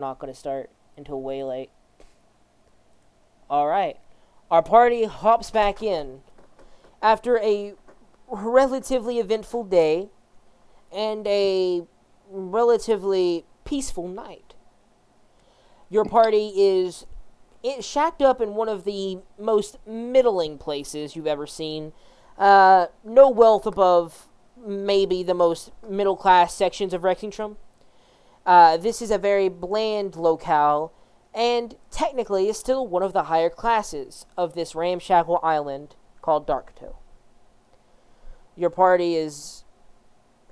not going to start until way late. All right. Our party hops back in after a relatively eventful day and a relatively peaceful night. Your party is shacked up in one of the most middling places you've ever seen. No wealth above maybe the most middle class sections of Rexingtrum. This is a very bland locale, and technically is still one of the higher classes of this ramshackle island called Darktoe. Your party is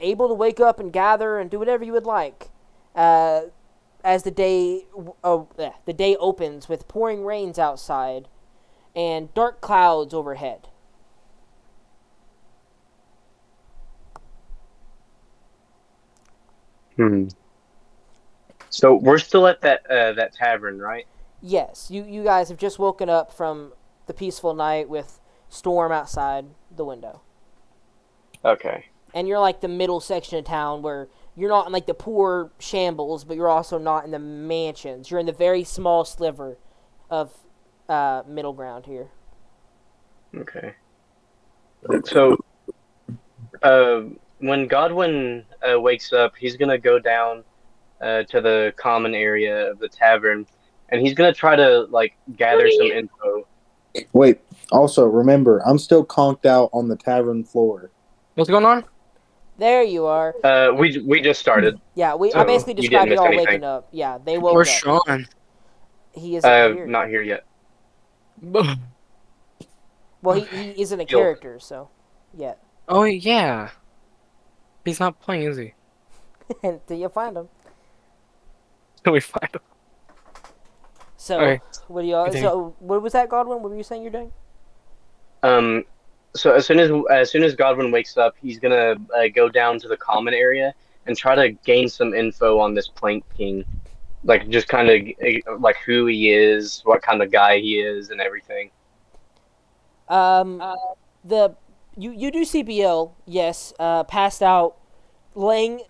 able to wake up and gather and do whatever you would like, as the day opens with pouring rains outside and dark clouds overhead. Hmm. So we're still at that tavern, right? Yes, you guys have just woken up from the peaceful night with storm outside the window. Okay. And you're like the middle section of town where you're not in like the poor shambles, but you're also not in the mansions. You're in the very small sliver of middle ground here. Okay. So uh, when Godwin wakes up, he's gonna go down to the common area of the tavern, and he's gonna try to like gather some info. Wait, also remember, I'm still conked out on the tavern floor. What's going on? There you are. We just started, Yeah, I so basically you didn't described you miss all anything. waking up. Yeah, they woke Where's up. Sean? He isn't here Not yet. here yet. Well, he isn't a He'll character, so yet. Oh yeah, he's not playing, is he? Until you find him. Till we find him. So, Okay, what do y'all? continue. So, what was that, Godwin? What were you saying you're doing? Um, so as soon as Godwin wakes up, he's gonna go down to the common area and try to gain some info on this Plank King, like just kind of like who he is, what kind of guy he is, and everything. Um, the you do CPL, yes. Passed out, laying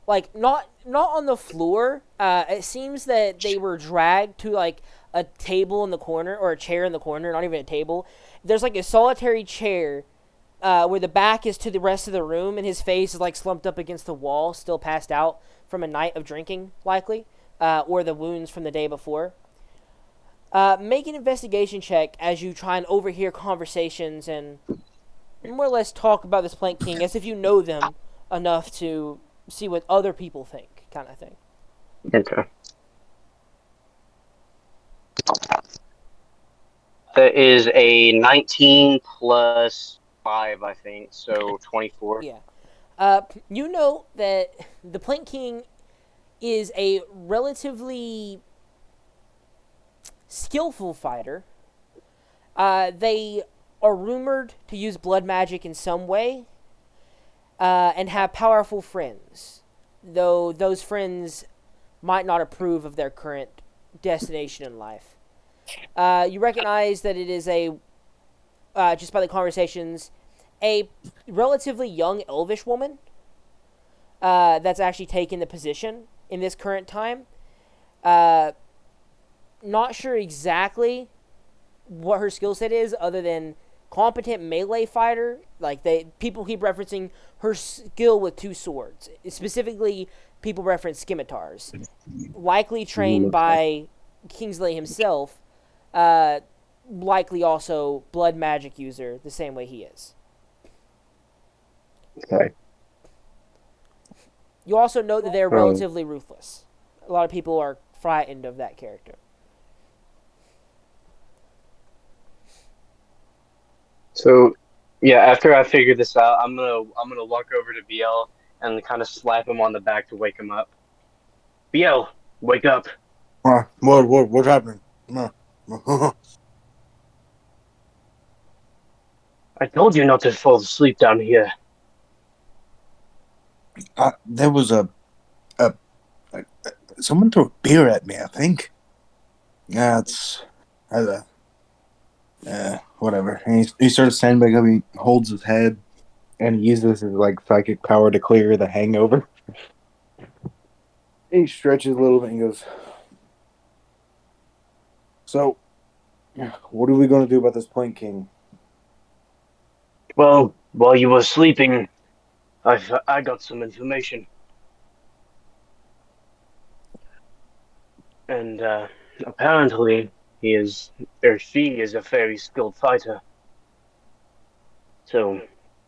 like not on the floor. It seems that they were dragged to like a table in the corner or a chair in the corner, not even a table. There's like a solitary chair where the back is to the rest of the room, and his face is like slumped up against the wall, still passed out from a night of drinking, likely, or the wounds from the day before. Make an investigation check as you try and overhear conversations and more or less talk about this Plank King as if you know them enough to see what other people think, kind of thing. Okay. That is a 19 plus 5, I think, so 24. Yeah. You know that the Plank King is a relatively skillful fighter. They are rumored to use blood magic in some way, and have powerful friends, though those friends might not approve of their current destination in life. You recognize that it is just by the conversations, a relatively young elvish woman that's actually taken the position in this current time. Uh, Not sure exactly what her skill set is, other than competent melee fighter. Like people keep referencing her skill with two swords. Specifically, people reference scimitars, likely trained Okay. by Kingsley himself. Uh, Likely also blood magic user, the same way he is. Okay. You also note that they're Um, relatively ruthless. A lot of people are frightened of that character. so yeah, after I figure this out, I'm gonna walk over to BL and kind of slap him on the back to wake him up. BL, wake up! What's happening? I told you not to fall asleep down here. There was a someone threw a beer at me. I think. Yeah, uh, whatever. And he starts standing back up. He holds his head and he uses his like psychic power to clear the hangover. He stretches a little bit and goes, So, what are we going to do about this Plank King? Well, while you were sleeping, I got some information, and apparently he is or she is a very skilled fighter. So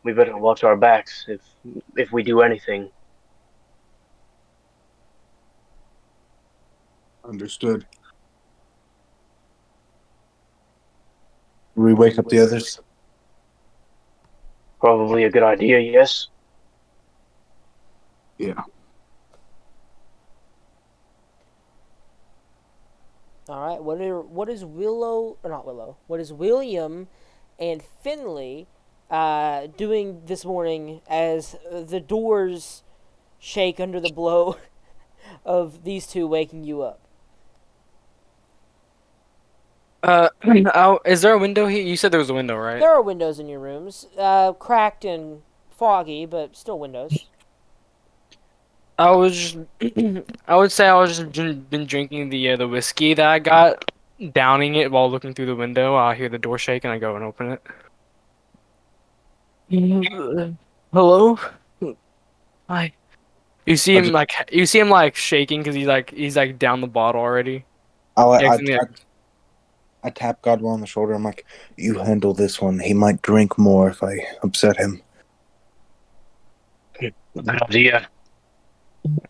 we better watch our backs if we do anything. Understood. We wake up the others. Probably a good idea, yes. Yeah. All right. What is Willow or not Willow? What is William and Finley doing this morning as the doors shake under the blow of these two waking you up? is there a window here? You said there was a window, right? There are windows in your rooms, cracked and foggy, but still windows. I was just, I would say I was just been drinking the whiskey that I got, downing it while looking through the window. I hear the door shake and I go and open it. Hello? Hi. I just, You see him like shaking because he's like down the bottle already. I, Yeah, I, 'cause, I, I tap Godwell on the shoulder. I'm like, you handle this one. He might drink more if I upset him. Good idea.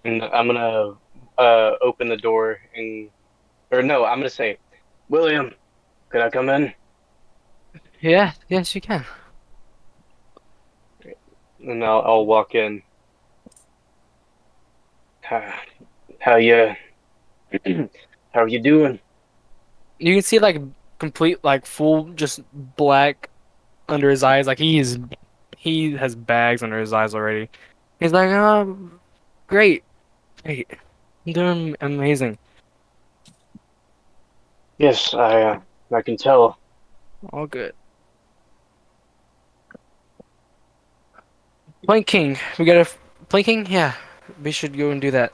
And I'm gonna open the door and or no, I'm gonna say, William, could I come in? yeah, yes you can. And I'll walk in. How, how you how are you doing? You can see like complete like full just black under his eyes. Like he has bags under his eyes already. He's like, oh, great, great. I'm doing amazing. Yes, I can tell. All good. Planking. We got a planking? Yeah. We should go and do that.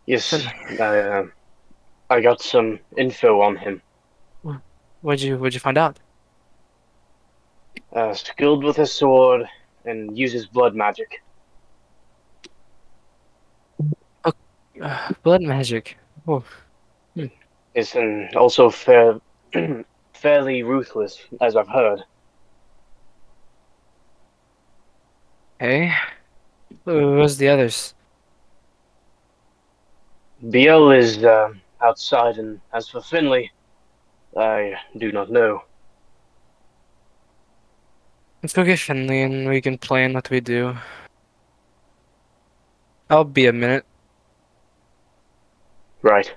Yes, Finley. I got some info on him. What'd you find out? Skilled with a sword and uses blood magic. Oh, blood magic. Oh, hmm. Is and also fairly ruthless, as I've heard. Hey. Where's the others? Biel is outside, and as for Finley, I do not know. Let's go get Finley and we can plan what we do. I'll be a minute. Right.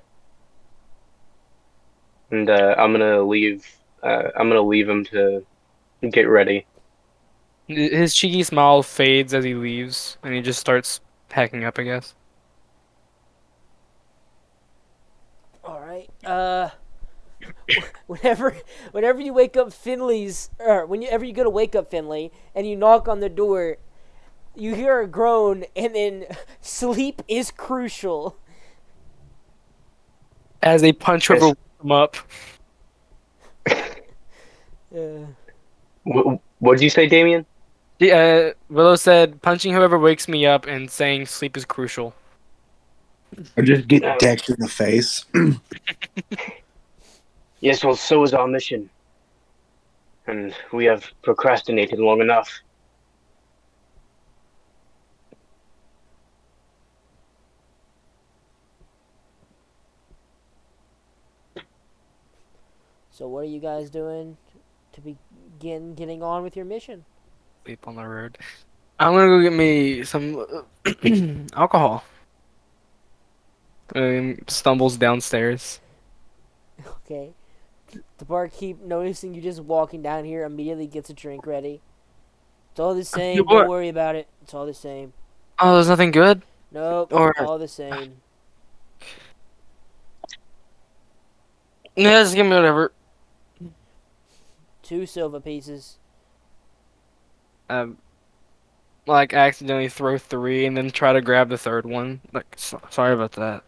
And I'm gonna leave. I'm gonna leave him to get ready. His cheeky smile fades as he leaves, and he just starts packing up, I guess. All right. Whenever whenever you wake up Finley's, or whenever you go to wake up Finley and you knock on the door, you hear a groan, and then sleep is crucial. As they punch whoever Yes. wakes him up. Uh, What'd you say, Damien? Willow said, punching whoever wakes me up and saying sleep is crucial. I just get Uh, decked in the face. yes. Well, so is our mission, and we have procrastinated long enough. so what are you guys doing to begin getting on with your mission? Sleep on the road. I'm gonna go get me some alcohol. Stumbles downstairs. Okay. The barkeep, noticing you just walking down here, immediately gets a drink ready. It's all the You same. Don't what? worry about it. It's all the same. Oh, there's nothing good? Nope. Or, All the same. yeah, just give me whatever. 2 silver pieces. Um, like, accidentally throw three and then try to grab the third one. Like, sorry about that.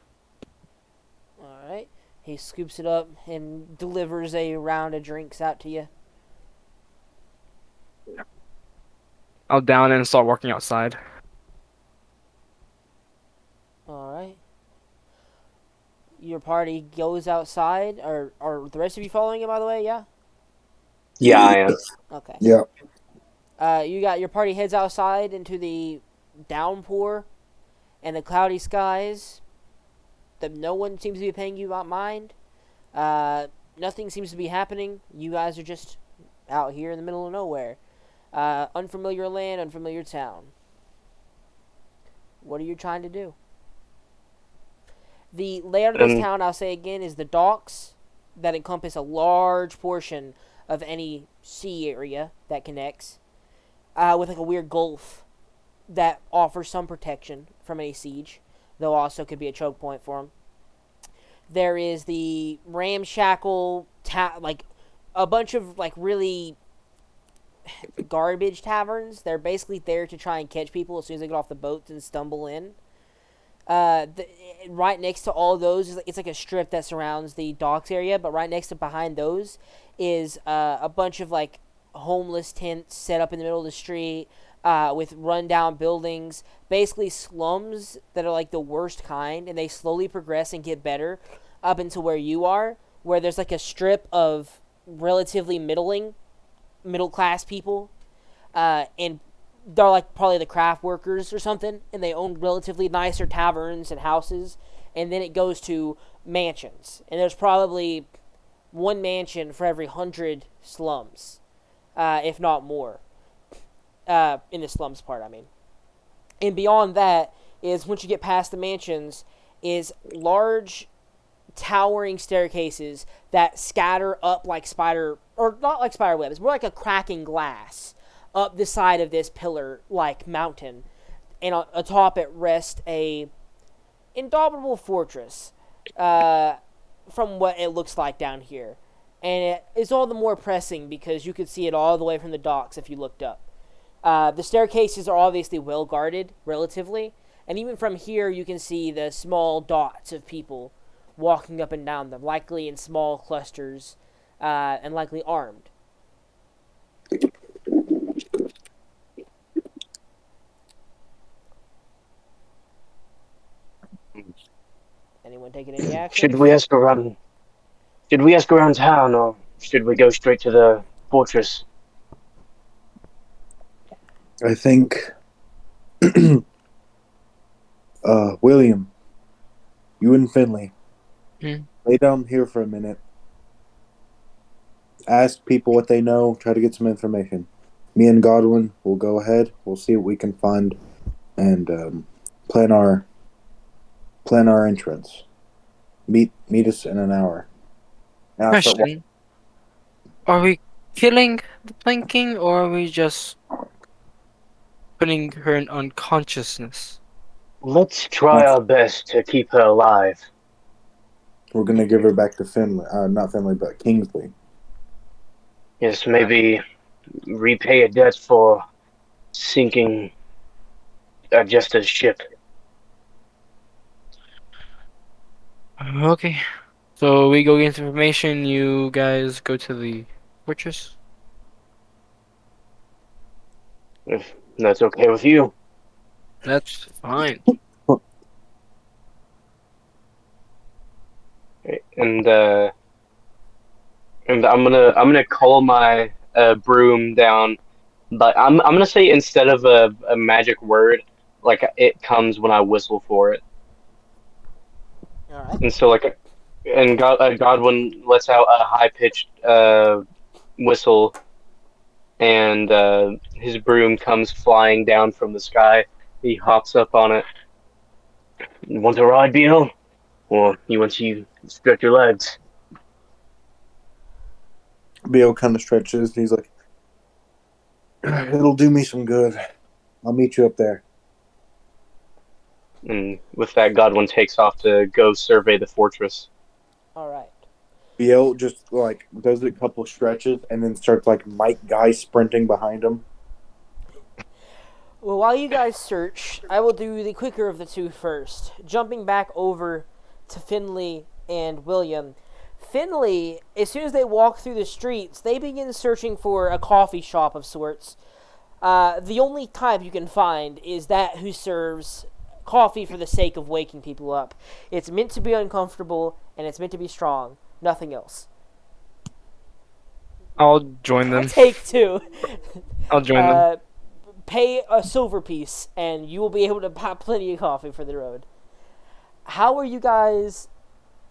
All right. He scoops it up and delivers a round of drinks out to you. I'll down it and start walking outside. All right. Your party goes outside. Are the rest of you following him, by the way? Yeah? Yeah, I am. Okay. Yeah. You got your party heads outside into the downpour and the cloudy skies that no one seems to be paying you mind. Nothing seems to be happening. You guys are just out here in the middle of nowhere. Unfamiliar land, unfamiliar town. What are you trying to do? The layout of this Um, town, I'll say again, is the docks that encompass a large portion of any sea area that connects, with like a weird gulf that offers some protection from any siege, though also could be a choke point for them. There is the ramshackle, like a bunch of like really garbage taverns. They're basically there to try and catch people as soon as they get off the boats and stumble in. Right next to all those, it's like a strip that surrounds the docks area, but right next to behind those is a bunch of like homeless tents set up in the middle of the street, with rundown buildings, basically slums that are like the worst kind, and they slowly progress and get better up until where you are, where there's like a strip of relatively middle class people, and they're like probably the craft workers or something, and they own relatively nicer taverns and houses, and then it goes to mansions, and there's probably one mansion for every 100 slums, if not more, in the slums part, I mean. And beyond that is, once you get past the mansions, is large towering staircases that scatter up like spider, or not like spider webs, more like a cracking glass up the side of this pillar like mountain, and atop it rests a indomitable fortress, from what it looks like down here, and it is all the more pressing because you could see it all the way from the docks if you looked up. The staircases are obviously well guarded relatively, and even from here you can see the small dots of people walking up and down them, likely in small clusters, and likely armed. Anyone taking any should we actions? ask around? Should we ask around town, or should we go straight to the fortress? I think, William, you and Finley, Hmm. lay down here for a minute. Ask people what they know. Try to get some information. Me and Godwin will go ahead. We'll see what we can find and plan our entrance. Meet us in an hour. And I'll start. Question: are we killing the planking, or are we just putting her in unconsciousness? Let's try our best to keep her alive. We're gonna give her back to Finley. Not Finley, but Kingsley. Yes, maybe repay a debt for sinking Jesta's ship. Okay. So we go get information. You guys go to the fortress. If that's okay with you. That's fine. And I'm gonna call my broom down, but I'm gonna say, instead of a magic word, like it comes when I whistle for it. All right. And so Godwin lets out a high pitched whistle, and his broom comes flying down from the sky. He hops up on it. Want a ride, Beal? Or you want to stretch your legs? Bill kind of stretches. He's like, "It'll do me some good. I'll meet you up there." And with that, Godwin takes off to go survey the fortress. All right. Biel just like does a couple stretches and then starts like Mike Guy sprinting behind him. Well, while you guys search, I will do the quicker of the two first. Jumping back over to Finley and William. Finley, as soon as they walk through the streets, they begin searching for a coffee shop of sorts. The only type you can find is that who serves coffee for the sake of waking people up. It's meant to be uncomfortable, and it's meant to be strong. Nothing else. I'll join them. Take two. I'll join them. Pay a silver piece, and you will be able to buy plenty of coffee for the road. How are you guys,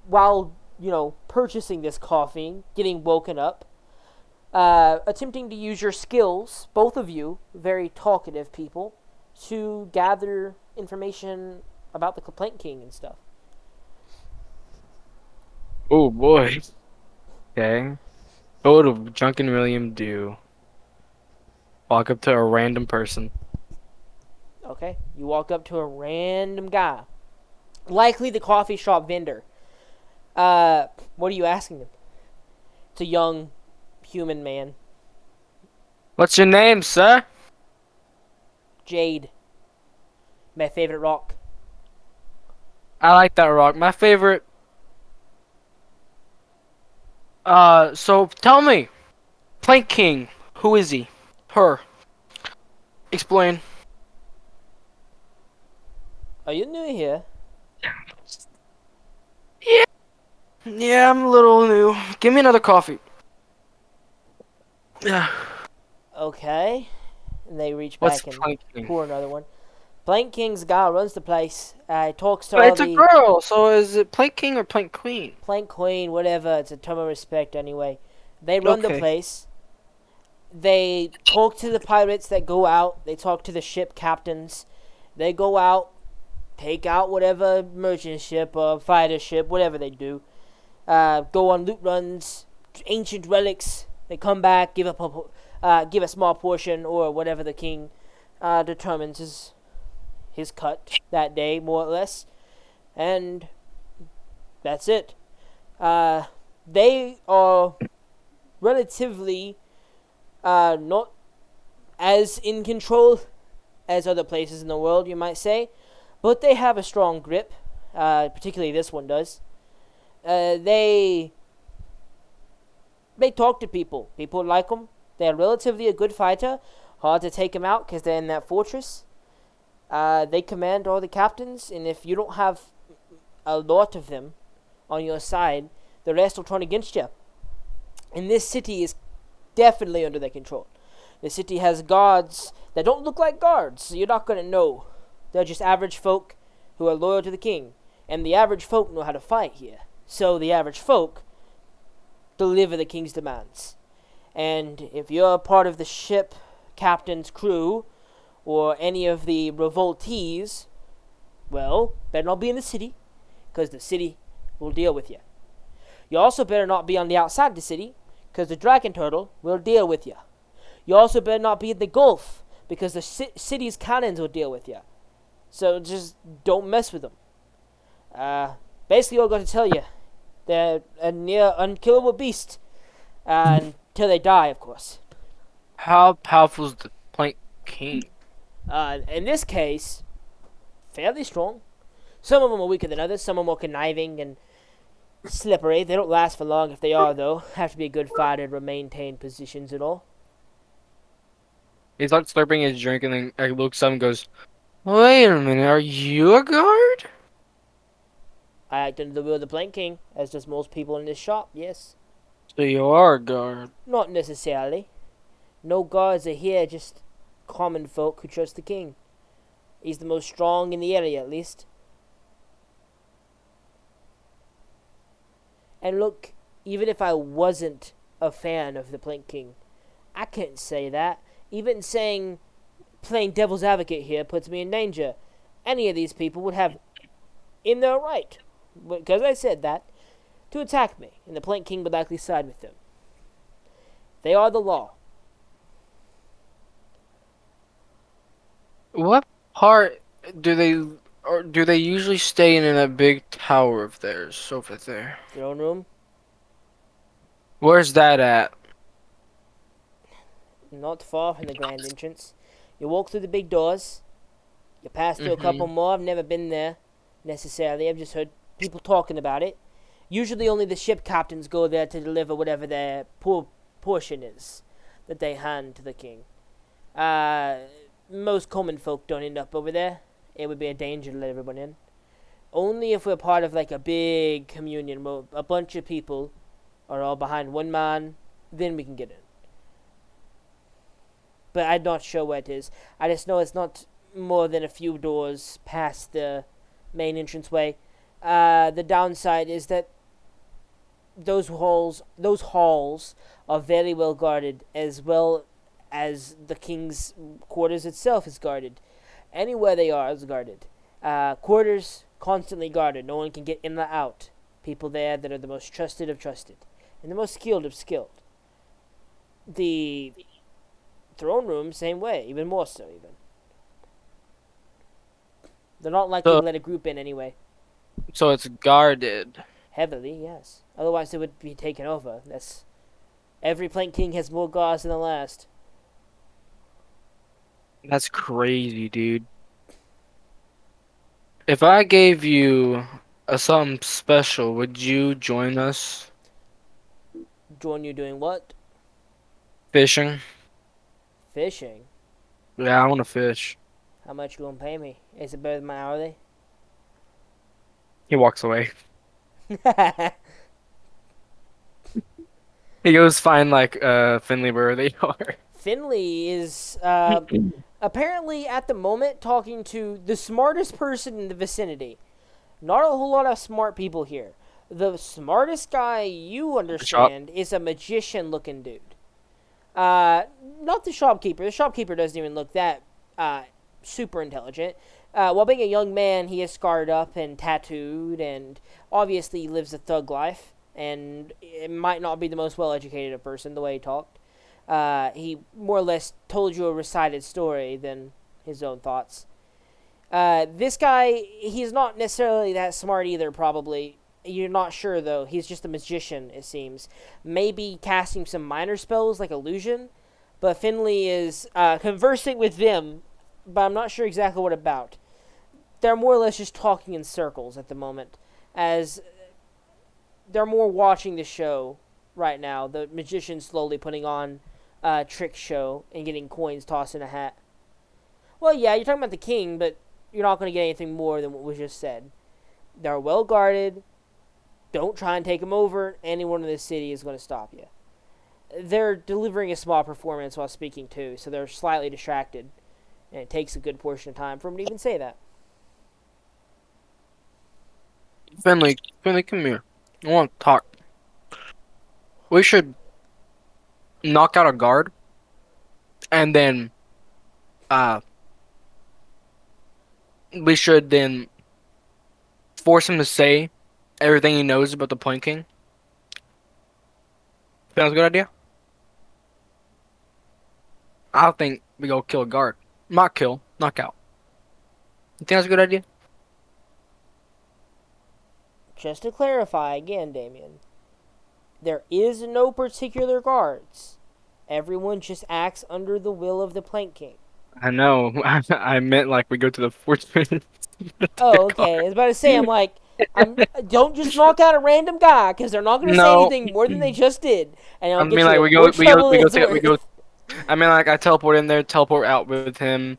while, purchasing this coffee, getting woken up, attempting to use your skills, both of you, very talkative people, to gather information about the Complaint King and stuff? Oh boy. Okay. What would Drunken William do? Walk up to a random person. Okay, you walk up to a random guy, likely the coffee shop vendor. What are you asking him? It's a young human man. What's your name, sir? Jade. My favorite rock. I like that rock. My favorite. So tell me, Plank King, who is he? Her. Explain. Are you new here? Yeah, I'm a little new. Give me another coffee. Yeah. Okay. And they reach What's back and Plank King? pour another one. Plank King's the guy who runs the place. He talks to But all it's a the girl, so is it Plank King or Plank Queen? Plank Queen, whatever. It's a term of respect anyway. They run the Okay. place. They talk to the pirates that go out. They talk to the ship captains. They go out, take out whatever merchant ship or fighter ship, whatever they do. Go on loot runs, ancient relics. They come back, give a small portion or whatever the king determines is his cut that day, more or less, and that's it. They are relatively not as in control as other places in the world, you might say, but they have a strong grip. Particularly this one does. They talk to people. People like them. They're relatively a good fighter. Hard to take them out because they're in that fortress. They command all the captains, and if you don't have a lot of them on your side, the rest will turn against you. And this city is definitely under their control. The city has guards that don't look like guards, so you're not going to know. They're just average folk who are loyal to the king. And the average folk know how to fight here. So the average folk deliver the king's demands. And if you're a part of the ship captain's crew, or any of the revoltees, well, better not be in the city, because the city will deal with you. You also better not be on the outside of the city, because the dragon turtle will deal with you. You also better not be in the Gulf, because the city's cannons will deal with you. So just don't mess with them. Basically all I've got to tell you, they're a near unkillable beast, until they die, of course. How powerful is the Plank King? In this case, fairly strong. Some of them are weaker than others. Some are more conniving and slippery. They don't last for long if they are, though. Have to be a good fighter to maintain positions and all. He's like slurping his drink and then looks up and goes, "Wait a minute, are you a guard?" I act under the will of the Plank King, as does most people in this shop, yes. So you are a guard. Not necessarily. No guards are here, just common folk who trust the king. He's the most strong in the area, at least. And look, even if I wasn't a fan of the Plank King, I couldn't say that. Even playing devil's advocate here puts me in danger. Any of these people would have in their right, because I said that, to attack me, and the Plank King would likely side with them. They are the law. What part do they usually stay in that big tower of theirs over there? Throne room, Where's that at? not far from the grand entrance. You walk through the big doors. You pass through a couple more. I've never been there necessarily. I've just heard people talking about it. Usually only the ship captains go there to deliver whatever their portion is that they hand to the king. Uh, Most common folk don't end up over there. It would be a danger to let everyone in. Only if we're part of like a big communion where a bunch of people are all behind one man, then we can get in. But I'm not sure where it is. I just know it's not more than a few doors past the main entranceway. The downside is that those halls are very well as the king's quarters itself is guarded. Anywhere they are is guarded. Quarters constantly guarded. No one can get in or out. People there that are the most trusted of trusted, and the most skilled of skilled. The throne room, same way, even more so. Even they're not likely So to let a group in anyway. so it's guarded. Heavily, yes. Otherwise, it would be taken over. That's every Plank King has more guards than the last. That's crazy, dude. If I gave you a something special, would you join us Join you doing what? fishing? Fishing. Yeah, I want to fish. How much you gonna pay me? Is it better than my hourly? He walks away. He goes find like Finley where they are. Finley is apparently at the moment talking to the smartest person in the vicinity. Not a whole lot of smart people here. The smartest guy you Shop. understand is a magician looking dude. Not the shopkeeper. The shopkeeper doesn't even look that super intelligent. While being a young man, he is scarred up and tattooed, and obviously lives a thug life. And it might not be the most well-educated person the way he talked. He more or less told you a recited story than his own thoughts. This guy, he's not necessarily that smart either, probably. You're not sure, though. He's just a magician, it seems. Maybe casting some minor spells like illusion. But Finley is conversing with them, but I'm not sure exactly what about. They're more or less just talking in circles at the moment, as they're more watching the show right now. The magician slowly putting on a trick show and getting coins tossed in a hat. Well, yeah, you're talking about the king, but you're not going to get anything more than what was just said. They're well guarded. Don't try and take them over. Anyone in this city is going to stop you. They're delivering a small performance while speaking too, so they're slightly distracted, and it takes a good portion of time for them to even say that. Finley, come here. I want to talk. We should knock out a guard, and then uh, we should then force him to say everything he knows about the Point King. Sounds a good idea. I think we go kill a guard. Not kill, knock out. You think that's a good idea? Just to clarify again, Damien, there is no particular guards. Everyone just acts under the will of the Plank King. I know. I meant like we go to the fortress. Oh, okay. I was about to say, I'm like, don't just knock out a random guy because they're not going to say No. anything more than they just did, and I I'll get mean, you like in more trouble than it's we go. worth. I mean, like I teleport in there, teleport out with him.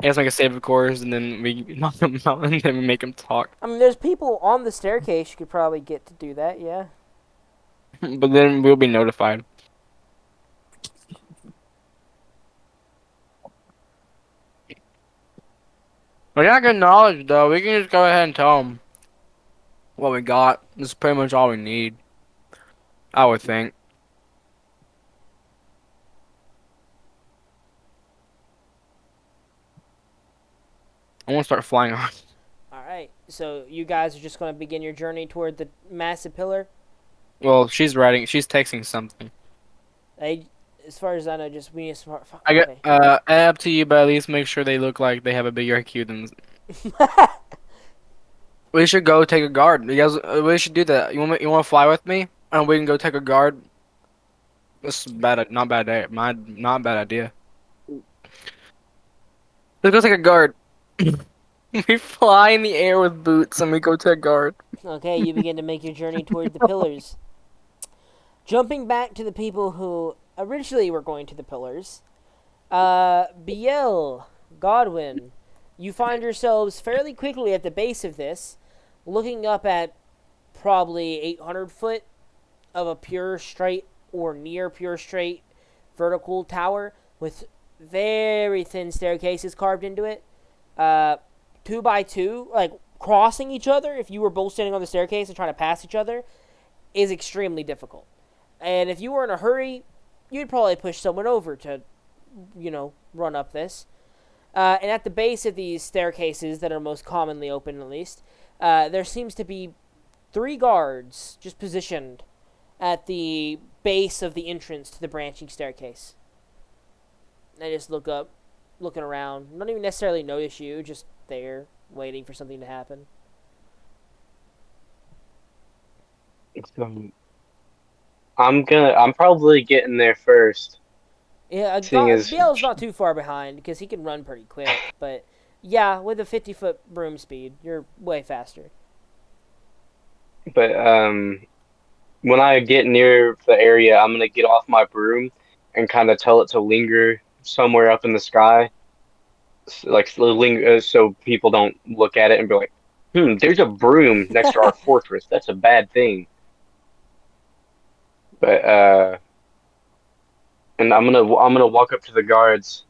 He has to make a save, of course, and then we knock him out, and then we make him talk. I mean, there's people on the staircase you could probably get to do that. Yeah. But then we'll be notified. We got good knowledge, though. We can just go ahead and tell him what we got. This is pretty much all we need, I would think. I want to start flying on. All right. So you guys are just going to begin your journey toward the massive pillar. Well, she's writing. She's texting something. I, as far as I know, just we need a smart. I get Okay. up to you, but at least make sure they look like they have a bigger IQ than. We should go take a guard. You guys, we should do that. You want to fly with me, and we can go take a guard. This is bad. Not bad idea. Not bad idea. Let's go take a guard. We fly in the air with boots and we go to a guard. Okay, you begin to make your journey toward the pillars. Jumping back to the people who originally were going to the pillars, Biel, Godwin, you find yourselves fairly quickly at the base of this, looking up at probably 800 foot of a pure straight or near pure straight vertical tower with very thin staircases carved into it. 2 by 2, like crossing each other, if you were both standing on the staircase and trying to pass each other, is extremely difficult. And if you were in a hurry, you'd probably push someone over to, run up this. And at the base of these staircases that are most commonly open, at least, there seems to be 3 guards just positioned at the base of the entrance to the branching staircase. They just look up, looking around, not even necessarily notice you, just there, waiting for something to happen. So I'm probably getting there first, Yeah, seeing as, Biel's not too far behind because he can run pretty quick, but yeah, with a 50-foot broom speed, you're way faster. but when I get near the area, I'm gonna get off my broom and kind of tell it to linger somewhere up in the sky, like linger, so people don't look at it and be like, there's a broom next to our fortress. That's a bad thing. But and I'm gonna walk up to the guards.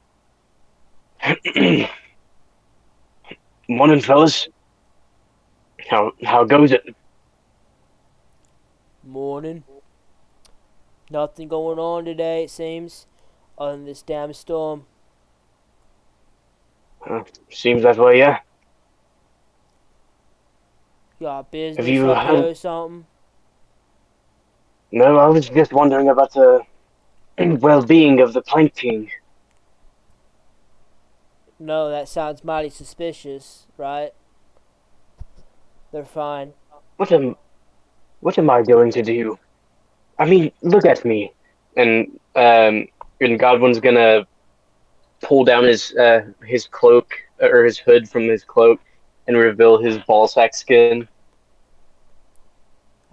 Morning, fellas. How goes it? Morning. Nothing going on today, it seems, other than this damn storm. Seems that way, yeah. Got Have business you up here or something? No, I was just wondering about the well-being of the Plank King. No, that sounds mighty suspicious, right? They're fine. What am what am I going to do? I mean, look at me. And and Godwin's gonna pull down his cloak or his hood from his cloak and reveal his ballsack skin.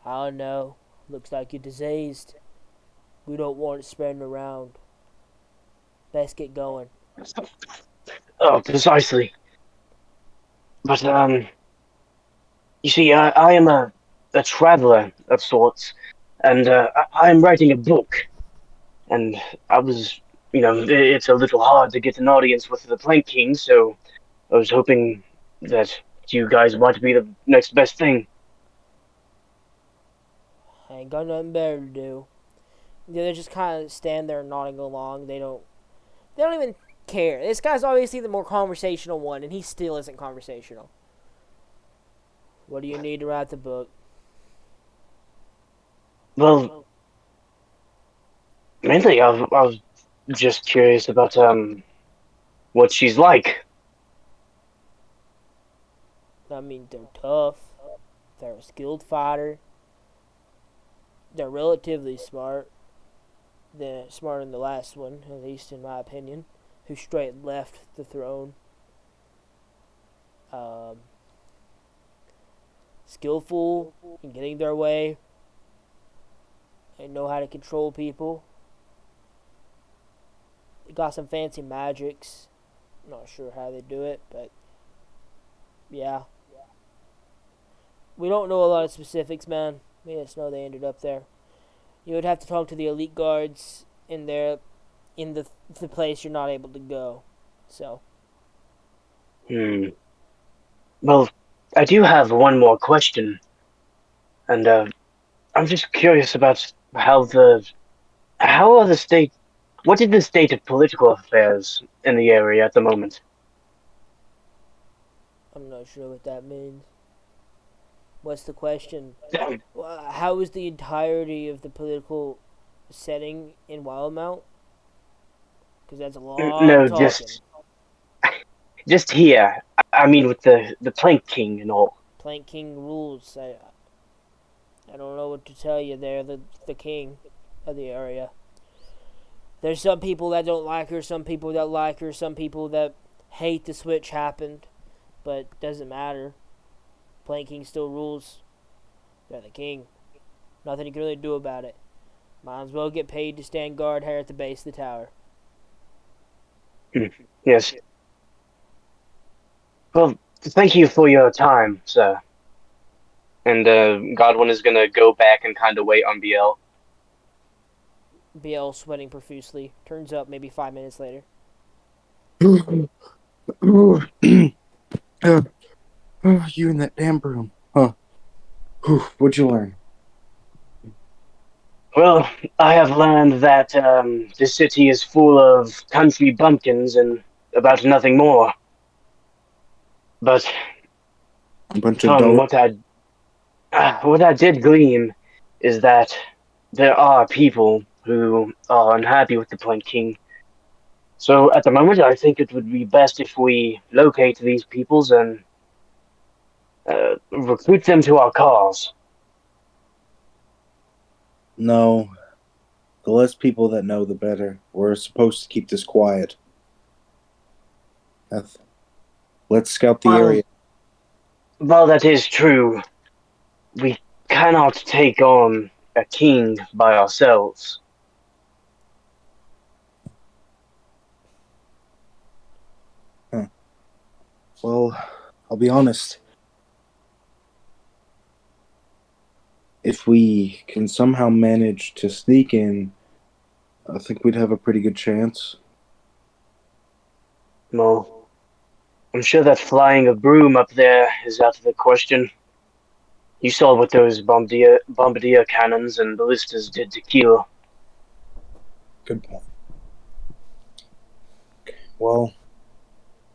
I don't know. Looks like you're diseased. We don't want it spreading around. Best get going. Oh, precisely. But you see, I am a traveler of sorts, and I am writing a book, and I was, it's a little hard to get an audience with the Plank King, so I was hoping that you guys might be the next best thing. I ain't got nothing better to do. Yeah, they just kind of stand there nodding along. They don't even care. This guy's obviously the more conversational one, and he still isn't conversational. What do you need to write the book? Well, mainly I was just curious about what she's like. I mean, they're tough. They're a skilled fighter. They're relatively smart. They're smarter than the last one, at least in my opinion, who straight left the throne. Um, Skillful in getting their way. They know how to control people. They got some fancy magics. Not sure how they do it, but yeah. We don't know a lot of specifics, man. We just know they ended up there. You would have to talk to the elite guards in the place you're not able to go. So. Hmm. Well, I do have one more question, and I'm just curious about how are the state, what is the state of political affairs in the area at the moment? I'm not sure what that means. What's the question? How is the entirety of the political setting in Wildmount? Because that's a lot of No, talking. just here. I mean, with the Plank King and all. Plank King rules. I don't know what to tell you. They're the king of the area. There's some people that don't like her, some people that like her, some people that hate the switch happened. but doesn't matter. Plain King still rules. They're the king. Nothing you can really do about it. Might as well get paid to stand guard here at the base of the tower. Yes. Well, thank you for your time, sir. And Godwin is gonna go back and kind of wait on BL. BL sweating profusely. Turns up maybe 5 minutes later. You in that damn broom. Huh. What'd you learn? Well, I have learned that the city is full of country bumpkins and about nothing more. But A bunch of from dull. what I did glean is that there are people who are unhappy with the Plain King. So at the moment, I think it would be best if we locate these peoples and recruit them to our cause. No, the less people that know, the better. We're supposed to keep this quiet. Let's scout the Well, area. while that is true, we cannot take on a king by ourselves. Huh. Well, I'll be honest. If we can somehow manage to sneak in, I think we'd have a pretty good chance. Well, I'm sure that flying a broom up there is out of the question. You saw what those bombardier cannons and ballistas did to Kiel. Good point. Well,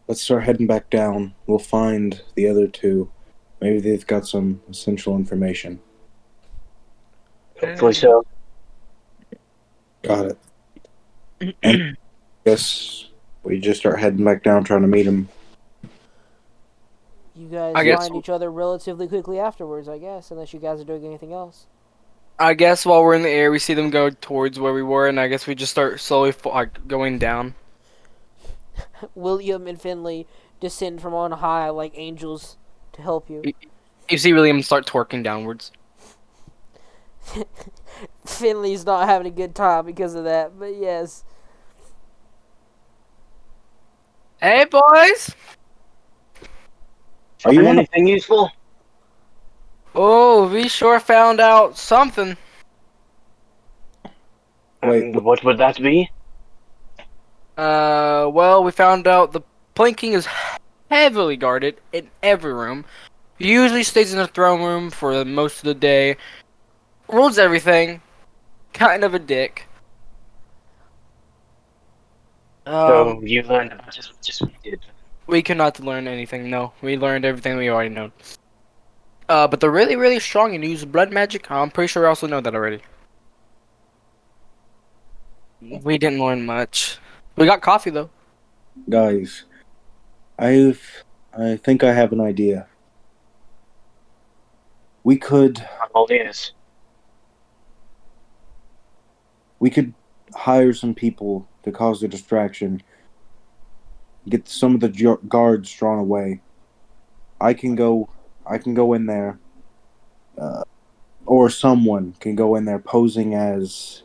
let's start heading back down. We'll find the other two. Maybe they've got some essential information. Hopefully so. Got it. And I guess we just start heading back down trying to meet them. You guys I guess find each other relatively quickly afterwards, I guess, unless you guys are doing anything else. I guess while we're in the air, we see them go towards where we were, and I guess we just start slowly going down. William and Finley descend from on high like angels to help you. You see William start twerking downwards. Finley's not having a good time because of that, but yes. Hey, boys! Are you Find on a anything useful? Oh, we sure found out something. Wait, And what would that be? Well, we found out the planking is heavily guarded in every room. He usually stays in the throne room for most of the day. Rules everything. Kind of a dick. So you learned about as much as we did. We could not learn anything, no. We learned everything we already know. But they're really, really strong and use blood magic. I'm pretty sure we also know that already. We didn't learn much. We got coffee, though. guys? I think I have an idea. We could I'm all ears. we could hire some people to cause a distraction. Get some of the guards drawn away. I can go. I can go in there, or someone can go in there posing as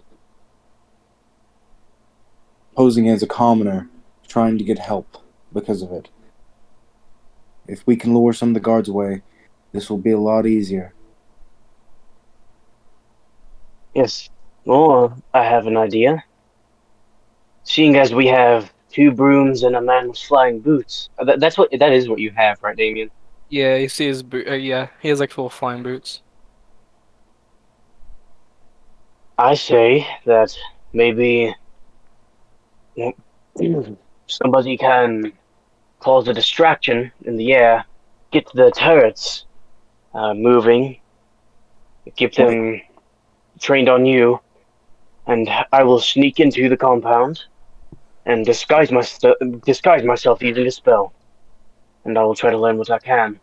a commoner, trying to get help because of it. If we can lure some of the guards away, this will be a lot easier. Yes. Well, I have an idea. Seeing as we have two brooms and a man with flying boots, that is what you have, right, Damien? Yeah, you see his boot. Yeah, he has like full flying boots. I say that maybe well, somebody can cause a distraction in the air, get the turrets moving, keep Wait, them trained on you, and I will sneak into the compound and disguise myself using a spell, and I will try to learn what I can.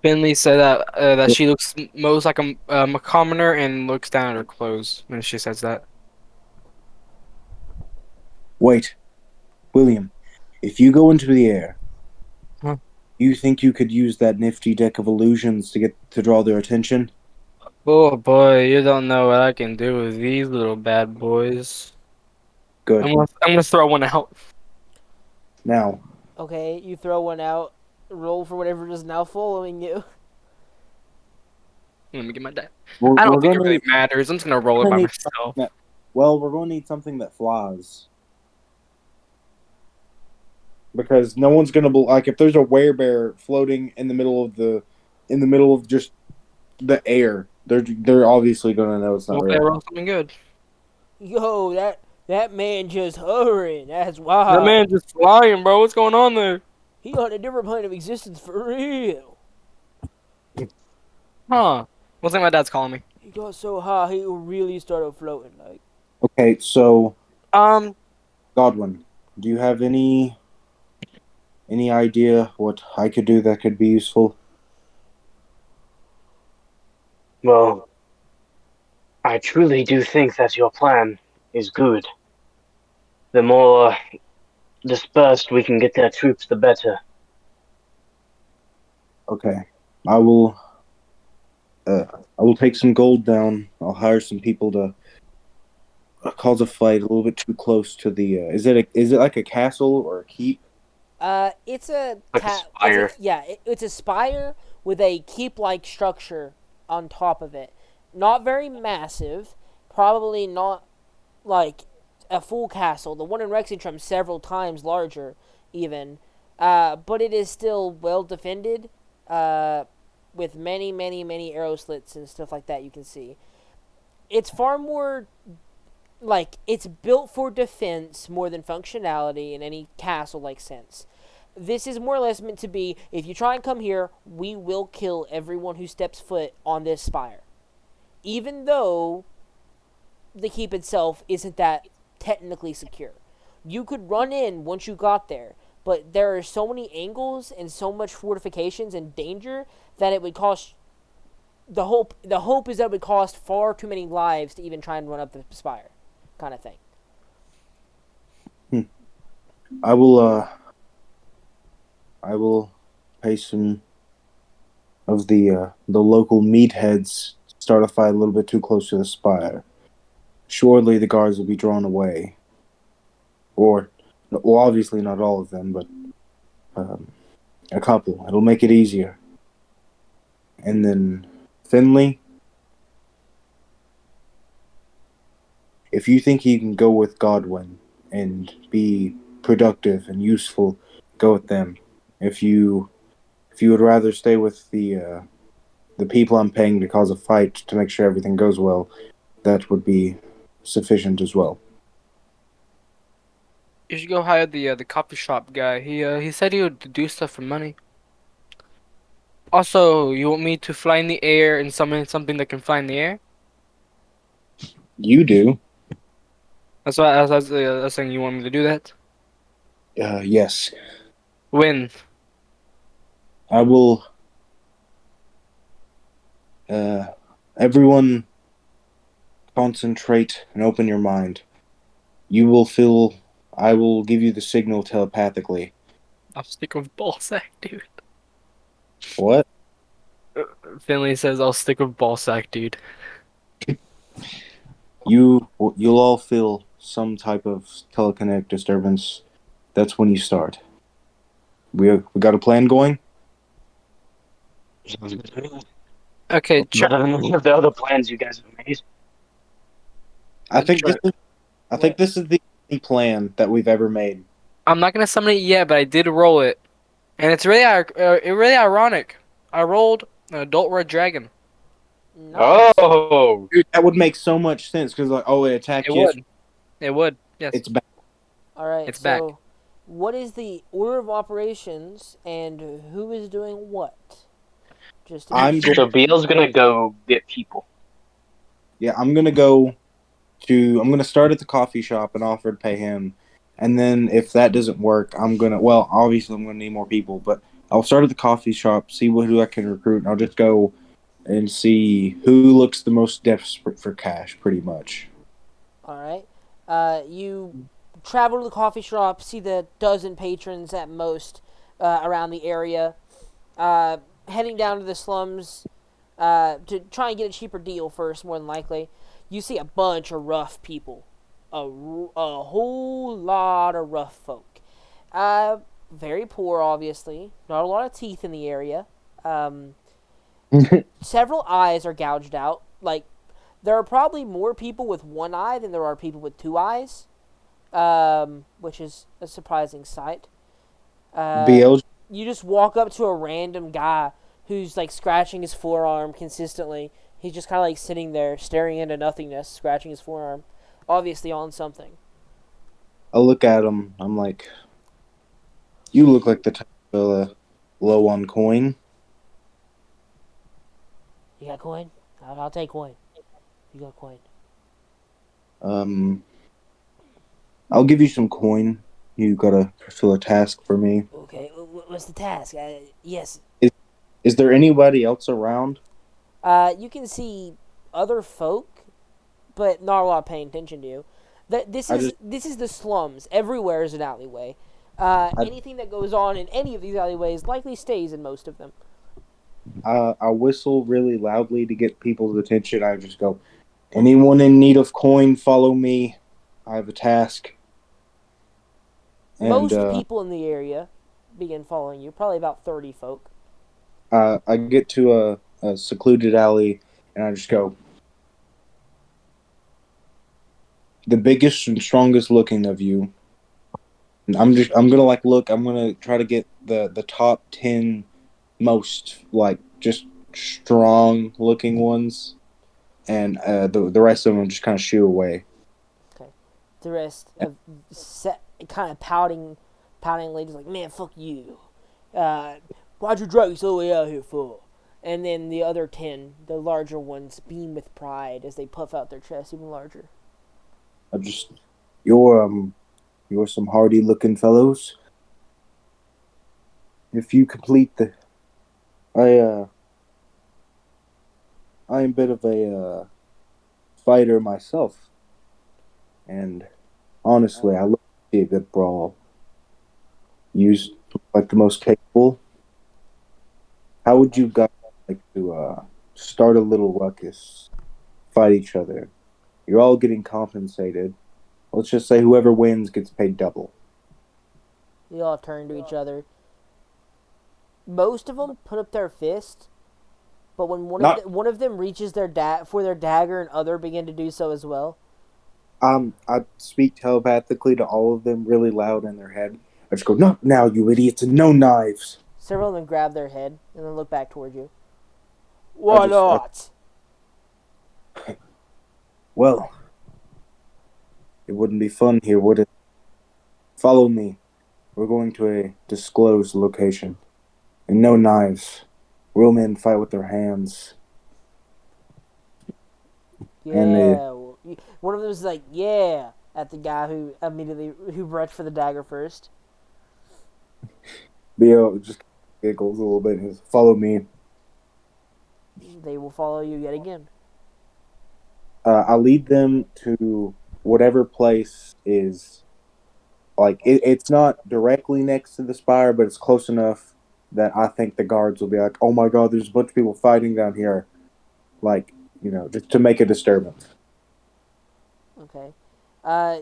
Finley said that she looks most like a commoner and looks down at her clothes when she says that. wait, William. If you go into the air, Huh? You think you could use that nifty deck of illusions to draw their attention? Oh boy, you don't know what I can do with these little bad boys. Good. I'm gonna throw one out. Now, Okay, you throw one out. Roll for whatever is now following you. Let me get my die. we're, I don't we're think going it to really need, matters. I'm just gonna roll we're it by gonna need something myself. that. Well, we're going to need something that flies because no one's going to like if there's a werebear floating in the middle of just the air. They're obviously going to know it's not Hopefully I real. roll something good. Yo, that man just hovering. That's That wild. man just flying, bro. What's going on there? He on a different plane of existence for real. Huh? What's like my dad's calling me? He got so high he really started floating. Like, Okay, so Um, Godwin, do you have any idea what I could do that could be useful? Well, I truly do think that your plan is good. The more dispersed we can get their troops, the better. Okay, I will. I will take some gold down. I'll hire some people to cause a fight a little bit too close to the. Is it like a castle or a keep? it's a Like a it's a spire. yeah, it's a spire with a keep-like structure on top of it. Not very massive, probably not like a full castle. The one in Rexingtrum several times larger, even. But it is still well defended, with many, many, many arrow slits and stuff like that. You can see it's far more like it's built for defense more than functionality in any castle-like sense. This is more or less meant to be: if you try and come here, we will kill everyone who steps foot on this spire, even though the keep itself isn't that technically secure. You could run in once you got there, but there are so many angles and so much fortifications and danger that it would cost the hope is that it would cost far too many lives to even try and run up the spire, kind of thing. Hmm. I will. I will pay some of the local meatheads start a fight a little bit too close to the spire. Surely the guards will be drawn away, or well, obviously not all of them, but um, a couple. It'll make it easier. And then Finley, if you think you can go with Godwin and be productive and useful, go with them. If you would rather stay with the people I'm paying to cause a fight to make sure everything goes well, that would be sufficient as well. you should go hire the coffee shop guy. He said he would do stuff for money. Also, you want me to fly in the air and summon something that can fly in the air? You do? That's why I was saying you want me to do that. Yes. When? I will. Uh, everyone, concentrate and open your mind. You will feel. I will give you the signal telepathically. I'll stick with ballsack, dude. What? Finley says I'll stick with ballsack, dude. You'll all feel some type of telekinetic disturbance. That's when you start. We got a plan going. Sounds good to me. Okay, Better than any of the other plans you guys have made. I think this Chuck. is. I think What? this is the only plan that we've ever made. I'm not gonna summon it yet, but I did roll it, and it's really ironic. I rolled an adult red dragon. Nice. Oh, Dude, that would make so much sense because like, oh, it attacked It yesterday. would. It would. Yes, It's back. All right. it's back. So, what is the order of operations and who is doing what? Just to be I'm going. so sure. Beal's gonna go get people. Yeah, I'm gonna go to. I'm gonna start at the coffee shop and offer to pay him, and then if that doesn't work, I'm gonna. Well, obviously, I'm gonna need more people, but I'll start at the coffee shop, see who I can recruit, and I'll just go and see who looks the most desperate for cash, pretty much. All right. You travel to the coffee shop, see the dozen patrons at most around the area. Heading down to the slums to try and get a cheaper deal first, more than likely. You see a bunch of rough people, a whole lot of rough folk. Very poor, obviously. Not a lot of teeth in the area. Um, Several eyes are gouged out. Like, there are probably more people with one eye than there are people with two eyes, which is a surprising sight. Uh, BL. you just walk up to a random guy who's like scratching his forearm consistently. He's just kind of like sitting there staring into nothingness, scratching his forearm, obviously on something. I look at him. I'm like, you look like the type of low on coin. You got coin? I'll take coin. You got coin? Um, I'll give you some coin. You gotta fulfill a task for me. Okay. What's the task? Yes. Is is there anybody else around? You can see other folk, but not a lot paying attention to you. This I is just this is the slums. Everywhere is an alleyway. I Anything that goes on in any of these alleyways likely stays in most of them. I whistle really loudly to get people's attention. I just go, anyone in need of coin, follow me. I have a task. And Most people in the area begin following you. Probably about 30 folk. I get to a secluded alley, and I just go, the biggest and strongest looking of you. And I'm gonna like look. I'm gonna try to get the top 10 most like just strong looking ones, and the rest of them just kind of shoo away. Okay. The rest of kind of pouting ladies like, man, fuck you. Uh, Why'd you drag us all the way out here for? And then the other 10, the larger ones, beam with pride as they puff out their chests even larger. I just you're you're some hardy looking fellows. If you complete the I I am a bit of a fighter myself, and honestly, I love to see a good brawl. Used like the most capable. How would you guys like to start a little ruckus, fight each other? You're all getting compensated. Let's just say whoever wins gets paid double. They all turn to each other. Most of them put up their fist, but when Not one of them reaches for their dagger, and other begin to do so as well. I speak telepathically to all of them really loud in their head. I just go, not now, you idiots, and no knives. Several of them grab their head and then look back toward you. I Why just not? well, it wouldn't be fun here, would it? Follow me. We're going to a disclosed location. And no knives. Real men fight with their hands. And they Yeah. One of them is like, yeah, at the guy who reached for the dagger first. Theo just giggles a little bit and says, follow me. They will follow you yet again. I lead them to whatever place is like it's not directly next to the spire, but it's close enough that I think the guards will be like, "Oh my god, there's a bunch of people fighting down here," like just to make a disturbance. Okay.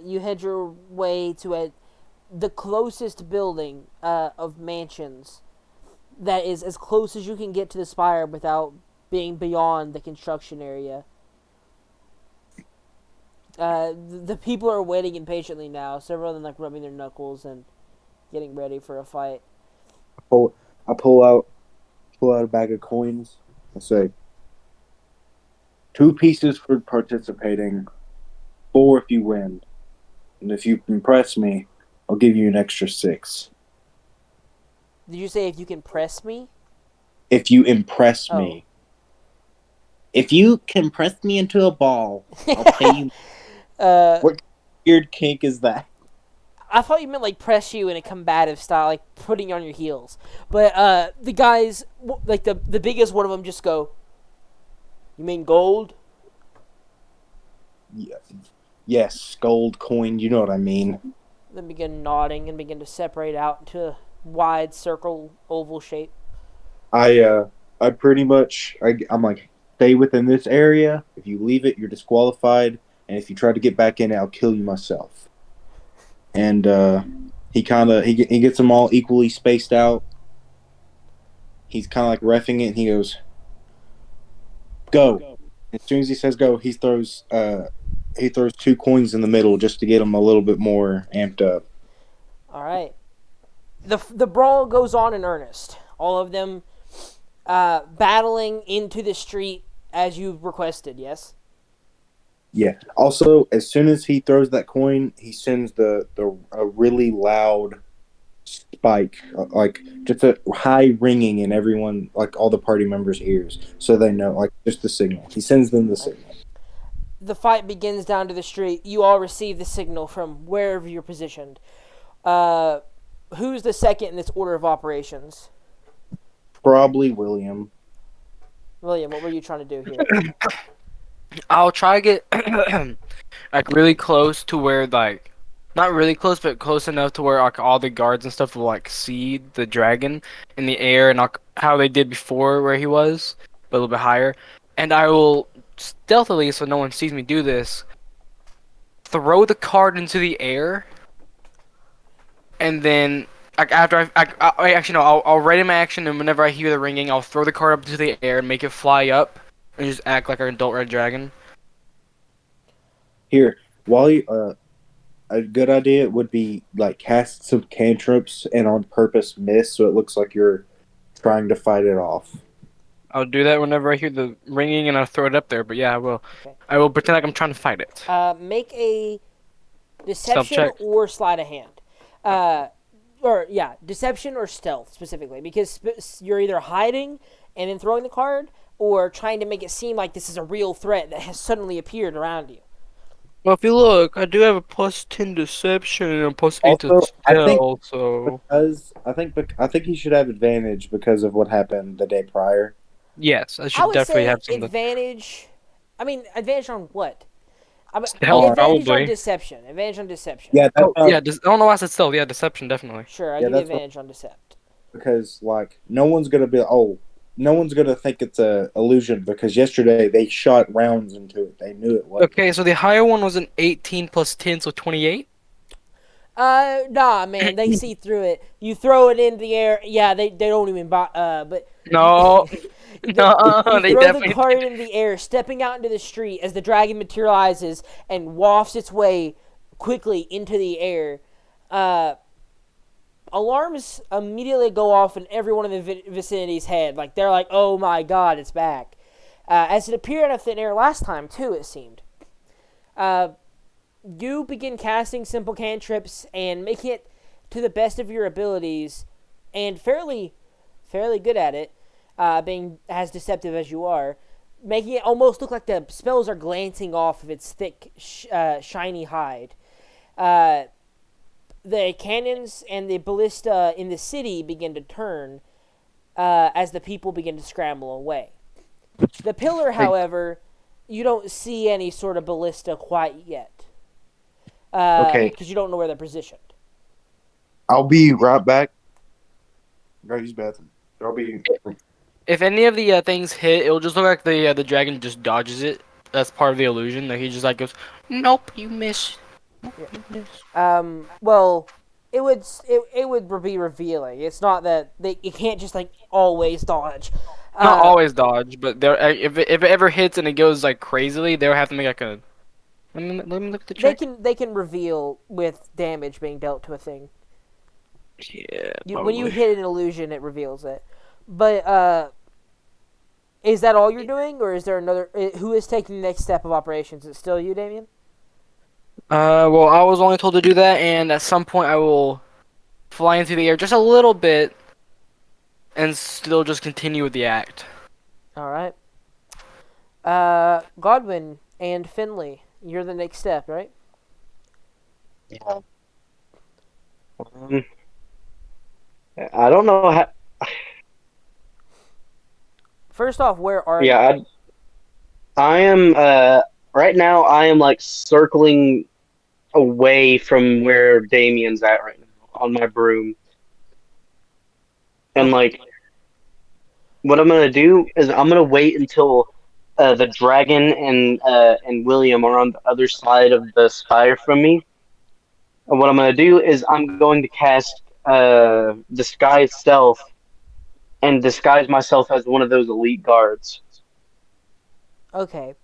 You head your way to the closest building of mansions that is as close as you can get to the spire without being beyond the construction area. The people are waiting impatiently now. Several of them like rubbing their knuckles and getting ready for a fight. I pull, I pull out a bag of coins. I say, 2 pieces for participating, 4 if you win, and if you impress me, I'll give you an extra 6. Did you say if you can press me? If you impress Oh. me, if you can press me into a ball, I'll pay you. uh, What weird kink is that? I thought you meant like press you in a combative style, like putting you on your heels. But the guys, like the biggest one of them, just go. You mean gold? Yeah. Yes, gold coin. You know what I mean. Then begin nodding and begin to separate out into a wide circle, oval shape. I pretty much I'm like stay within this area. If you leave it, you're disqualified, and if you try to get back in, I'll kill you myself. And he gets them all equally spaced out. He's kind of like reffing it, and he goes, "Go!" As soon as he says "go," he throws two coins in the middle just to get him a little bit more amped up. All right. The brawl goes on in earnest. All of them battling into the street as you requested. Yes. Yeah. Also, as soon as he throws that coin, he sends the a really loud spike, like just a high ringing in everyone, like all the party members' ears, so they know, like just the signal. He sends them the signal. The fight begins down to the street. You all receive the signal from wherever you're positioned. Uh, who's the second in this order of operations? Probably William. William, what were you trying to do here? I'll try to get like really close to where like not really close, but close enough to where like all the guards and stuff will like see the dragon in the air and like how they did before where he was, but a little bit higher. And I will stealthily, so no one sees me do this, throw the card into the air, and then like after actually no, I'll ready my action, and whenever I hear the ringing, I'll throw the card up into the air and make it fly up, and just act like an adult red dragon. Here, while you, a good idea would be like cast some cantrips and on purpose miss, so it looks like you're trying to fight it off. I'll do that whenever I hear the ringing and I'll throw it up there. But yeah, I will. Okay. I will pretend like I'm trying to fight it. Make a Stealth deception check. or sleight of hand. Deception or stealth specifically, because you're either hiding and then throwing the card, or trying to make it seem like this is a real threat that has suddenly appeared around you. Well, if you look, I do have a +10 deception and a +8 to Also, I think stealth, so I think he should have advantage because of what happened the day prior. yes, I I should would definitely say have something. advantage. I mean, advantage on what? Stealth, advantage on probably. deception. Advantage on deception. Yeah, Oh, yeah, I don't know why I said stealth. Yeah, deception, definitely. Sure, I'll yeah, give you that's what, advantage on decept. because like no one's gonna think it's a illusion because yesterday they shot rounds into it. They knew it was. Okay, so the higher one was an 18 +10, so 28. Nah, man, they see through it. You throw it in the air. Yeah, they don't even buy. But No, no, you they throw the definitely. card in the air, stepping out into the street as the dragon materializes and wafts its way quickly into the air. Alarms immediately go off in everyone in the vicinity's head. Like, they're like, oh my god, it's back. As it appeared out of thin air last time, too, it seemed. You begin casting simple cantrips and making it to the best of your abilities, and fairly good at it, being as deceptive as you are, making it almost look like the spells are glancing off of its thick, shiny hide. The cannons and the ballista in the city begin to turn as the people begin to scramble away. The pillar, however, you don't see any sort of ballista quite yet. Okay. Because you don't know where they're positioned. I'll be right back. Go use bathroom. I'll be. If any of the things hit, it'll just look like the dragon just dodges it. That's part of the illusion. That he just like goes, nope, you miss. Nope, you miss. Well, it would be revealing. It's not that you can't just like always dodge. Not always dodge, but there if it ever hits and it goes like crazily, they'll have to make like a. Let me look at the check. They can reveal with damage being dealt to a thing. Yeah, When you hit an illusion, it reveals it. But is that all you're doing, or is there another? Who is taking the next step of operations? Is it still you, Damien? Well, I was only told to do that, and at some point I will fly into the air just a little bit, and still just continue with the act. All right. Godwin and Finley, you're the next step, right? Yeah. I don't know how. First off, where are you? Yeah, I am. Right now, I am like circling away from where Damien's at right now on my broom, and like what I'm gonna do is I'm gonna wait until the dragon and William are on the other side of the spire from me. And what I'm gonna do is I'm going to cast disguise self and disguise myself as one of those elite guards. Okay.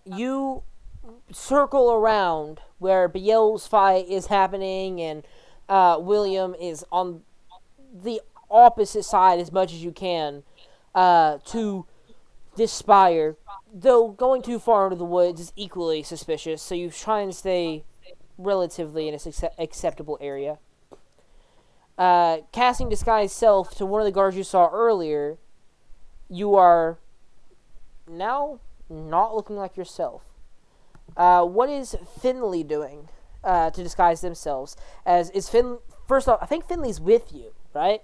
You circle around where Biel's fight is happening, and William is on the opposite side as much as you can to this spire. Though going too far into the woods is equally suspicious, so you try and stay relatively in a acceptable area. Casting disguise self to one of the guards you saw earlier, you are now not looking like yourself. What is Finley doing to disguise themselves? As is Fin? First off, I think Finley's with you, right?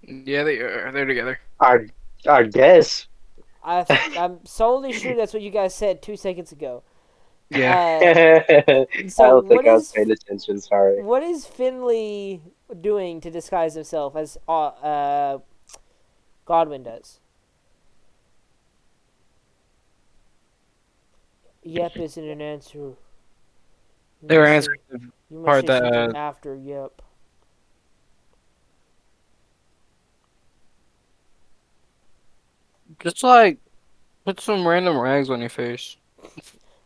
Yeah, they are. They're together. I I guess. I'm solely sure that's what you guys said 2 seconds ago. Yeah. Uh, I so don't think I was paying attention. Sorry. what is Finley doing to disguise himself as Godwin does? Yep isn't an answer. You They were must answering say, the you must part say that something after yep. just like put some random rags on your face.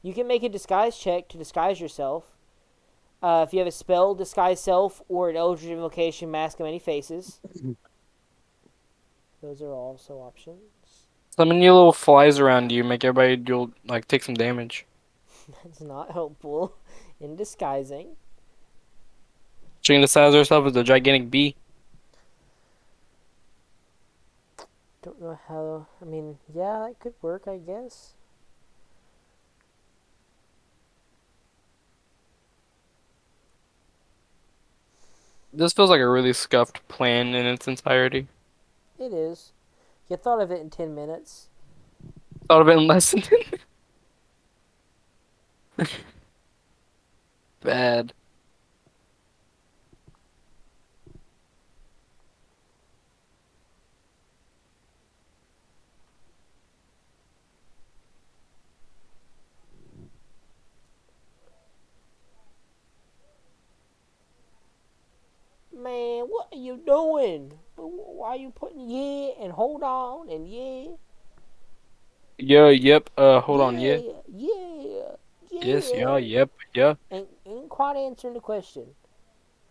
You can make a disguise check to disguise yourself. If you have a spell, disguise self, or an eldritch invocation, mask of many faces. Those are also options. Summon your little flies around you, make everybody you'll like take some damage. That's not helpful in disguising. She can disguise herself as a gigantic bee. Don't know how. I mean, yeah, that could work, I guess. This feels like a really scuffed plan in its entirety. It is. You thought of it in 10 minutes. Thought of it in less than bad. Man, what are you doing? Why are you putting yeah and hold on and yeah? Yeah, yep, hold on, yeah. Yeah, yeah, Yes, yeah, yeah. yep, yeah. Ain't quite answering the question.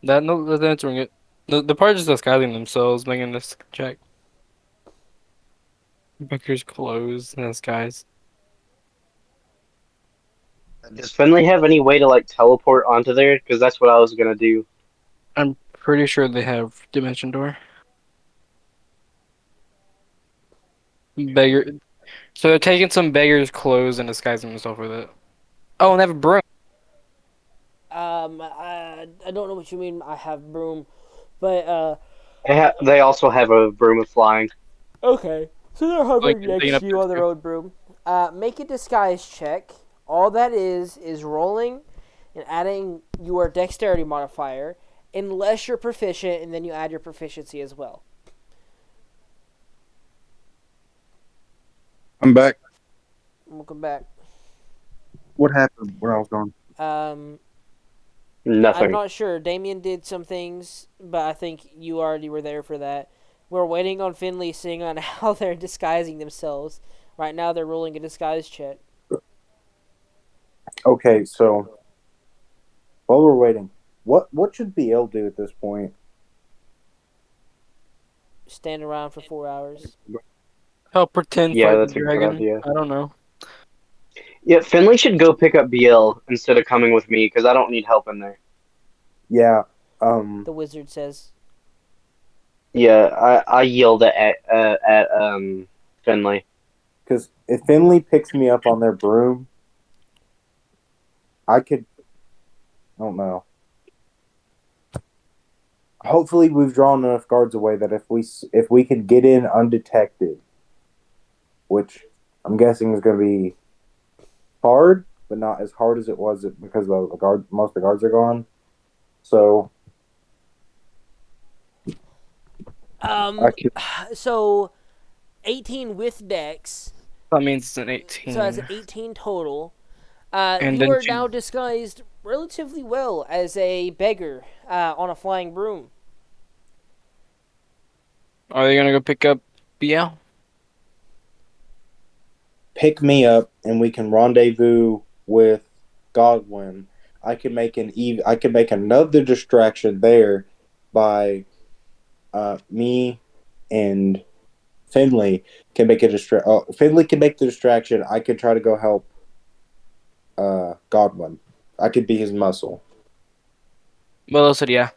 No, that's answering it. The part is disguising themselves, making this check. Bunker's closed and disguise. Does Finley have any way to like teleport onto there? Because that's what I was gonna do. I'm pretty sure they have Dimension Door. Beggar. So they're taking some beggar's clothes and disguising themselves with it. Oh, and they have a broom. I don't know what you mean. I have broom, but They also have a broom of flying. okay. So they're Like hovering taking next up to you there on their too. own broom. Make a disguise check. All that is rolling and adding your dexterity modifier, unless you're proficient, and then you add your proficiency as well. I'm back. Welcome back. What happened where I was gone? Um, I'm Nothing. not sure. Damien did some things, but I think you already were there for that. We're waiting on Finley seeing on how they're disguising themselves. Right now, they're rolling a disguise check. Okay, so while we're waiting, what should BL do at this point? Stand around for 4 hours. Help pretend Yeah, fight the that's a good dragon. idea. I don't know. Yeah, Finley should go pick up BL instead of coming with me because I don't need help in there. Yeah, The wizard says. Yeah, I yelled at Finley. because if Finley picks me up on their broom, I could. I don't know. Hopefully, we've drawn enough guards away that if we could get in undetected, which I'm guessing is going to be hard, but not as hard as it was because the guard most of the guards are gone. So I could So 18 with Dex, That means it's an so that's 18. an 18 total. And You then are now disguised relatively well as a beggar on a flying broom. are they gonna go pick up BL? pick me up and we can rendezvous with Godwin. I could make another distraction there by me and Finley can make a distraction. Oh, Finley can make the distraction. I could try to go help Godwin. I could be his muscle. Well, I said yeah.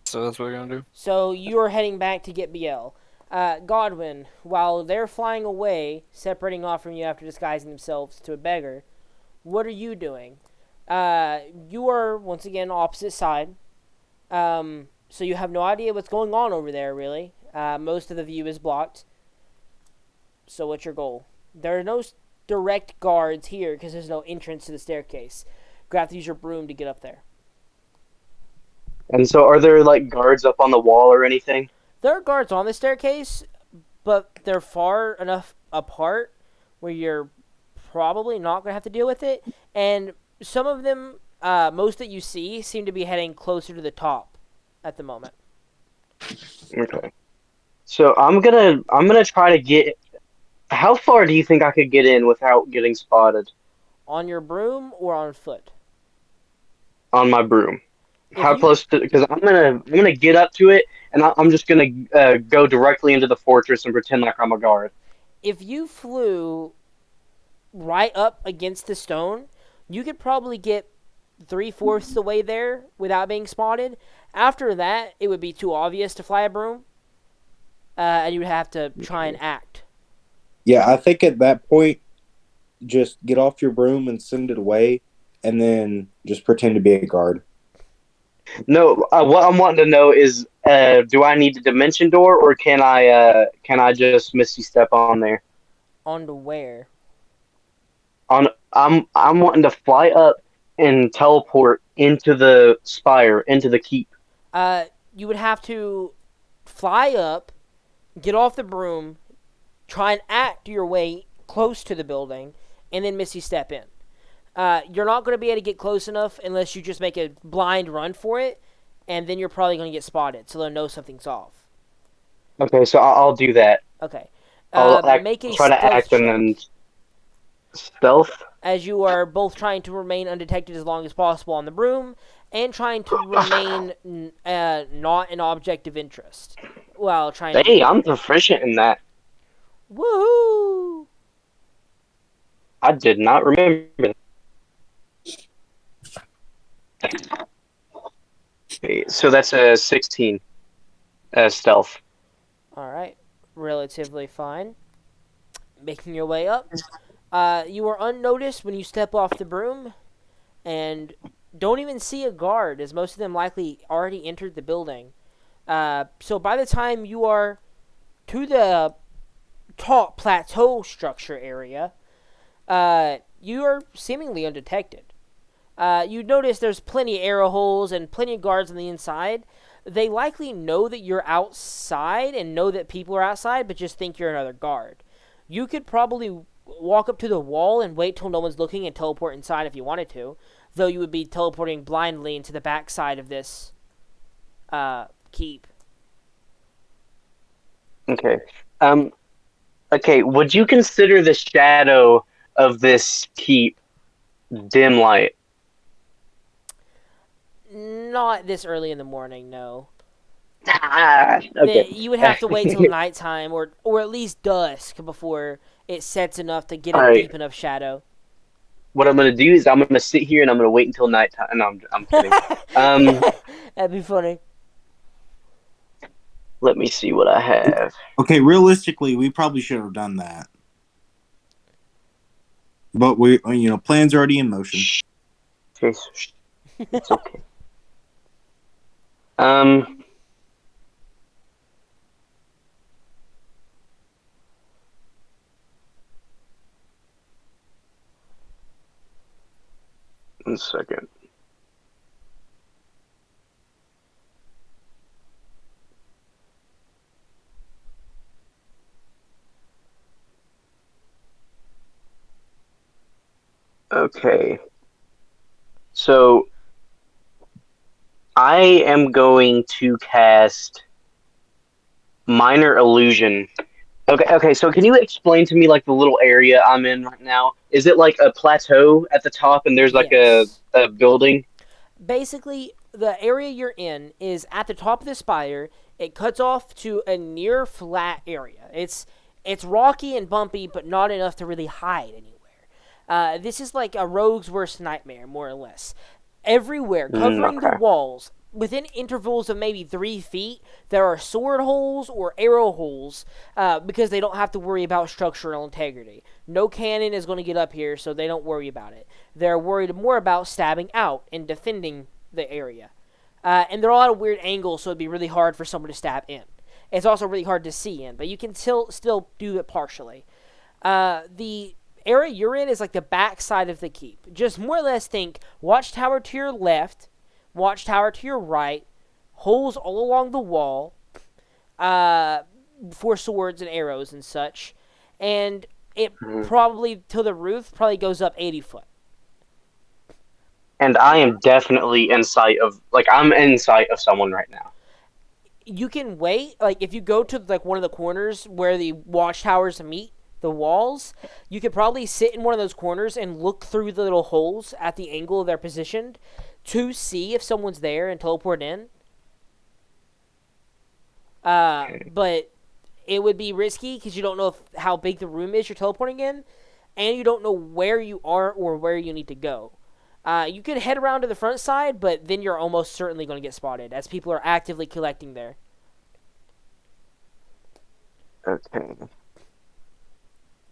So that's what we're gonna do. So you are heading back to get BL. Godwin, while they're flying away, separating off from you after disguising themselves to a beggar, what are you doing? You are, once again, opposite side. So you have no idea what's going on over there, really. Most of the view is blocked. So what's your goal? There are no direct guards here because there's no entrance to the staircase. You have to use your broom to get up there. And so, are there like guards up on the wall or anything? There are guards on the staircase, but they're far enough apart where you're probably not going to have to deal with it. And some of them, most that you see, seem to be heading closer to the top at the moment. Okay. So I'm gonna try to get. How far do you think I could get in without getting spotted On your broom or on foot? on my broom? If How you close to? Because I'm gonna get up to it, and I'm just gonna go directly into the fortress and pretend like I'm a guard. if you flew right up against the stone, you could probably get 3/4 the way there without being spotted. After that, it would be too obvious to fly a broom, and you'd have to try and act. Yeah, I think at that point, just get off your broom and send it away, and then just pretend to be a guard. No, what I'm wanting to know is, do I need the dimension door, or can I just Misty Step on there? On to where? I'm wanting to fly up and teleport into the spire, into the keep. You would have to fly up, get off the broom, try and act your way close to the building, and then Misty step in. You're not going to be able to get close enough unless you just make a blind run for it, and then you're probably going to get spotted, so they'll know something's off. Okay, so I'll do that. Okay. I'll act, Make a try to stealth act and check, then stealth. as you are both trying to remain undetected as long as possible on the broom, and trying to remain not an object of interest while trying to get Hey, I'm away. proficient in that. Woohoo! I did not remember. Okay, so that's a 16 stealth. All right, relatively fine. Making your way up. You are unnoticed when you step off the broom, and don't even see a guard, as most of them likely already entered the building. So by the time you are to the top plateau structure area, you are seemingly undetected. You notice there's plenty of arrow holes and plenty of guards on the inside. They likely know that you're outside and know that people are outside, but just think you're another guard. You could probably walk up to the wall and wait till no one's looking and teleport inside if you wanted to, though you would be teleporting blindly into the backside of this keep. Okay. Um. Okay. Would you consider the shadow of this keep dim light? Not this early in the morning, no. Okay. You would have to wait till nighttime or at least dusk before it sets enough to get All a right. deep enough shadow. What I'm gonna do is I'm gonna sit here and I'm gonna wait until nighttime. No, I'm kidding. Um. That'd be funny. Let me see what I have. Okay, realistically, we probably should have done that, but plans already in motion. Okay. It's okay. Um. 1 second. Okay. So I am going to cast Minor Illusion. Okay. So can you explain to me like the little area I'm in right now? Is it like a plateau at the top, and there's like Yes. a building? Basically, the area you're in is at the top of the spire. It cuts off to a near flat area. It's rocky and bumpy, but not enough to really hide anywhere. This is like a rogue's worst nightmare, more or less. Everywhere, covering the Okay. walls, within intervals of maybe 3 feet, there are sword holes or arrow holes because they don't have to worry about structural integrity. No cannon is going to get up here, so they don't worry about it. They're worried more about stabbing out and defending the area. And they're all at a weird angle, so it'd be really hard for someone to stab in. It's also really hard to see in, but you can still do it partially. The area you're in is like the back side of the keep. Just more or less think watchtower to your left, watchtower to your right, holes all along the wall uh, for swords and arrows and such, and it Mhm. probably to the roof probably goes up 80 foot. And I am definitely in sight of like I'm in sight of someone right now. You can wait, like if you go to like one of the corners where the watchtowers meet the walls, you could probably sit in one of those corners and look through the little holes at the angle they're positioned to see if someone's there and teleport in. Okay. But it would be risky because you don't know how big the room is you're teleporting in, and you don't know where you are or where you need to go. You could head around to the front side, but then you're almost certainly going to get spotted as people are actively collecting there. Okay.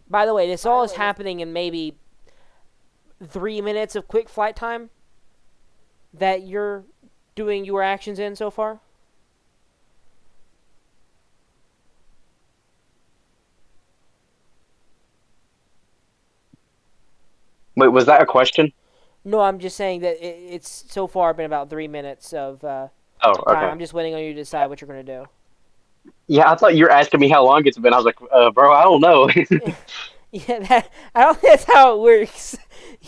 By the way, this all is happening in maybe 3 minutes of quick flight time that you're doing your actions in so far. Wait, was that a question? No, I'm just saying that it's so far been about 3 minutes of Oh, time. okay. I'm just waiting on you to decide what you're going to do. Yeah, I thought you were asking me how long it's been. I was like, bro, I don't know. Yeah, I don't think that's how it works.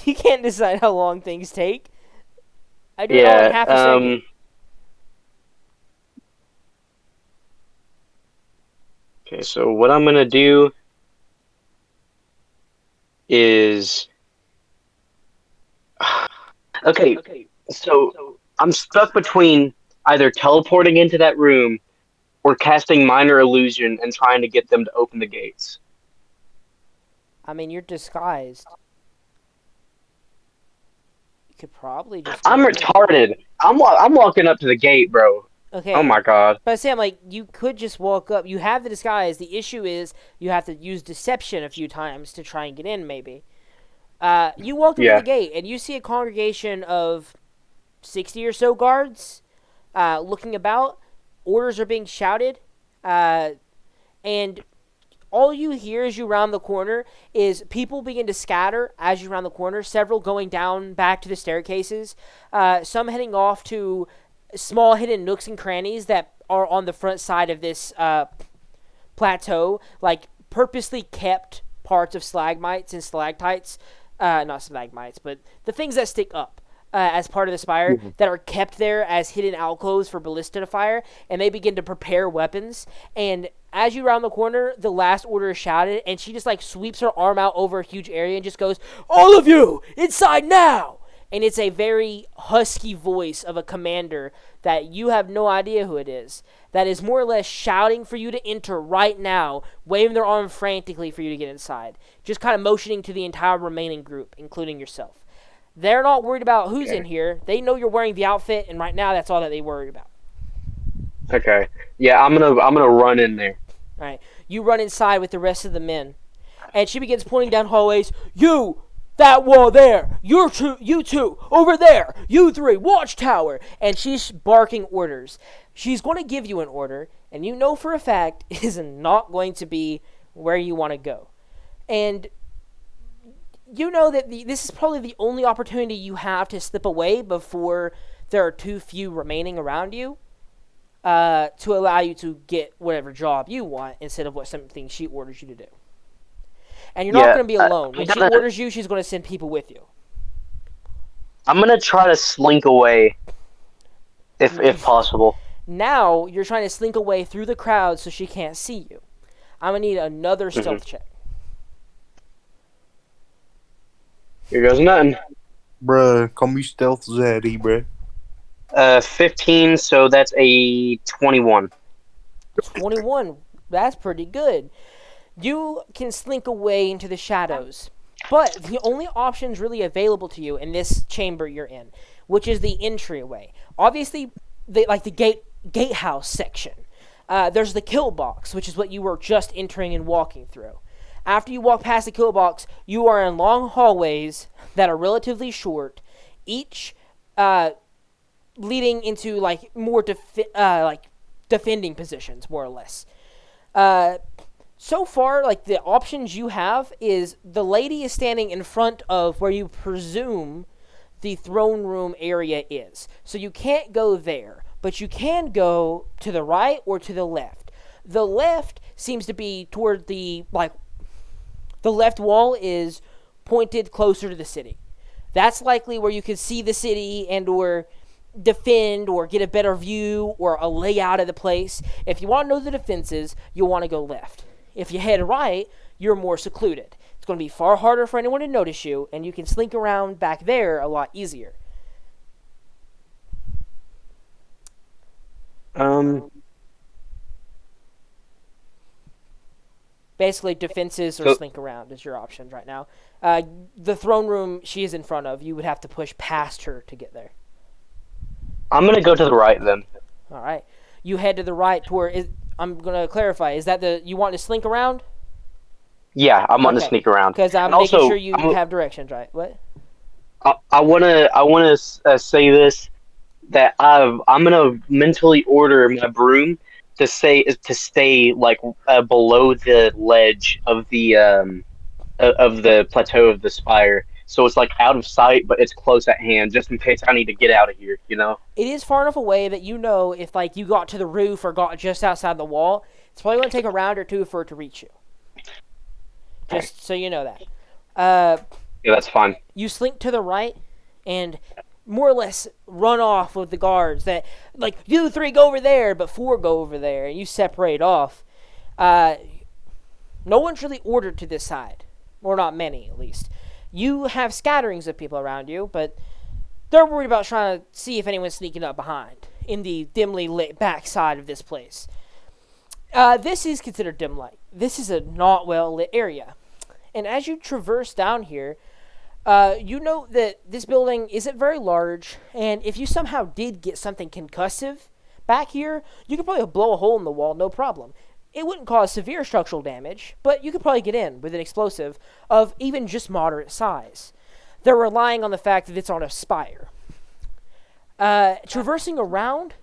You can't decide how long things take. I do it all in Yeah. half a second. Okay, so what I'm gonna do is okay. So I'm stuck between either teleporting into that room or casting minor illusion and trying to get them to open the gates. I mean, you're disguised. You could probably just I'm go in. retarded. I'm walking up to the gate, bro. Oh Okay. my god. But Sam, like, you could just walk up. You have the disguise. The issue is you have to use deception a few times to try and get in, maybe. You walk up to the Yeah. gate, and you see a congregation of 60 or so guards looking about. Orders are being shouted. And all you hear as you round the corner is people begin to scatter as you round the corner, several going down back to the staircases, some heading off to small hidden nooks and crannies that are on the front side of this plateau, like purposely kept parts of stalagmites and stalactites, not stalagmites, but the things that stick up. As part of the spire that are kept there as hidden alcoves for ballista to fire, and they begin to prepare weapons. And as you round the corner, the last order is shouted, and she just like sweeps her arm out over a huge area and just goes, "All of you, inside now!" And it's a very husky voice of a commander that you have no idea who it is, that is more or less shouting for you to enter right now, waving their arm frantically for you to get inside, just kind of motioning to the entire remaining group, including yourself. They're not worried about who's in Okay. here. They know you're wearing the outfit, and right now that's all that they worry about. Okay. Yeah, I'm gonna run in there. All right, you run inside with the rest of the men, and she begins pointing down hallways. You, that wall there. You two, over there. You three, watchtower. And she's barking orders. She's going to give you an order, and you know for a fact it is not going to be where you want to go. And you know that this is probably the only opportunity you have to slip away before there are too few remaining around you to allow you to get whatever job you want instead of what something she orders you to do. And you're not Yeah, going to be alone. I'm When she gonna orders you, she's going to send people with you. I'm gonna try to slink away if possible. Now you're trying to slink away through the crowd so she can't see you. I'm gonna need another Hmm. stealth check. Here goes nothing. Bruh, call me Stealth Zaddy, bruh. 15, so that's a 21. 21. That's pretty good. You can slink away into the shadows, but the only options really available to you in this chamber you're in, which is the entryway. Obviously, the gatehouse section. There's the kill box, which is what you were just entering and walking through. After you walk past the kill box, you are in long hallways that are relatively short, each leading into like more defending positions, more or less. So far, like the options you have is the lady is standing in front of where you presume the throne room area is. So you can't go there, but you can go to the right or to the left. The left seems to be toward the left wall is pointed closer to the city. That's likely where you can see the city and or defend or get a better view or a layout of the place. If you want to know the defenses, you'll want to go left. If you head right, you're more secluded. It's going to be far harder for anyone to notice you, and you can slink around back there a lot easier. Um, Basically, defenses or so slink around is your options right now. The throne room she is in front of, you would have to push past her to get there. I'm gonna go to the right then. All right. You head to the right to where I'm going to clarify. Is that you want to slink around? Yeah, I'm gonna Okay. sneak around. Because And I'm making also, sure you have directions right. What? I wanna say this that I'm gonna mentally order my broom to stay like below the ledge of the plateau of the spire, so it's like out of sight, but it's close at hand, just in case I need to get out of here. You know? It is far enough away that you know if like you got to the roof or got just outside the wall, it's probably going to take a round or two for it to reach you. Just so you know that. Yeah, that's fine. You slink to the right and more or less run off with the guards that like you three go over there but four go over there and you separate off. No one's really ordered to this side, or not many at least. You have scatterings of people around you, but they're worried about trying to see if anyone's sneaking up behind in the dimly lit back side of this place. This is considered dim light. This is a not well lit area. And as you traverse down here, you know that this building isn't very large, and if you somehow did get something concussive back here, you could probably blow a hole in the wall, no problem. It wouldn't cause severe structural damage, but you could probably get in with an explosive of even just moderate size. They're relying on the fact that it's on a spire. Traversing around,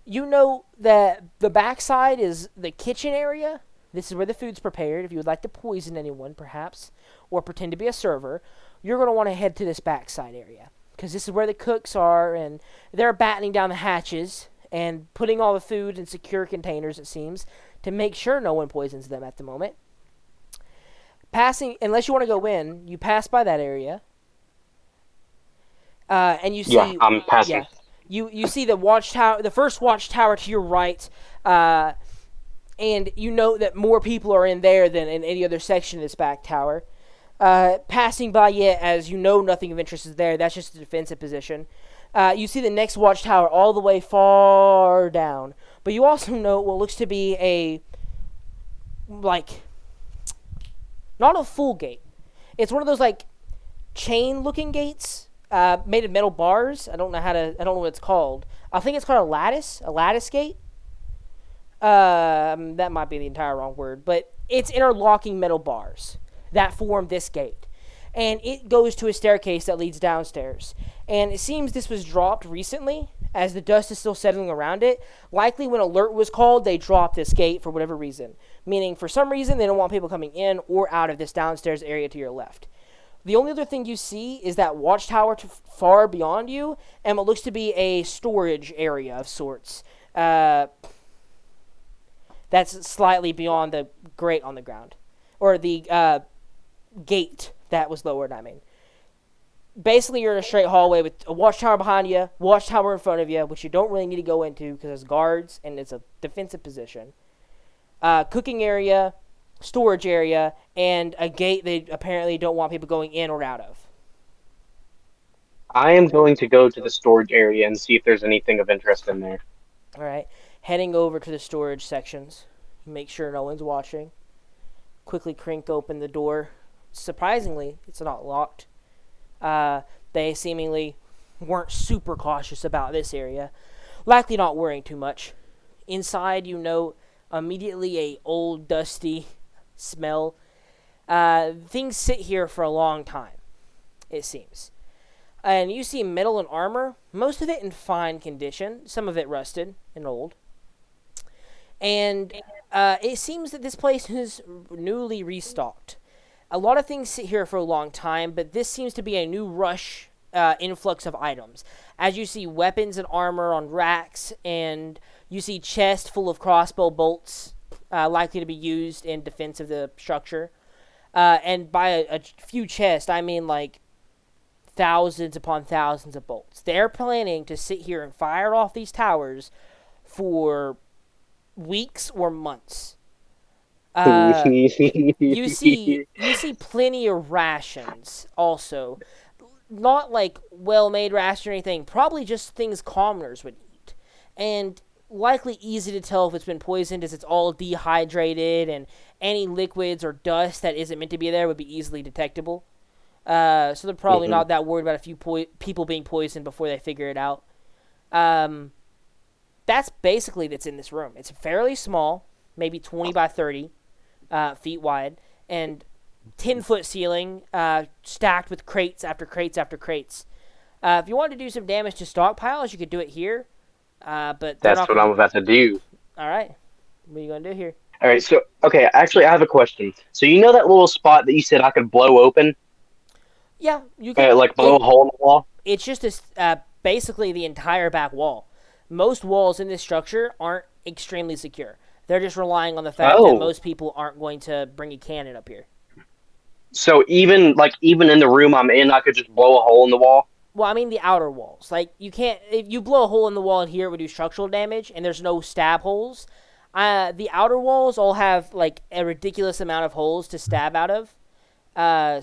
you know that the backside is the kitchen area. This is where the food's prepared. If you would like to poison anyone, perhaps, or pretend to be a server, you're going to want to head to this backside area. Because this is where the cooks are, and they're battening down the hatches and putting all the food in secure containers, it seems, to make sure no one poisons them at the moment. Passing, unless you want to go in, you pass by that area. And you see, Yeah, I'm passing. yeah, you see the watchtower, the first watchtower to your right, and you know that more people are in there than in any other section of this back tower. Passing by it, as you know nothing of interest is there, that's just a defensive position. You see the next watchtower all the way far down, but you also know what looks to be a, like, not a full gate. It's one of those, like, chain-looking gates, made of metal bars. I don't know what it's called. I think it's called a lattice gate. That might be the entire wrong word, but it's interlocking metal bars that form this gate. And it goes to a staircase that leads downstairs. And it seems this was dropped recently, as the dust is still settling around it. Likely when alert was called, they dropped this gate for whatever reason. Meaning, for some reason, they don't want people coming in or out of this downstairs area to your left. The only other thing you see is that watchtower far beyond you, and what looks to be a storage area of sorts. That's slightly beyond the grate on the ground. Or the gate that was lowered, I mean. basically you're in a straight hallway with a watchtower behind you, watchtower in front of you, which you don't really need to go into because there's guards and it's a defensive position. Cooking area, storage area, and a gate they apparently don't want people going in or out of. I am going to go to the storage area and see if there's anything of interest in there. All right, heading over to the storage sections. Make sure no one's watching. Quickly crank open the door. Surprisingly, it's not locked. They seemingly weren't super cautious about this area. Likely not worrying too much. Inside, you know, immediately a old, dusty smell. Things sit here for a long time, it seems. And you see metal and armor, most of it in fine condition, some of it rusted and old. And it seems that this place is newly restocked. A lot of things sit here for a long time, but this seems to be a new rush influx of items. As you see weapons and armor on racks, and you see chests full of crossbow bolts likely to be used in defense of the structure. And by a few chests, I mean like thousands upon thousands of bolts. They're planning to sit here and fire off these towers for weeks or months. You see plenty of rations also. Not like well-made rations or anything. Probably just things commoners would eat. And likely easy to tell if it's been poisoned as it's all dehydrated and any liquids or dust that isn't meant to be there would be easily detectable. So they're probably not that worried about a few people being poisoned before they figure it out. That's basically that's in this room. It's fairly small, maybe 20 by 30 feet wide, and 10-foot ceiling, stacked with crates after crates after crates. If you wanted to do some damage to stockpiles, you could do it here. But That's what I'm about to do. All right, what are you gonna do here? All right, so okay, actually, I have a question. So you know that little spot that you said I could blow open, Yeah, you can. like blow a hole in the wall? It's just basically the entire back wall. Most walls in this structure aren't extremely secure. They're just relying on the fact that most people aren't going to bring a cannon up here. So even in the room I'm in, I could just blow a hole in the wall. Well, I mean the outer walls. Like you can't if you blow a hole in the wall in here, it would do structural damage, and there's no stab holes. The outer walls all have like a ridiculous amount of holes to stab out of,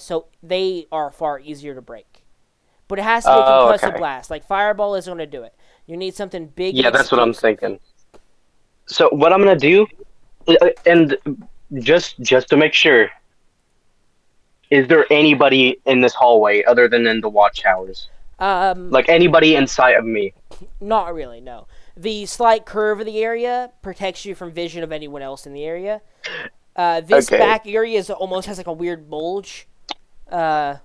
so they are far easier to break. But it has to be a concussive blast. Like fireball isn't going to do it. You need something big. Yeah, that's what I'm thinking. So what I'm gonna do, and just to make sure, is there anybody in this hallway other than in the watchtowers? Like anybody in sight of me? Not really, no. The slight curve of the area protects you from vision of anyone else in the area. This back area almost has like a weird bulge. Yeah,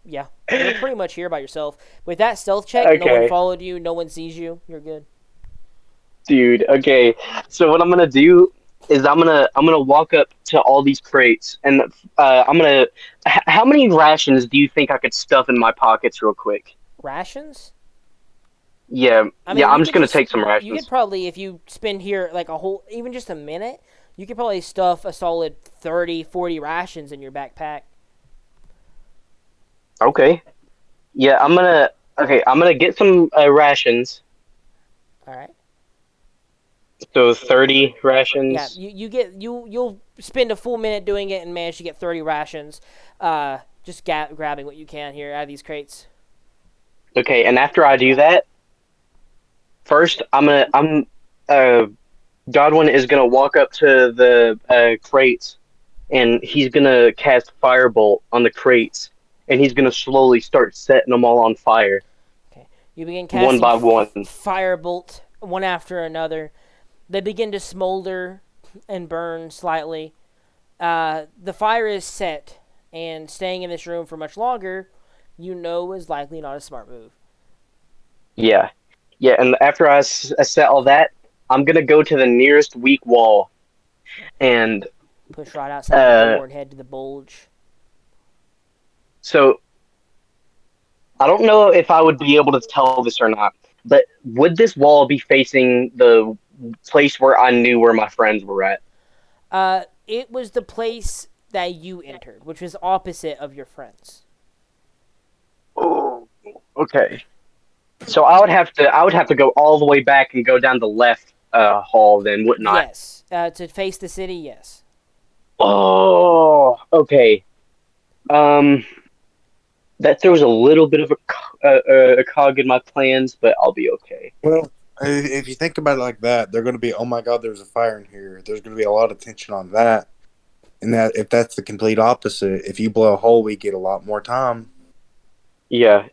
you're pretty much here by yourself. With that stealth check, no one followed you, no one sees you. You're good. Dude, okay. So what I'm gonna do is I'm gonna walk up to all these crates and I'm gonna. How many rations do you think I could stuff in my pockets real quick? Rations? Yeah, I'm just gonna take some rations. You could probably, if you spend here like a whole, even just a minute, you could probably stuff a solid 30, 40 rations in your backpack. Okay. Yeah, I'm gonna get some rations. All right. So 30 rations. Yeah, you'll spend a full minute doing it and manage to get 30 rations. Just grabbing what you can here out of these crates. Okay, and after I do that, first Godwin is gonna walk up to the crates, and he's gonna cast firebolt on the crates, and he's gonna slowly start setting them all on fire. Okay, you begin casting one by one, firebolt one after another. They begin to smolder and burn slightly. The fire is set, and staying in this room for much longer, you know, is likely not a smart move. Yeah, and after I set all that, I'm gonna go to the nearest weak wall, and push right outside the door and head to the bulge. So, I don't know if I would be able to tell this or not, but would this wall be facing the place where I knew where my friends were at? It was the place that you entered, which was opposite of your friends. Okay. So I would have to go all the way back and go down the left hall then, wouldn't I? Yes. To face the city, yes. Oh, okay. Um, that throws a little bit of a cog in my plans, but I'll be okay. Well, if you think about it like that, they're going to be, oh my God, there's a fire in here. There's going to be a lot of tension on that. And that if that's the complete opposite, if you blow a hole, we get a lot more time. Yeah.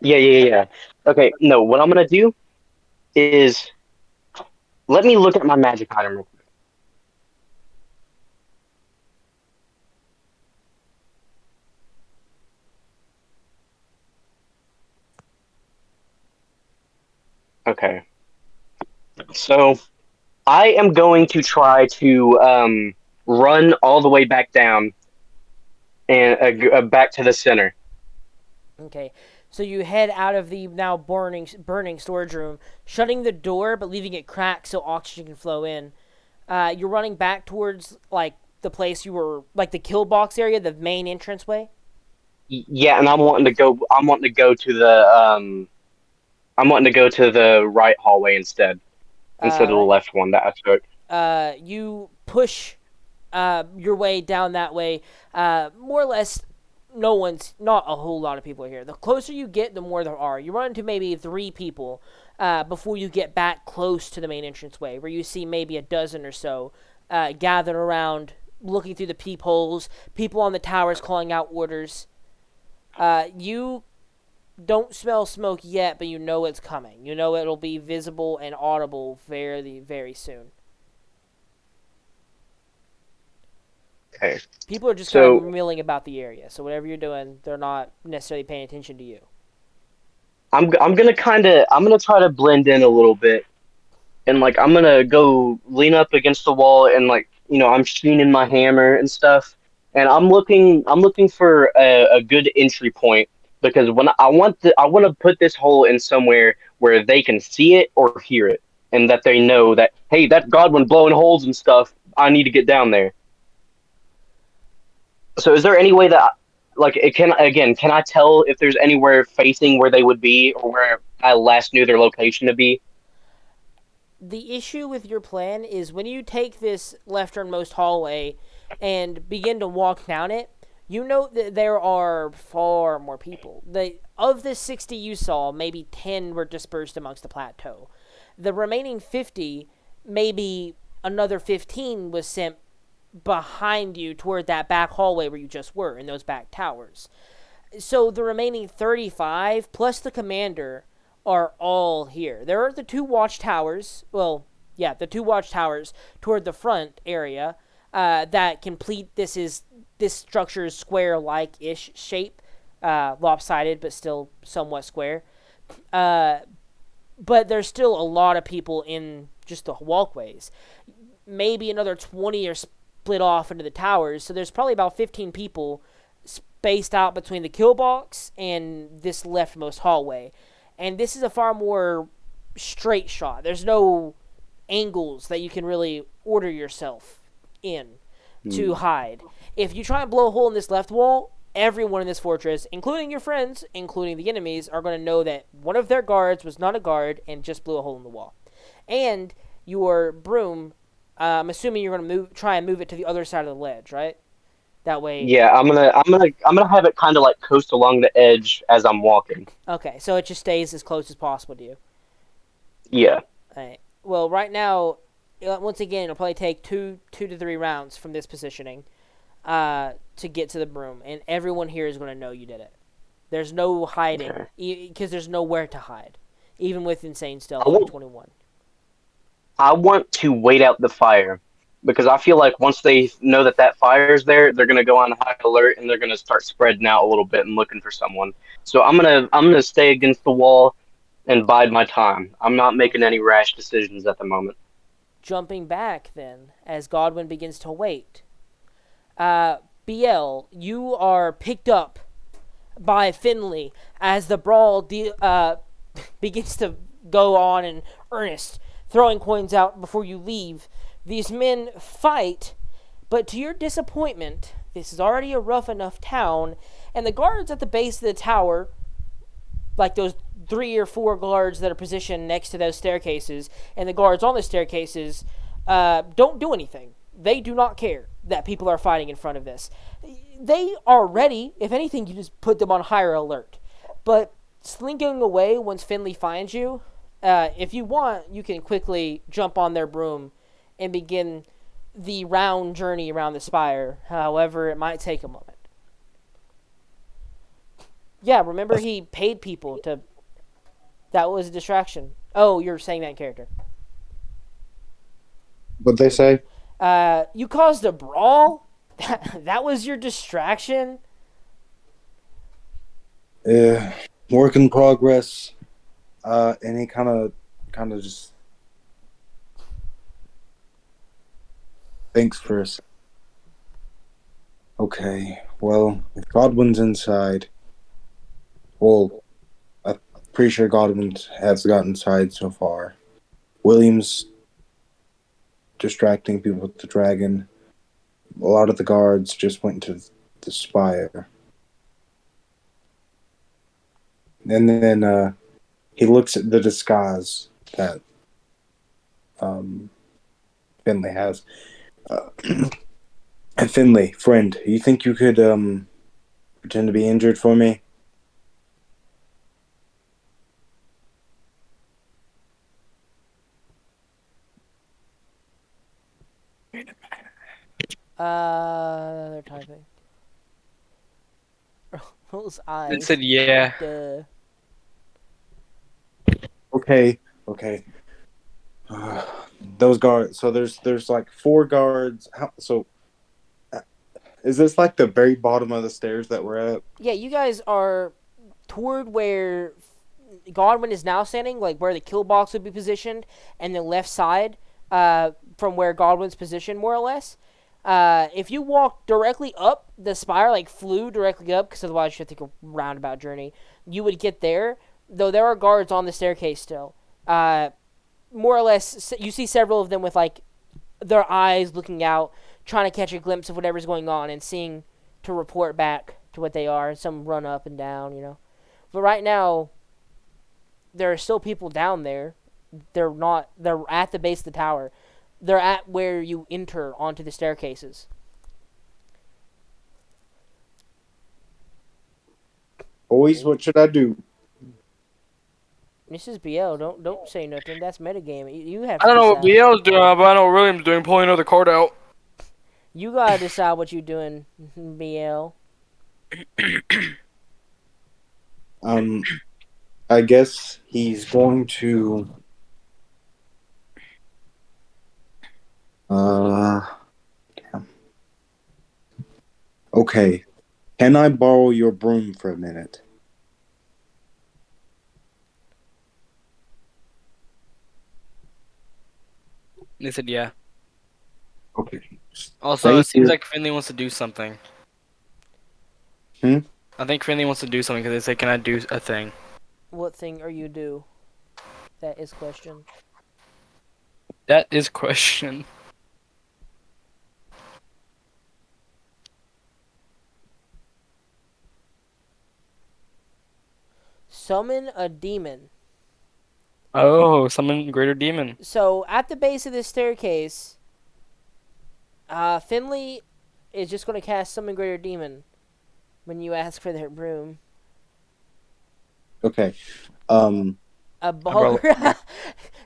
Okay, no, what I'm gonna do is let me look at my magic item real quick. Okay. So I am going to try to run all the way back down and back to the center. Okay. So you head out of the now burning storage room, shutting the door but leaving it cracked so oxygen can flow in. You're running back towards like the place you were, like the kill box area, the main entranceway. Yeah, and I'm wanting to go. I'm wanting to go to the I'm wanting to go to the right hallway instead of All the right. left one that I took. You push your way down that way. More or less, not a whole lot of people are here. The closer you get, the more there are. You run into maybe 3 people before you get back close to the main entranceway, where you see maybe a dozen or so gathered around, looking through the peepholes, people on the towers calling out orders. You don't smell smoke yet, but you know it's coming. You know it'll be visible and audible very, very soon. Okay. People are just kind of So milling about the area. So whatever you're doing, they're not necessarily paying attention to you. I'm gonna try to blend in a little bit and like I'm gonna go lean up against the wall and like I'm sheening my hammer and stuff, and I'm looking for a good entry point because when I want to put this hole in somewhere where they can see it or hear it, and that they know that hey, that Godwin blowing holes and stuff. I need to get down there. So is there any way that like it can again can I tell if there's anywhere facing where they would be or where I last knew their location to be? The issue with your plan is when you take this lefternmost hallway and begin to walk down it, you know that there are far more people. Of the 60 you saw, maybe 10 were dispersed amongst the plateau. The remaining 50, maybe another 15 was sent behind you toward that back hallway where you just were in those back towers. So the remaining 35 plus the commander are all here. There are the 2 watchtowers. Well, yeah, the 2 watchtowers toward the front area that complete this structure's square-like ish shape, lopsided but still somewhat square. Uh, but there's still a lot of people in just the walkways. Maybe another 20 are split off into the towers. So there's probably about 15 people spaced out between the kill box and this leftmost hallway. And this is a far more straight shot. There's no angles that you can really order yourself in to hide. If you try and blow a hole in this left wall, everyone in this fortress, including your friends, including the enemies, are going to know that one of their guards was not a guard and just blew a hole in the wall. And your broom, I'm assuming you're going to try and move it to the other side of the ledge, right? That way. Yeah, I'm gonna have it kind of like coast along the edge as I'm walking. Okay, so it just stays as close as possible to you. Yeah. All right. Well, right now, once again, it'll probably take 2 to 3 rounds from this positioning to get to the broom, and everyone here is going to know you did it. There's no hiding, Okay. because there's nowhere to hide, even with insane I stealth want 21. I want to wait out the fire because I feel like once they know that that fire is there, they're gonna go on high alert and they're gonna start spreading out a little bit and looking for someone. So I'm gonna stay against the wall and bide my time. I'm not making any Okay. rash decisions at the moment. Jumping back then, as Godwin begins to wait, uh, BL, you are picked up by Finley as the brawl begins to go on in earnest, throwing coins out before you leave. These men fight, but to your disappointment, this is already a rough enough town, and the guards at the base of the tower like those 3 or 4 guards that are positioned next to those staircases, and the guards on the staircases don't do anything. They do not care that people are fighting in front of this. They are ready. If anything, you just put them on higher alert. But slinking away once Finley finds you, if you want, you can quickly jump on their broom and begin the round journey around the spire. However, it might take a moment. Yeah, remember he paid people to. That was a distraction. Oh, you're saying that in character. What they say? You caused a brawl. That was your distraction. Work in progress. And he kind of just thinks for a second. Okay, well, if Godwin's inside, well, I'm pretty sure Godwin has gotten inside so far. Williams distracting people with the dragon. A lot of the guards just went to the spire. And then he looks at the disguise that Finley has. And Finley, friend, you think you could pretend to be injured for me? They're typing. Those eyes. It said yeah. Duh. Okay, okay. Those guards. So there's like 4 guards. Is this like the very bottom of the stairs that we're at? Yeah, you guys are toward where Godwin is now standing, like where the kill box would be positioned, and the left side, from where Godwin's positioned, more or less. If you walk directly up the spire, like flew directly up, because otherwise you have to take a roundabout journey, you would get there. Though there are guards on the staircase still. More or less, you see several of them with like their eyes looking out, trying to catch a glimpse of whatever's going on and seeing to report back to what they are. Some run up and down, you know. But right now, there are still people down there. They're not. They're at the base of the tower. They're at where you enter onto the staircases. Boys, what should I do? This is BL. Don't say nothing. That's metagame. You have I to don't know what decide. BL's doing, but I know what William's doing, pulling another card out. You gotta decide what you're doing, BL. I guess he's going to. Damn. Okay. Can I borrow your broom for a minute? They said yeah. Okay. Also, Thank it seems you. like Finley wants to do something. Hmm? I think Finley wants to do something because they say, "Can I do a thing?" What thing are you do? That is question. That is question. Summon a demon. Oh, summon greater demon. So at the base of this staircase, Finley is just going to cast summon greater demon when you ask for their broom. Okay. A borrow- bogre.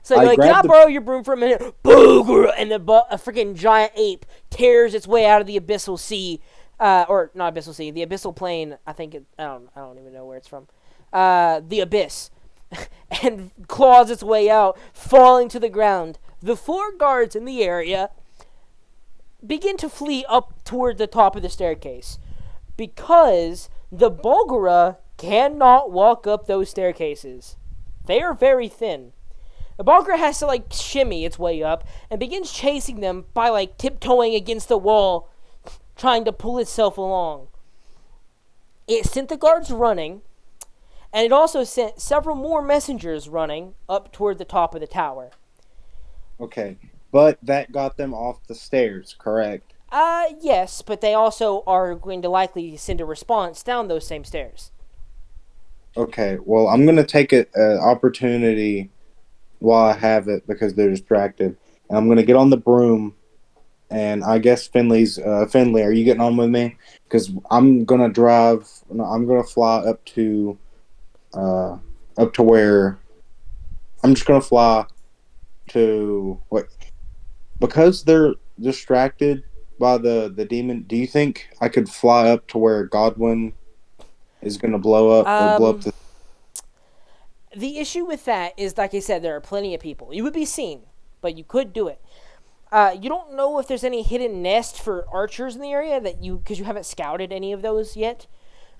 So I you're like, can I grabbed the- borrow your broom for a minute? Bogre! And a freaking giant ape tears its way out of the abyssal sea, or not abyssal sea, the abyssal plane. I think I don't even know where it's from. The abyss, and claws its way out, falling to the ground. The 4 guards in the area begin to flee up toward the top of the staircase because the Bulgara cannot walk up those staircases. They are very thin. The Bulgara has to like shimmy its way up and begins chasing them by like tiptoeing against the wall, trying to pull itself along. It sent the guards running, and it also sent several more messengers running up toward the top of the tower. Okay. But that got them off the stairs, correct? Yes, but they also are going to likely send a response down those same stairs. Okay, well, I'm gonna take an opportunity while I have it because they're distracted, and I'm gonna get on the broom. And I guess Finley. Are you getting on with me? Because I'm gonna drive. No, I'm gonna fly uh, up to where I'm just gonna fly to what? Because they're distracted by the demon. Do you think I could fly up to where Godwin is gonna blow up or blow up Um, the? the issue with that is, like I said, there are plenty of people. You would be seen, but you could do it. You don't know if there's any hidden nest for archers in the area because you haven't scouted any of those yet.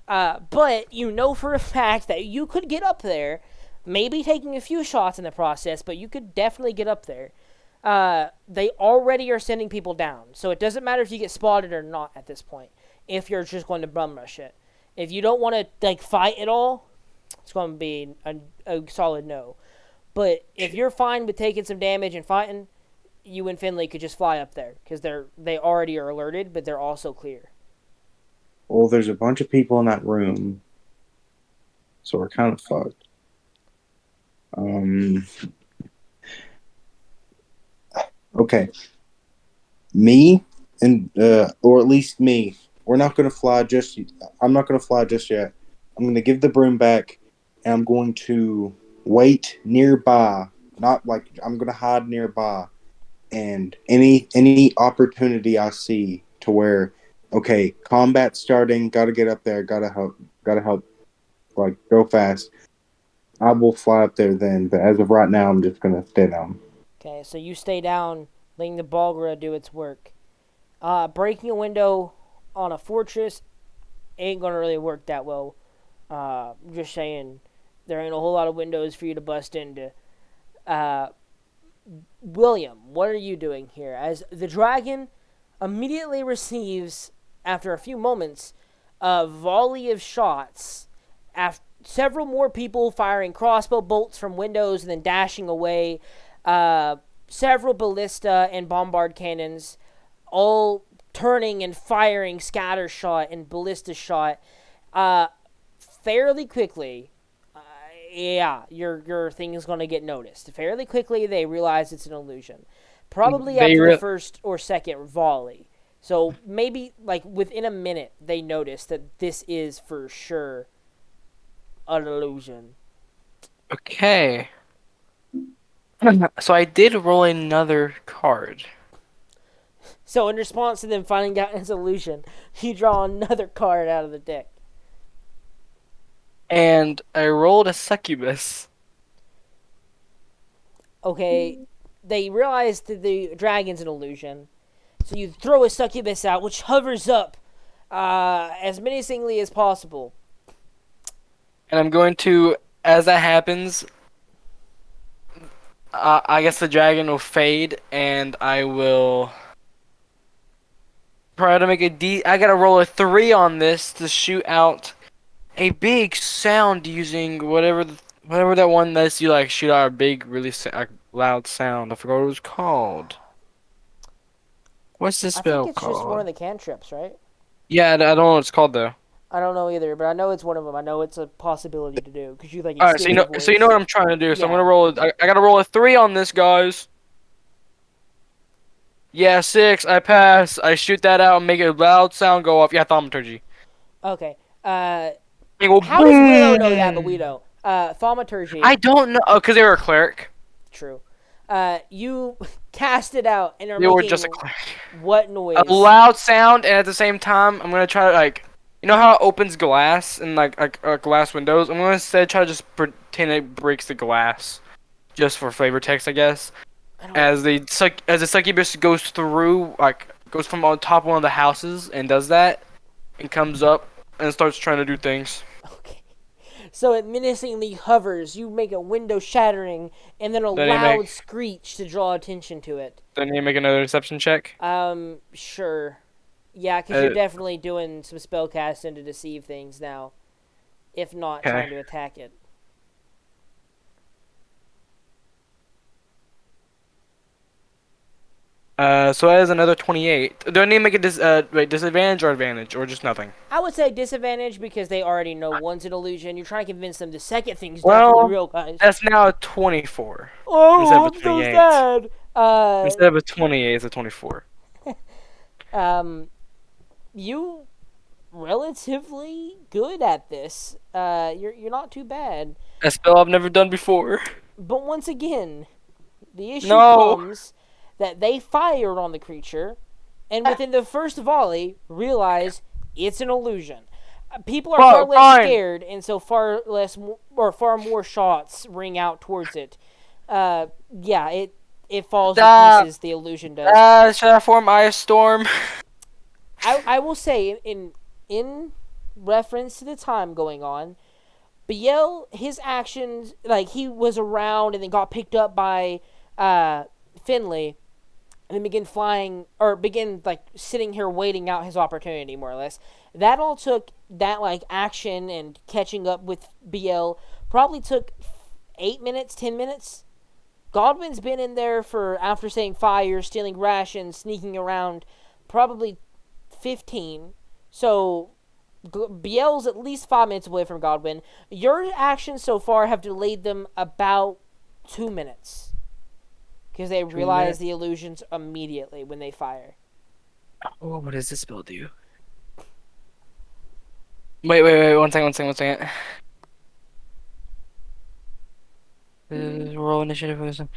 But you know for a fact that you could get up there, maybe taking a few shots in the process, but you could definitely get up there. They already are sending people down, so it doesn't matter if you get spotted or not at this point. If you're just going to bum rush it, if you don't want to like fight at all, it's going to be a solid no. But if you're fine with taking some damage and fighting, you and Finley could just fly up there because they already are alerted, but they're also clear. Well, there's a bunch of people in that room, so we're kind of fucked. Um. Okay. Me and or at least me. We're not gonna fly just. I'm not gonna fly just yet. I'm gonna give the broom back, and I'm going to wait nearby. Not like I'm gonna hide nearby, and any opportunity I see to where, okay, combat starting. Got to get up there. Got to help. Got to help. Like go fast. I will fly up there then. But as of right now, I'm just gonna stay down. Okay, so you stay down, letting the Balgra do its work. Breaking a window on a fortress ain't gonna really work that well. Just saying, there ain't a whole lot of windows for you to bust into. Uh, William, what are you doing here? As the dragon immediately receives, after a few moments, a volley of shots. After several more people firing crossbow bolts from windows and then dashing away. Several ballista and bombard cannons, all turning and firing scatter shot and ballista shot. Uh, Fairly quickly, yeah, your thing is going to get noticed. Fairly quickly, they realize it's an illusion. Probably They after the re- first or second volley. So maybe like within a minute, they notice that this is for sure an illusion. Okay. So I did roll another card, So in response to them finding out it's an illusion, you draw another card out of the deck. and I rolled a succubus. Okay, they realize that the dragon's an illusion. So you throw a succubus out, which hovers up as menacingly as possible. And I'm going to, as that happens, I guess the dragon will fade, and I will try to make I gotta roll a 3 on this to shoot out a big sound using whatever that one lets you like shoot out a big, really loud sound. I forgot what it was called. What's this I think spell it's just one of called? the cantrips, right? Yeah, I don't know what it's called though. I don't know either, but I know it's one of them. I know it's a possibility to do because you like All right, so extend your you know what voice. I'm trying to do. So I'm Yeah. gonna roll. I gotta roll a 3 on this, guys. Yeah, 6. I pass. I shoot that out and make a loud sound go off. Yeah, thaumaturgy. Okay. It go How does Willow know that, but we boom. don't? Thaumaturgy. I don't know. Oh, because they were a cleric. True. You cast it out and are They were just a making cleric. what A noise? loud sound, and at the same time, I'm gonna try to like, you know how it opens glass and like glass windows. I'm gonna instead try to just pretend it breaks the glass, just for flavor text, I guess. I don't. As the succubus goes through, like goes from on top of one of the houses and does that, and comes up and starts trying to do things. Okay. So it menacingly hovers. You make a window shattering and then a Then you make loud screech to draw attention to it. then you make another deception check. Sure. Yeah, because you're Uh, definitely doing some spell casting to deceive things now. If not okay. trying to attack it. So that is another 28. Do I need to make a disadvantage or advantage or just nothing? I would say disadvantage because they already know one's an illusion. You're trying to convince them the second thing's definitely Well, real, guys. that's now a 24 instead of Oh, a I'm so 28. sad. Instead of a 28, it's a 24. Um, you relatively good at this. You're not too bad. A spell I've never done before. But once again, the issue No. comes that they fired on the creature, and within the first volley, realize it's an illusion. People are far less Fine. scared, and so far more shots ring out towards it. Yeah, it falls to pieces. The illusion does. Should I form Ice Storm? I will say in reference to the time going on, Biel, his actions, like he was around and then got picked up by Finley, and then begin like sitting here waiting out his opportunity, more or less. That all took that like action and catching up with Biel probably took 8 minutes, 10 minutes. Godwin's been in there for after saying fire, stealing rations, sneaking around, probably 15. So Biel's at least 5 minutes away from Godwin. Your actions so far have delayed them about 2 minutes because they realize the illusions immediately when they fire. Oh, what does this spell do? Wait. 1 second. Roll initiative.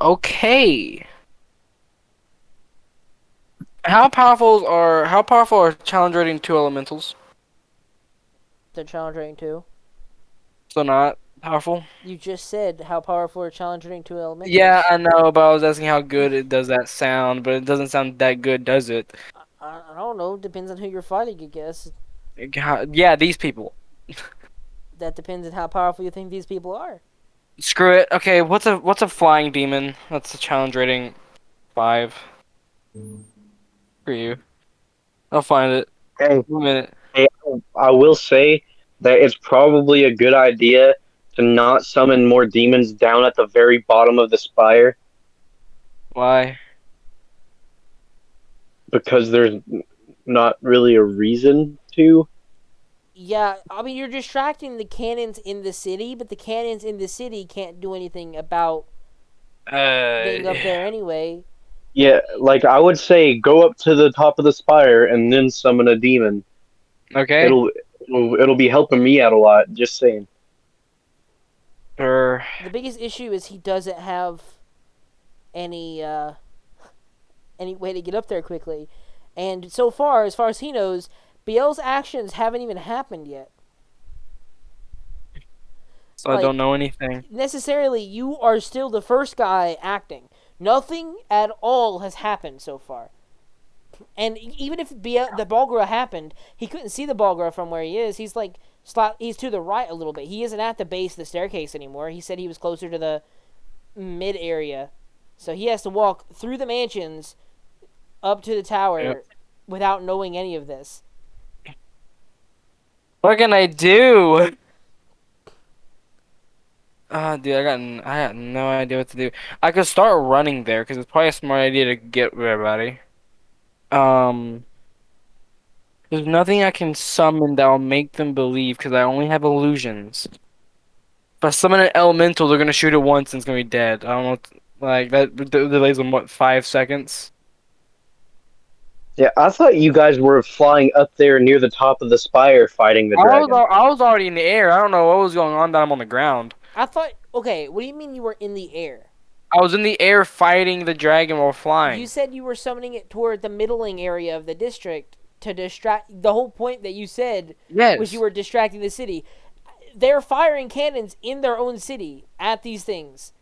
Okay. How powerful are challenge rating 2 elementals? They're challenge rating 2. So not powerful? You just said how powerful are challenge rating 2 elementals. Yeah, I know, but I was asking how good it does that sound, but it doesn't sound that good, does it? I don't know. Depends on who you're fighting, I guess. Yeah, these people. That depends on how powerful you think these people are. Screw it. Okay, what's a flying demon? That's a challenge rating 5 for you. I'll find it. Hey, 1 minute. hey, I will say that it's probably a good idea to not summon more demons down at the very bottom of the spire Why? because there's not really a reason to. Yeah, I mean, you're distracting the cannons in the city, but the cannons in the city can't do anything about getting up there anyway. Yeah, like I would say go up to the top of the spire and then summon a demon. Okay. It'll be helping me out a lot, just saying. Sure. The biggest issue is he doesn't have any any way to get up there quickly. And so far, as far as he knows, Biel's actions haven't even happened yet. So I don't know anything. Necessarily, you are still the first guy acting. Nothing at all has happened so far. And even if the Balgra happened, he couldn't see the Balgra from where he is. He's he's to the right a little bit. He isn't at the base of the staircase anymore. He said he was closer to the mid area. So he has to walk through the mansions up to the tower without knowing any of this. What can I do? Dude, I got no idea what to do. I could start running there because it's probably a smart idea to get everybody. There's nothing I can summon that will make them believe because I only have illusions. If I summon an elemental, they're gonna shoot it once and it's gonna be dead. I don't know, like that delays them what 5 seconds. Yeah, I thought you guys were flying up there near the top of the spire fighting the dragon. I was already in the air. I don't know what was going on that I'm on the ground. I thought, okay, what do you mean you were in the air? I was in the air fighting the dragon while flying. You said you were summoning it toward the middling area of the district to distract. The whole point that you said was you were distracting the city. They're firing cannons in their own city at these things.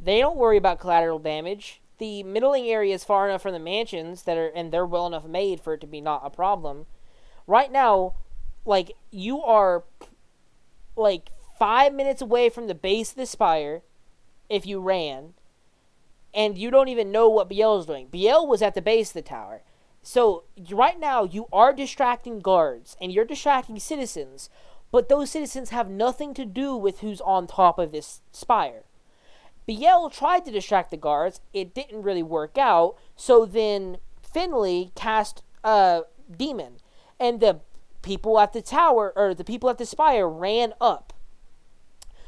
They don't worry about collateral damage. The middling area is far enough from the mansions and they're well enough made for it to be not a problem. Right now, like you are like 5 minutes away from the base of the spire if you ran, and you don't even know what Biel is doing. Biel was at the base of the tower. So right now you are distracting guards and you're distracting citizens, but those citizens have nothing to do with who's on top of this spire. Biel tried to distract the guards. It didn't really work out. So then Finley cast a demon, and the people at the tower, or the people at the spire, ran up.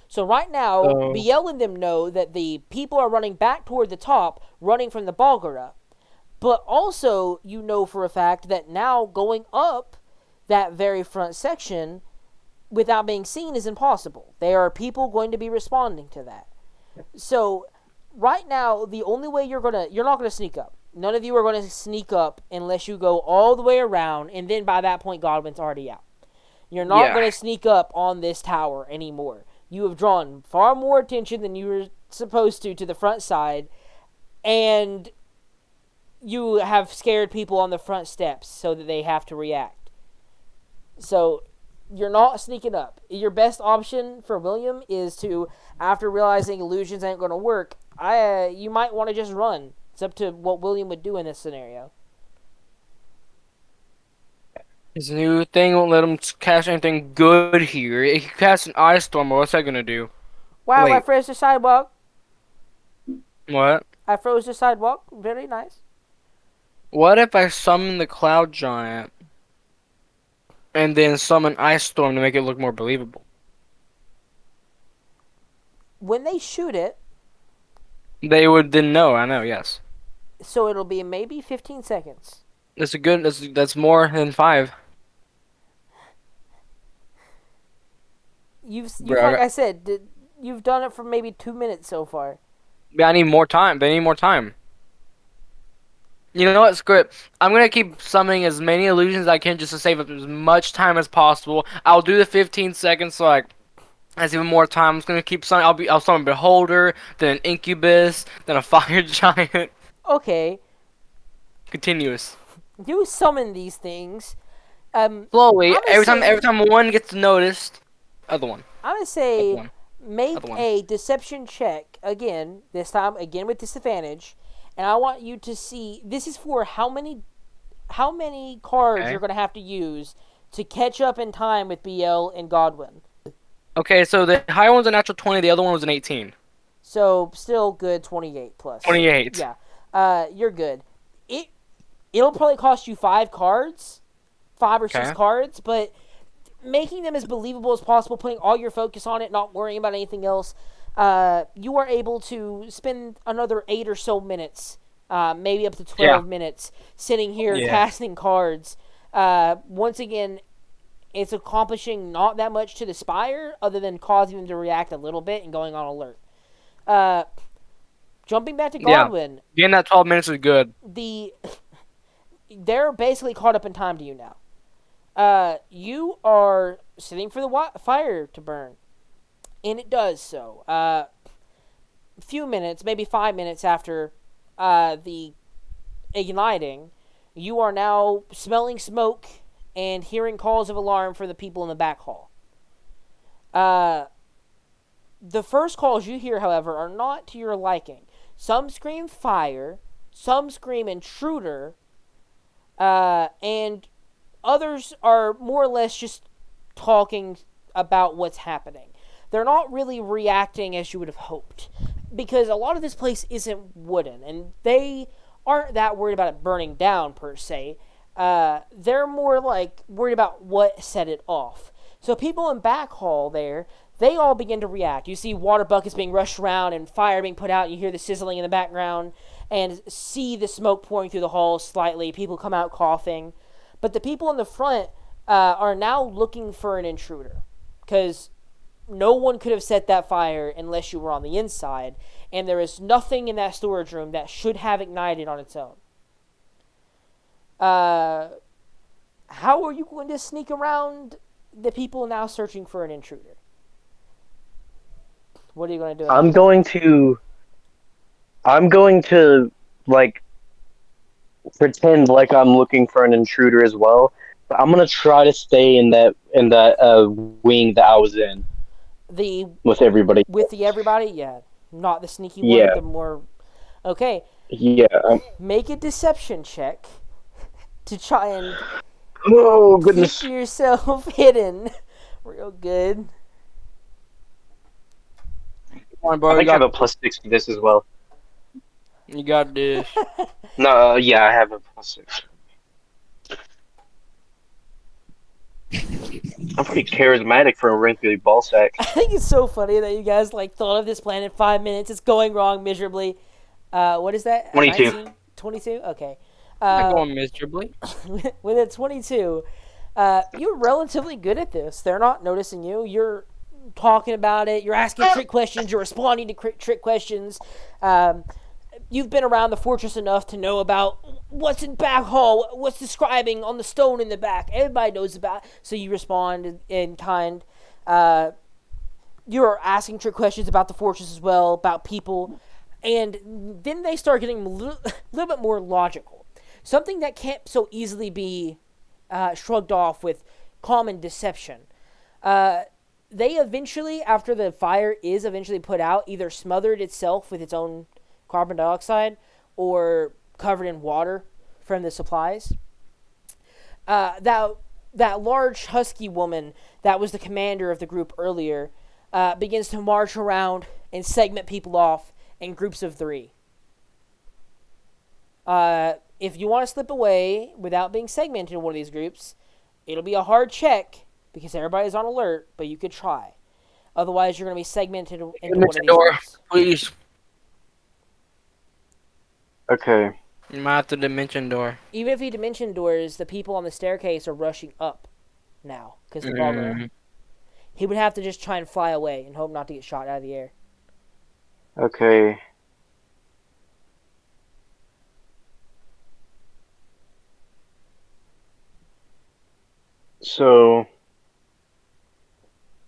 So right now, So Biel and them know that the people are running back toward the top, running from the Balgara. But also, you know for a fact that now going up that very front section without being seen is impossible. There are people going to be responding to that. So right now, the only way you're not gonna sneak up. None of you are gonna sneak up unless you go all the way around, and then by that point, Godwin's already out. You're not yeah. gonna sneak up on this tower anymore. You have drawn far more attention than you were supposed to the front side, and you have scared people on the front steps so that they have to react. So you're not sneaking up. Your best option for William is to, after realizing illusions ain't going to work, you might want to just run. It's up to what William would do in this scenario. His new thing won't let him cast anything good here. If he casts an ice storm, what's that gonna do? Wow, I Wait, froze the sidewalk. what? I froze the sidewalk. Very nice. What if I summon the cloud giant and then summon ice storm to make it look more believable? When they shoot it, They would then know. I know. Yes, so it'll be maybe 15 seconds. that's a good. That's more than 5. You've Bro, like I said, you've done it for maybe 2 minutes so far. I need more time. They need more time. You know what? Screw it. I'm gonna keep summoning as many illusions as I can just to save up as much time as possible. I'll do the 15 seconds, so like that's even more time. I'm just gonna keep summoning. I'll summon Beholder, then an Incubus, then a Fire Giant. Okay, Continuous. you summon these things. Slowly. I'm gonna Every time one gets noticed, other one. I'm gonna Other say one. make Other one. a deception check again. This time again with disadvantage, and I want you to see. This is for how many cards Okay. you're gonna have to use to catch up in time with BL and Godwin. Okay, so the higher one's a natural 20, the other one was an 18. So still good. 28 plus. 28. Yeah. You're good. It'll probably cost you 5 cards, 5 or 6 Okay. cards, but making them as believable as possible, putting all your focus on it, not worrying about anything else, you are able to spend another 8 or so minutes, maybe up to 12 minutes, sitting here Yeah. casting cards. Once again, it's accomplishing not that much to the Spire, other than causing them to react a little bit and going on alert. Jumping back to Yeah. Godwin, Getting that 12 minutes is good. they're basically caught up in time to you now. You are sitting for the fire to burn, and it does so. A few minutes, maybe 5 minutes after the igniting, you are now smelling smoke and hearing calls of alarm for the people in the back hall. The first calls you hear, however, are not to your liking. Some scream fire, some scream intruder, and others are more or less just talking about what's happening. They're not really reacting as you would have hoped, because a lot of this place isn't wooden, and they aren't that worried about it burning down per se. They're more like worried about what set it off. So people in back hall there, they all begin to react. You see water buckets being rushed around and fire being put out. You hear the sizzling in the background and see the smoke pouring through the halls slightly. People come out coughing. But the people in the front are now looking for an intruder, because no one could have set that fire unless you were on the inside, and there is nothing in that storage room that should have ignited on its own. How are you going to sneak around the people now searching for an intruder? What are you going to do? I'm going to like pretend like I'm looking for an intruder as well. But I'm gonna try to stay in that wing that I was in The with everybody. with the everybody, yeah, not the sneaky one. Yeah. The more okay. Yeah. Make a deception check to try and Oh goodness. keep yourself hidden real good. Come on, I bro. You think I have got a +6 to this as well. this. No, yeah, I have a +6. I'm pretty charismatic for a wrinkly ball sack. I think it's so funny that you guys like thought of this plan in 5 minutes. It's going wrong miserably. What is that? A 22. 19? 22? Okay. Not going miserably. With a 22, you're relatively good at this. They're not noticing you. You're talking about it. You're asking trick questions. You're responding to trick questions. You've been around the fortress enough to know about what's in back hall, what's describing on the stone in the back. Everybody knows about it, so you respond in kind. You're asking trick questions about the fortress as well, about people, and then they start getting a little bit more logical. Something that can't so easily be shrugged off with common deception. They eventually, after the fire is eventually put out, either smothered itself with its own carbon dioxide or covered in water from the supplies. That large husky woman that was the commander of the group earlier begins to march around and segment people off in groups of 3. If you want to slip away without being segmented in one of these groups, it'll be a hard check because everybody's on alert, but you could try. Otherwise, you're going to be segmented into one of these groups. Please. Okay. You might have to dimension door. Even if he dimension doors, the people on the staircase are rushing up now because they've all gone up. He would have to just try and fly away and hope not to get shot out of the air. Okay. So,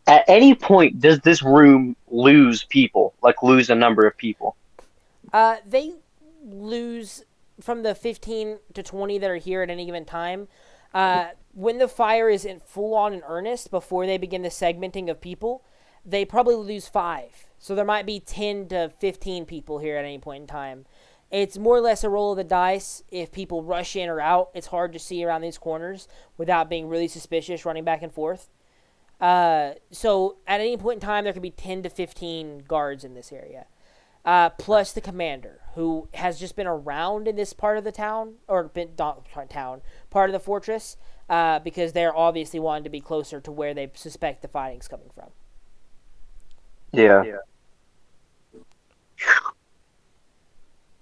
at any point, does this room lose people? Like, lose a number of people? They lose from the 15 to 20 that are here at any given time. When the fire is in full on in earnest, before they begin the segmenting of people, they probably lose 5. So there might be 10 to 15 people here at any point in time. It's more or less a roll of the dice. If people rush in or out, it's hard to see around these corners without being really suspicious running back and forth. So at any point in time, there could be 10 to 15 guards in this area. Plus the commander, who has just been around in this part of the town, or part of the fortress, because they're obviously wanting to be closer to where they suspect the fighting's coming from. Yeah.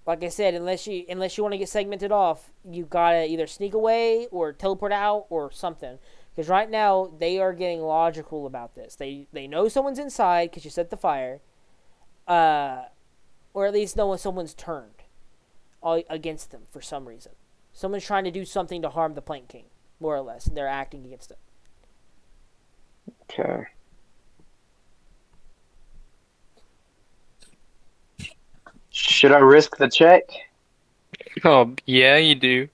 Like I said, unless you want to get segmented off, you gotta either sneak away or teleport out or something. Because right now they are getting logical about this. They know someone's inside because you set the fire, or at least know when someone's turned against them for some reason. Someone's trying to do something to harm the Plank King, more or less, and they're acting against it. Okay. Should I risk the check? Oh, yeah, you do.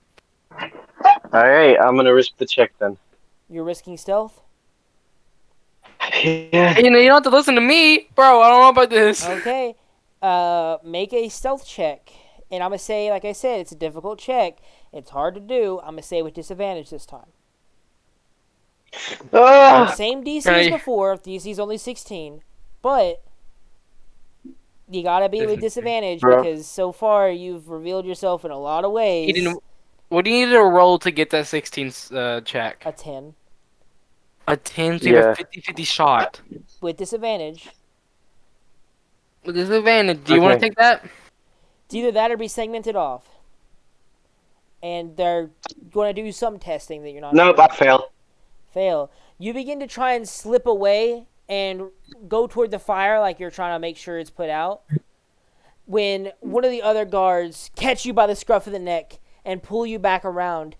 Alright, I'm gonna risk the check then. You're risking stealth? Yeah. Hey, you don't have to listen to me, bro. I don't know about this. Okay. Make a stealth check. And I'm going to say, like I said, it's a difficult check. It's hard to do. I'm going to say with disadvantage this time. Same DC as before. DC's only 16. But you got to be with disadvantage because so far you've revealed yourself in a lot of ways. What do you need to roll to get that 16 check? A 10. A 10, so you have a 50-50 shot. With disadvantage. With disadvantage. Do you want to take that? It's either that or be segmented off. And they're going to do some testing that you're not Nope, I fail. Fail. You begin to try and slip away and go toward the fire like you're trying to make sure it's put out. When one of the other guards catch you by the scruff of the neck and pull you back around.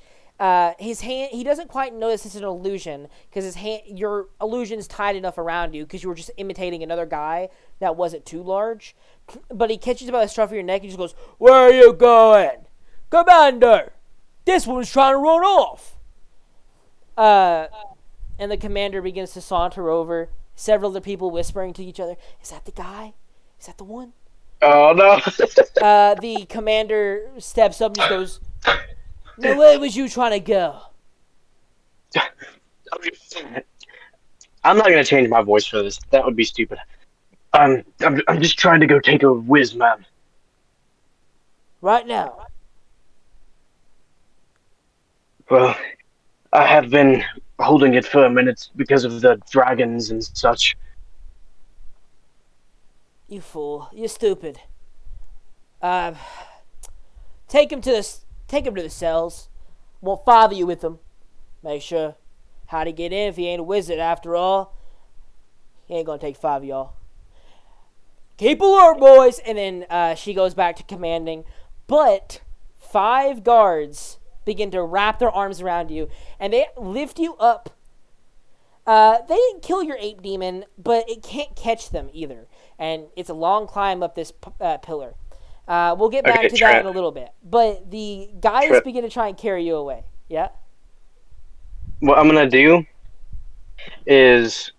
His hand, he doesn't quite notice it's an illusion because his hand, your illusion's tied enough around you because you were just imitating another guy that wasn't too large. But he catches you by the scruff of your neck and just goes, "Where are you going? Commander! This one's trying to run off!" And the commander begins to saunter over, several of the people whispering to each other, "Is that the guy? Is that the one?" Oh, no. The commander steps up and just goes, "Now where was you trying to go?" I'm not going to change my voice for this. That would be stupid. I'm just trying to go take a whiz, man. Right now. Well, I have been holding it for a minute because of the dragons and such. You fool. You stupid. Uh, take him to the cells. Won't bother you with him. Make sure how to get in if he ain't a wizard after all. He ain't gonna take 5 of y'all. Keep alert, boys! And then she goes back to commanding. But 5 guards begin to wrap their arms around you, and they lift you up. They didn't kill your ape demon, but it can't catch them either. And it's a long climb up this pillar. We'll get back Okay, to that in a little bit. But the guys Trip. begin to try and carry you away. Yeah? What I'm gonna do is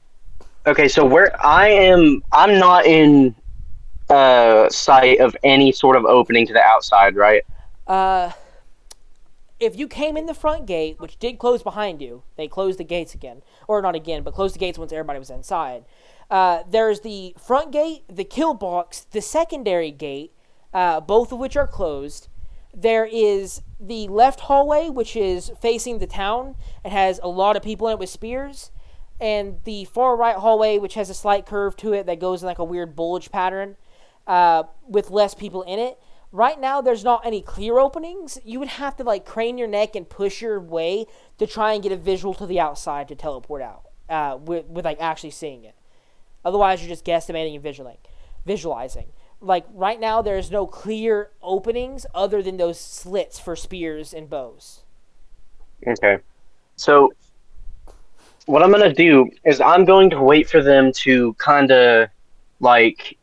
okay. So where I'm not in sight of any sort of opening to the outside, right? Uh, if you came in the front gate, which did close behind you, they closed the gates again. Or not again, but closed the gates once everybody was inside. There's the front gate, the kill box, the secondary gate, both of which are closed. There is the left hallway, which is facing the town. It has a lot of people in it with spears. And the far right hallway, which has a slight curve to it that goes in like a weird bulge pattern, with less people in it. Right now, there's not any clear openings. You would have to like crane your neck and push your way to try and get a visual to the outside to teleport out, with like actually seeing it. Otherwise, you're just guesstimating and visualizing. Like right now, there's no clear openings other than those slits for spears and bows. Okay. So what I'm gonna do is I'm going to wait for them to kind of like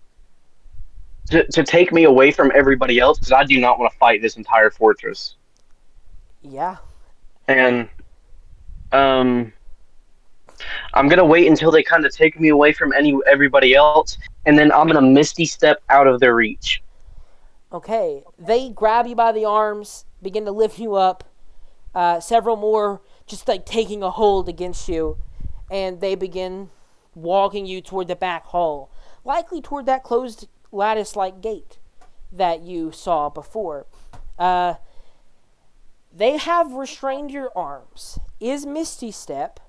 to take me away from everybody else because I do not want to fight this entire fortress. Yeah. And um, I'm gonna wait until they kind of take me away from everybody else, and then I'm gonna misty step out of their reach. Okay. They grab you by the arms, begin to lift you up. Several more just like taking a hold against you, and they begin walking you toward the back hall, likely toward that closed lattice-like gate that you saw before. They have restrained your arms. Is Misty Step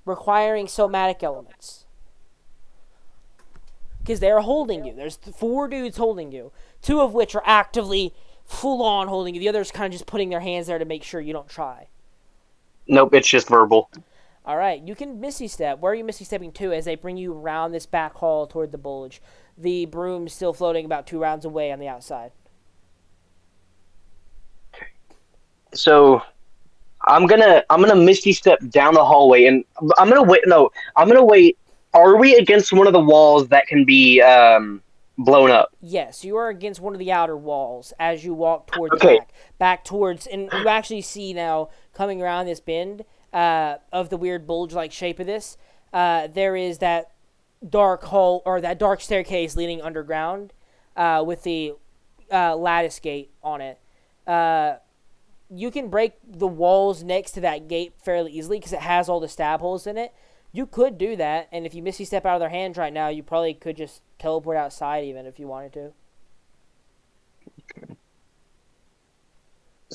requiring somatic elements? Because they're holding you. There's 4 dudes holding you, 2 of which are actively full-on holding you. The others kind of just putting their hands there to make sure you don't try. Nope, it's just verbal. All right, you can Misty Step. Where are you Misty Stepping to as they bring you around this back hall toward the bulge? The broom still floating about 2 rounds away on the outside. So I'm gonna misty step down the hallway, and I'm gonna wait. No, I'm gonna wait. Are we against one of the walls that can be blown up? Yes, you are against one of the outer walls as you walk toward the Okay. back towards, and you actually see now coming around this bend of the weird bulge-like shape of this. There is that dark hall or that dark staircase leading underground with the lattice gate on it. You can break the walls next to that gate fairly easily because it has all the stab holes in it. You could do that, and if you misty step out of their hands right now, you probably could just teleport outside even if you wanted to.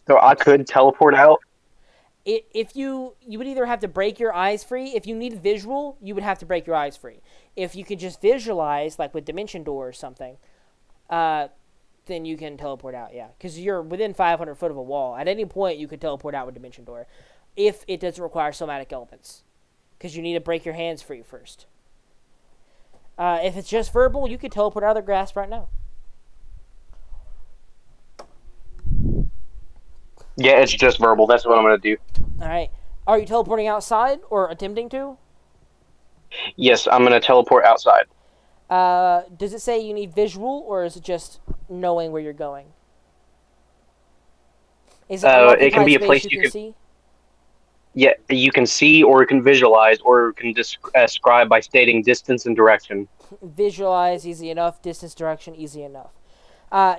So I could teleport out. If you would either have to break your eyes free. If you need visual, you would have to break your eyes free. If you could just visualize, like with Dimension Door or something, then you can teleport out, yeah. Because you're within 500 foot of a wall. At any point, you could teleport out with Dimension Door. If it doesn't require somatic elements. Because you need to break your hands free first. If it's just verbal, you could teleport out of their grasp right now. Yeah, it's just verbal. That's what I'm gonna do. Alright. Are you teleporting outside or attempting to? Yes, I'm gonna teleport outside. Does it say you need visual or is it just knowing where you're going? Is it It can unoccupied be a space place you you can can. see? Yeah, you can see, or you can visualize, or you can describe by stating distance and direction. Visualize, easy enough. Distance, direction, easy enough.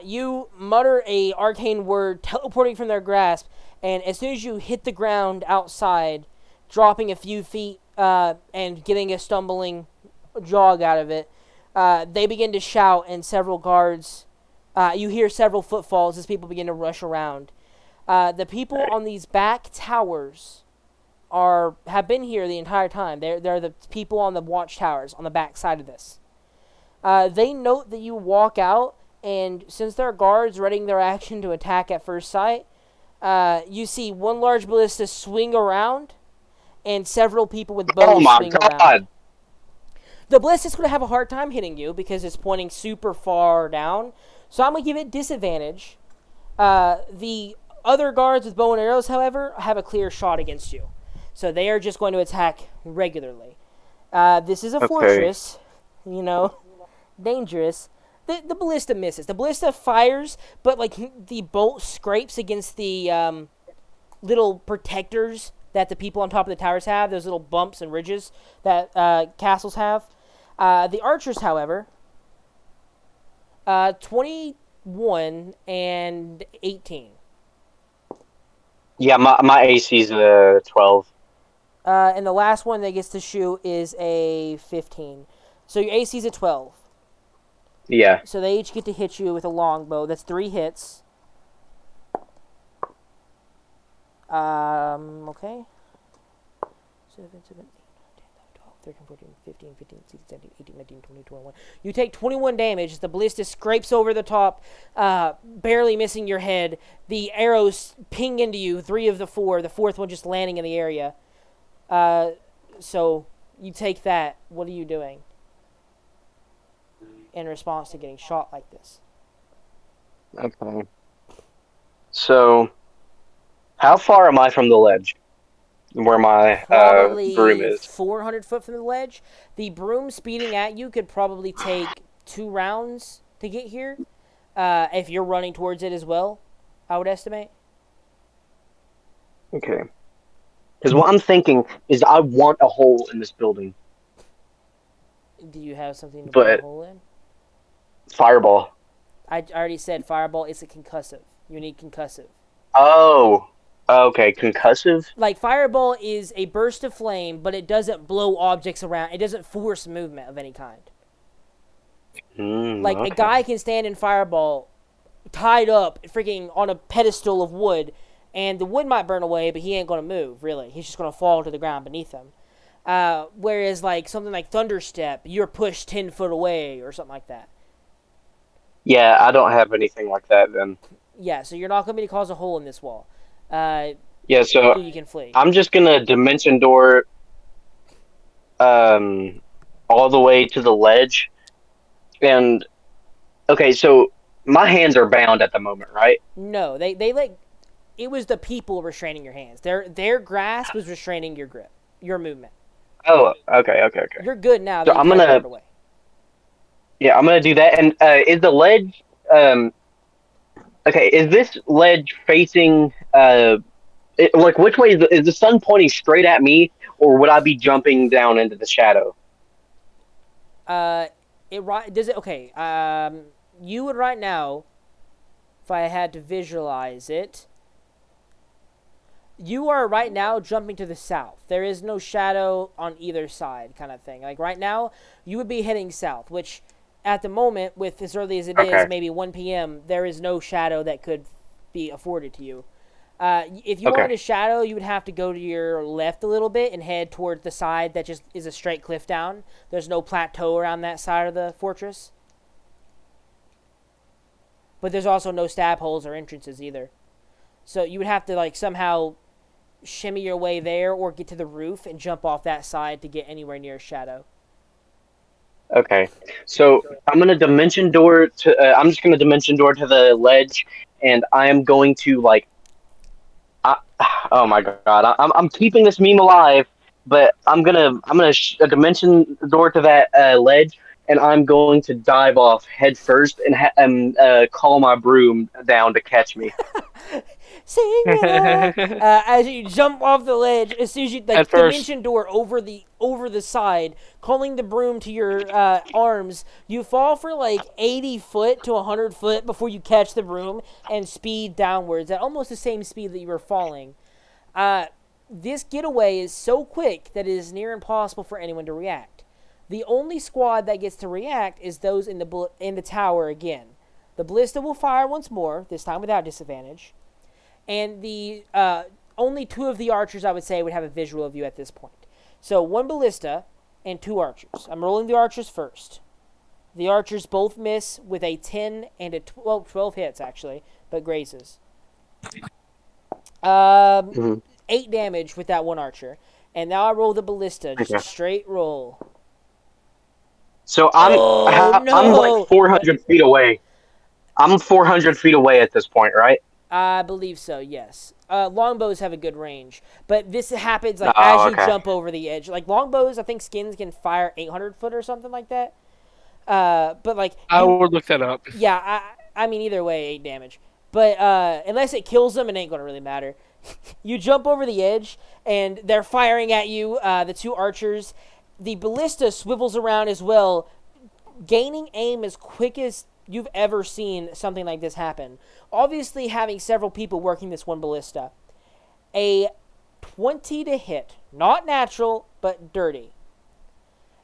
You mutter a arcane word, teleporting from their grasp, and as soon as you hit the ground outside, dropping a few feet and getting a stumbling jog out of it, They begin to shout, and several guards. You hear several footfalls as people begin to rush around. The people on these back towers have been here the entire time. They're the people on the watchtowers on the back side of this. They note that you walk out, and since there are guards readying their action to attack at first sight, you see one large ballista swing around, and several people with Oh bows my swing around. god! The ballista's going to have a hard time hitting you because it's pointing super far down, so I'm going to give it disadvantage. The other guards with bow and arrows, however, have a clear shot against you. So they are just going to attack regularly. This is a fortress, dangerous. The ballista misses. The ballista fires, but like the bolt scrapes against the little protectors that the people on top of the towers have, those little bumps and ridges that castles have. The archers, however, 21 and 18. Yeah, my AC's 12. And the last one that gets to shoot is a 15. So your AC's a 12. Yeah. So they each get to hit you with a longbow. That's 3 hits. Okay. 7, 8, 9, 10, 12, 13, 14, 15, 15, 16, 17, 18, 19, 20, 21. You take 21 damage. The ballista scrapes over the top, barely missing your head. The arrows ping into you, 3 of the 4. The 4th one just landing in the area. So you take that. What are you doing in response to getting shot like this? Okay. So, how far am I from the ledge? Where my Probably broom is? 400 foot from the ledge. The broom speeding at you could probably take 2 rounds to get here. If you're running towards it as well, I would estimate. Okay. Because what I'm thinking is I want a hole in this building. Do you have something to put a But hole in? fireball. I already said fireball is a concussive. You need concussive. Oh. Okay, concussive? Like, fireball is a burst of flame, but it doesn't blow objects around. It doesn't force movement of any kind. Like, Okay. a guy can stand in fireball tied up freaking on a pedestal of wood, and the wood might burn away, but he ain't going to move, really. He's just going to fall to the ground beneath him. Whereas, like, something like Thunderstep, you're pushed 10 foot away or something like that. Yeah, I don't have anything like that then. Yeah, so you're not going to be able to cause a hole in this wall. Yeah, so You can flee. I'm just gonna dimension door all the way to the ledge. And okay, so my hands are bound at the moment, right? No, they like, it was the people restraining your hands. Their grasp was restraining your grip, your movement. Oh, okay. You're good now. So That I'm you gonna, away. yeah, I'm gonna do that. And is the ledge okay, is this ledge facing like which way is the sun pointing straight at me, or would I be jumping down into the shadow? Okay. You would right now, if I had to visualize it, you are right now jumping to the south. There is no shadow on either side, kind of thing. Like right now, you would be heading south, which at the moment, with as early as it is, maybe 1 p.m., there is no shadow that could be afforded to you. If you wanted a shadow, you would have to go to your left a little bit and head towards the side that just is a straight cliff down. There's no plateau around that side of the fortress. But there's also no stab holes or entrances either. So you would have to like somehow shimmy your way there or get to the roof and jump off that side to get anywhere near a shadow. Okay, so I'm just gonna dimension door to the ledge, and I am going to like, oh my god, I'm keeping this meme alive, but I'm gonna dimension door to that ledge, and I'm going to dive off head first and call my broom down to catch me. Sing it out. As you jump off the ledge, as soon as you like dimension door over the side, calling the broom to your arms, you fall for like 80 foot to 100 foot before you catch the broom and speed downwards at almost the same speed that you were falling. This getaway is so quick that it is near impossible for anyone to react. The only squad that gets to react is those in the tower again. The ballista will fire once more, this time without disadvantage. And the only 2 of the archers, I would say, would have a visual of you at this point. So 1 ballista and 2 archers. I'm rolling the archers first. The archers both miss with a 10 and a 12 hits, actually, but grazes. 8 damage with that 1 archer. And now I roll the ballista, just a straight roll. So I'm like 400 feet away. I'm 400 feet away at this point, right? I believe so, yes. Longbows have a good range, but this happens as you jump over the edge. Like longbows, I think skins can fire 800 foot or something like that. But like I will look that up. Yeah, I mean either way, 8 damage. But unless it kills them, it ain't gonna really matter. You jump over the edge, and they're firing at you. The 2 archers. The ballista swivels around as well, gaining aim as quick as you've ever seen something like this happen. Obviously, having several people working this 1 ballista. A 20 to hit. Not natural, but dirty.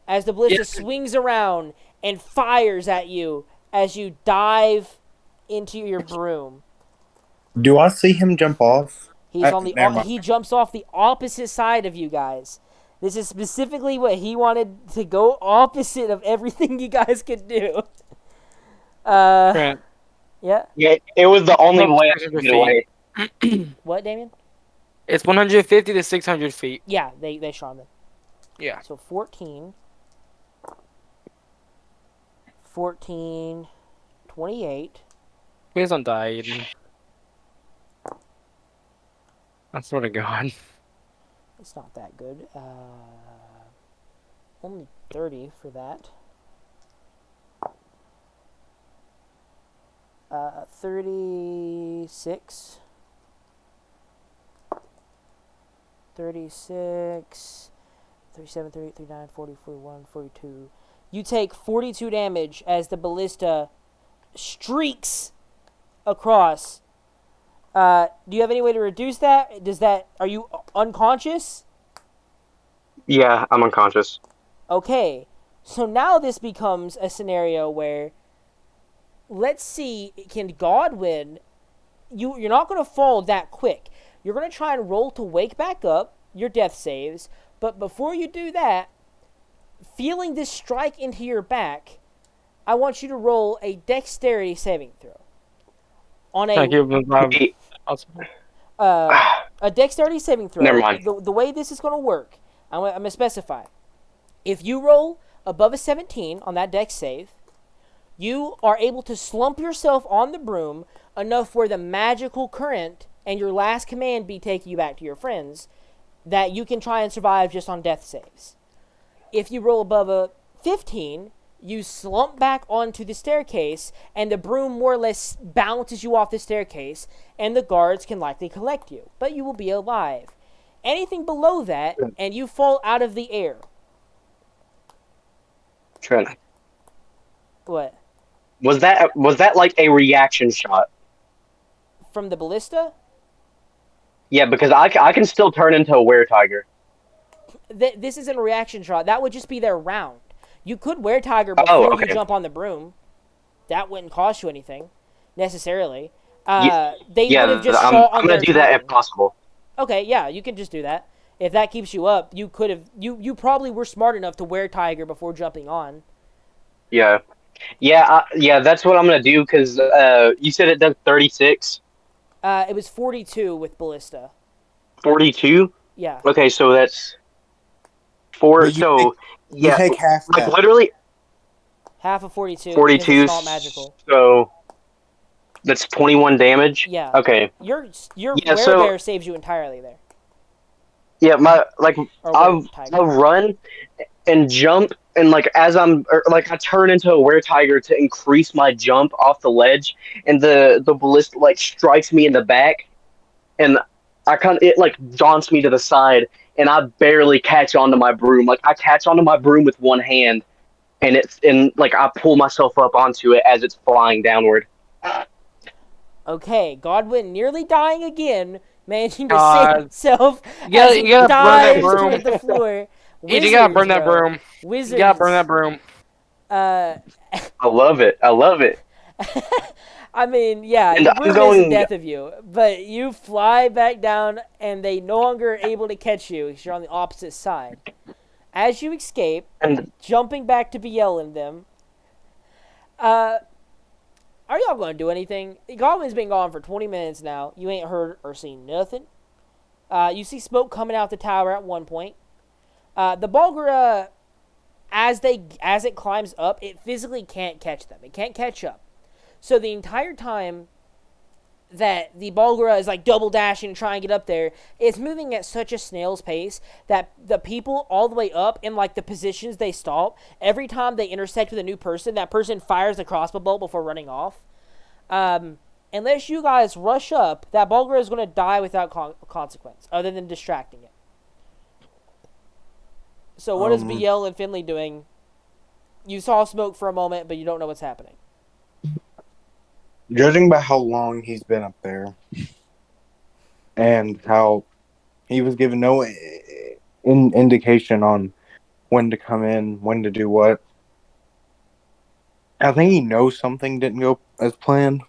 As the ballista swings around and fires at you as you dive into your broom. Do I see him jump off? He jumps off the opposite side of you guys. This is specifically what he wanted to go opposite of everything you guys could do. Grant. Yeah. Yeah, it was the only way I could get away. What, Damien? It's 150 to 600 feet. Yeah, they shot him. Yeah. So 14, 28. Please don't die, Aiden. I swear to God. It's not that good. Only 30 for that. 36. 36. 37, 38, 39, 40, 41, 42. You take 42 damage as the ballista streaks across. Do you have any way to reduce that? Are you unconscious? Yeah, I'm unconscious. Okay. So now this becomes a scenario where, let's see, can Godwin, you're not going to fall that quick. You're going to try and roll to wake back up, your death saves, but before you do that, feeling this strike into your back, I want you to roll a dexterity saving throw. On a dexterity saving throw. Never mind. The way this is going to work, I'm going to specify. If you roll above a 17 on that dex save, you are able to slump yourself on the broom enough where the magical current and your last command be taking you back to your friends, that you can try and survive just on death saves. If you roll above a 15, you slump back onto the staircase, and the broom more or less bounces you off the staircase, and the guards can likely collect you, but you will be alive. Anything below that, and you fall out of the air. Trent, What? was that like a reaction shot? From the ballista? Yeah, because I can still turn into a were-tiger. This isn't a reaction shot. That would just be their round. You could were-tiger before you jump on the broom. That wouldn't cost you anything, necessarily. They would have just shot on I'm going to do that if possible. Okay, yeah, you can just do that. If that keeps you up, you could have... You probably were smart enough to were-tiger before jumping on. Yeah. Yeah, that's what I'm going to do, because you said it does 36? It was 42 with ballista. 42? Yeah. Okay, so that's... 4, You take half like that. literally... Half of 42. 42, It's not magical. so... That's 21 damage? Yeah. Okay. Your Yeah, werebear saves you entirely there. Yeah, I'll run and jump, and as I turn into a were-tiger to increase my jump off the ledge, and the ballista strikes me in the back, and it daunts me to the side, and I barely catch onto my broom. I catch onto my broom with one hand, and I pull myself up onto it as it's flying downward. Okay, Godwin nearly dying again, managing to save himself as he you gotta dives burn that toward the floor. You gotta Wizards, burn that bro. broom. You gotta burn that Wizards. broom. Uh, I love it. I love it. I mean, yeah, And the I'm broom is the going. death of you, but you fly back down, and they no longer are able to catch you because you're on the opposite side. As you escape, And jumping back to Biel and them, uh, are y'all going to do anything? Goblin's been gone for 20 minutes now. You ain't heard or seen nothing. You see smoke coming out the tower at one point. The Bulgara, as it climbs up, it physically can't catch them. It can't catch up. So the entire time that the Bulgara is like double dashing and trying to get up there, it's moving at such a snail's pace that the people all the way up in like the positions they stop, every time they intersect with a new person, that person fires the crossbow bolt before running off. Unless you guys rush up, that Bulgara is going to die without consequence, other than distracting it. So what is Biel and Finley doing? You saw smoke for a moment, but you don't know what's happening. Judging by how long he's been up there and how he was given no indication on when to come in, when to do what, I think he knows something didn't go as planned.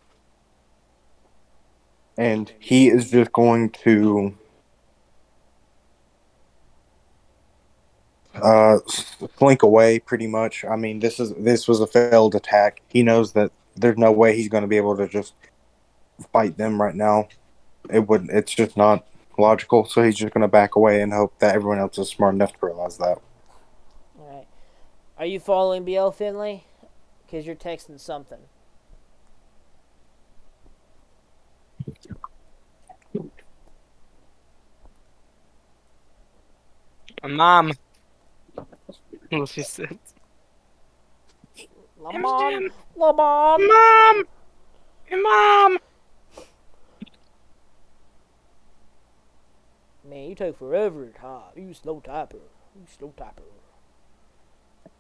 And he is just going to slink away pretty much. I mean, this was a failed attack. He knows that there's no way he's going to be able to just fight them right now. It's just not logical. So he's just going to back away and hope that everyone else is smart enough to realize that. All right. Are you following Biel, Finley? Because you're texting something. Mom. What she said. La Hey, mom. Jim. La mom. Mom. Hey, Mom. Man, you take forever to type. You slow typer. You slow typer.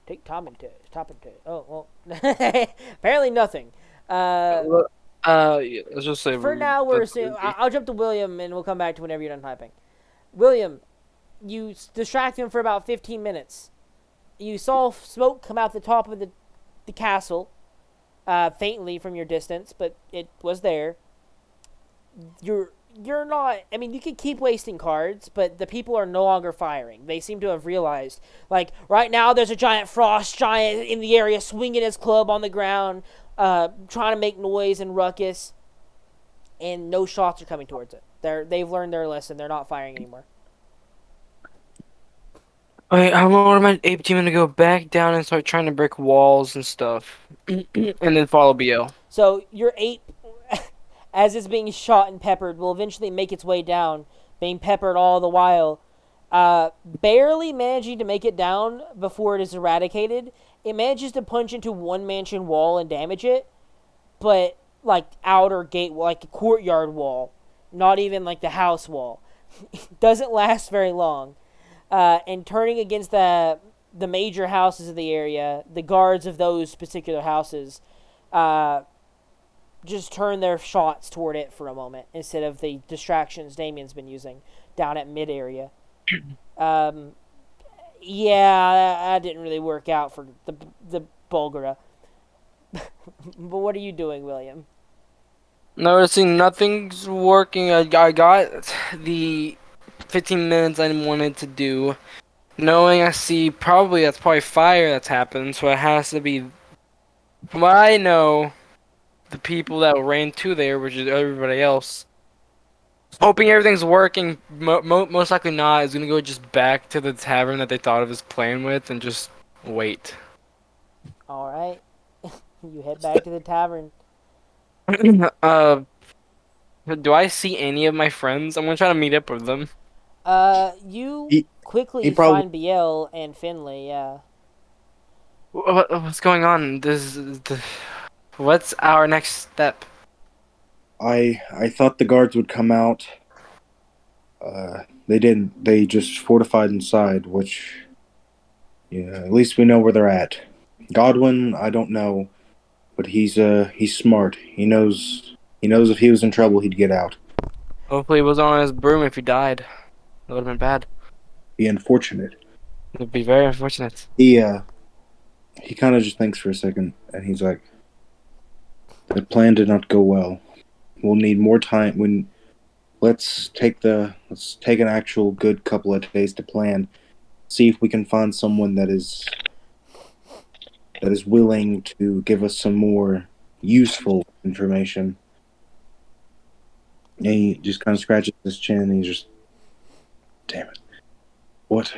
Take time and test. Type and test. Oh, well. Apparently nothing. Yeah, let's just say For now, I'll jump to William and we'll come back to whenever you're done typing. William, you distract him for about 15 minutes. You saw smoke come out the top of the castle, faintly from your distance, but it was there. You're not. I mean, you could keep wasting cards, but the people are no longer firing. They seem to have realized. Like right now, there's a giant frost giant in the area, swinging his club on the ground, trying to make noise and ruckus, and no shots are coming towards it. They've learned their lesson. They're not firing anymore. Wait, I want my ape team to go back down and start trying to break walls and stuff, and then follow BL. So your ape, as it's being shot and peppered, will eventually make its way down, being peppered all the while. Barely managing to make it down before it is eradicated. It manages to punch into one mansion wall and damage it, but like outer gate, like a courtyard wall, not even like the house wall. Doesn't last very long. And turning against the major houses of the area, the guards of those particular houses, just turn their shots toward it for a moment instead of the distractions Damien's been using down at mid area. Yeah, that didn't really work out for the Bulgara. But what are you doing, William? Noticing nothing's working, I got the 15 minutes I wanted to do. Knowing I see that's probably fire that's happened, so it has to be, from what I know, the people that ran to there, which is everybody else. Hoping everything's working, most likely not, is gonna go just back to the tavern that they thought of as playing with and just wait. All right, you head back to the tavern. uh, do I see any of my friends? I'm gonna try to meet up with them. You He quickly probably find Biel and Finley. Yeah. What's going on? What's our next step? I thought the guards would come out. They didn't. They just fortified inside, which yeah, at least we know where they're at. Godwin, I don't know, but he's smart. He knows if he was in trouble, he'd get out. Hopefully, he was on his broom if he died. That would have been bad. Be unfortunate. It'd be very unfortunate. He kind of just thinks for a second, and he's like, "The plan did not go well. We'll need more time. When let's take an actual good couple of days to plan. See if we can find someone that is willing to give us some more useful information." And he just kind of scratches his chin, and he's just, "Damn it! What?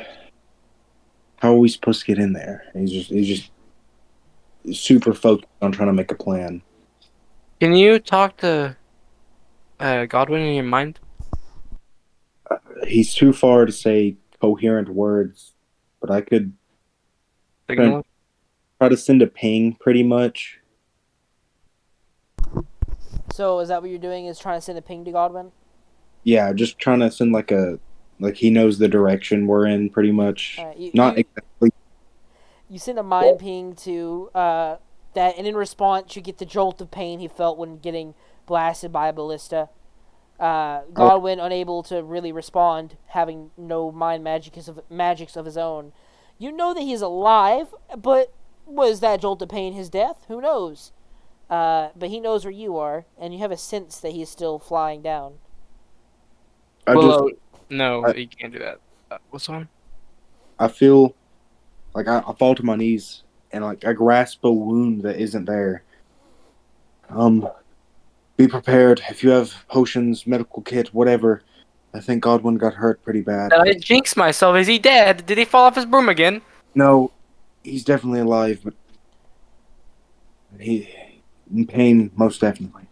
How are we supposed to get in there?" And he's just super focused on trying to make a plan. Can you talk to Godwin in your mind? He's too far to say coherent words, but I could Signal? try to send a ping pretty much. So is that what you're doing? Is trying to send a ping to Godwin? Yeah, just trying to send like he knows the direction we're in pretty much. You, Not you exactly. you send a mind ping to that, and in response, you get the jolt of pain he felt when getting blasted by a ballista. Oh, Godwin, unable to really respond, having no magics of his own. You know that he's alive, but was that jolt of pain his death? Who knows? But he knows where you are, and you have a sense that he's still flying down. I just Well, no, I, you can't do that. What's on? I feel like I fall to my knees and like I grasp a wound that isn't there. Um, be prepared if you have potions, medical kit, whatever. I think Godwin got hurt pretty bad. Did I jinx myself? Is he dead? Did he fall off his broom again? No, he's definitely alive, but he in pain most definitely.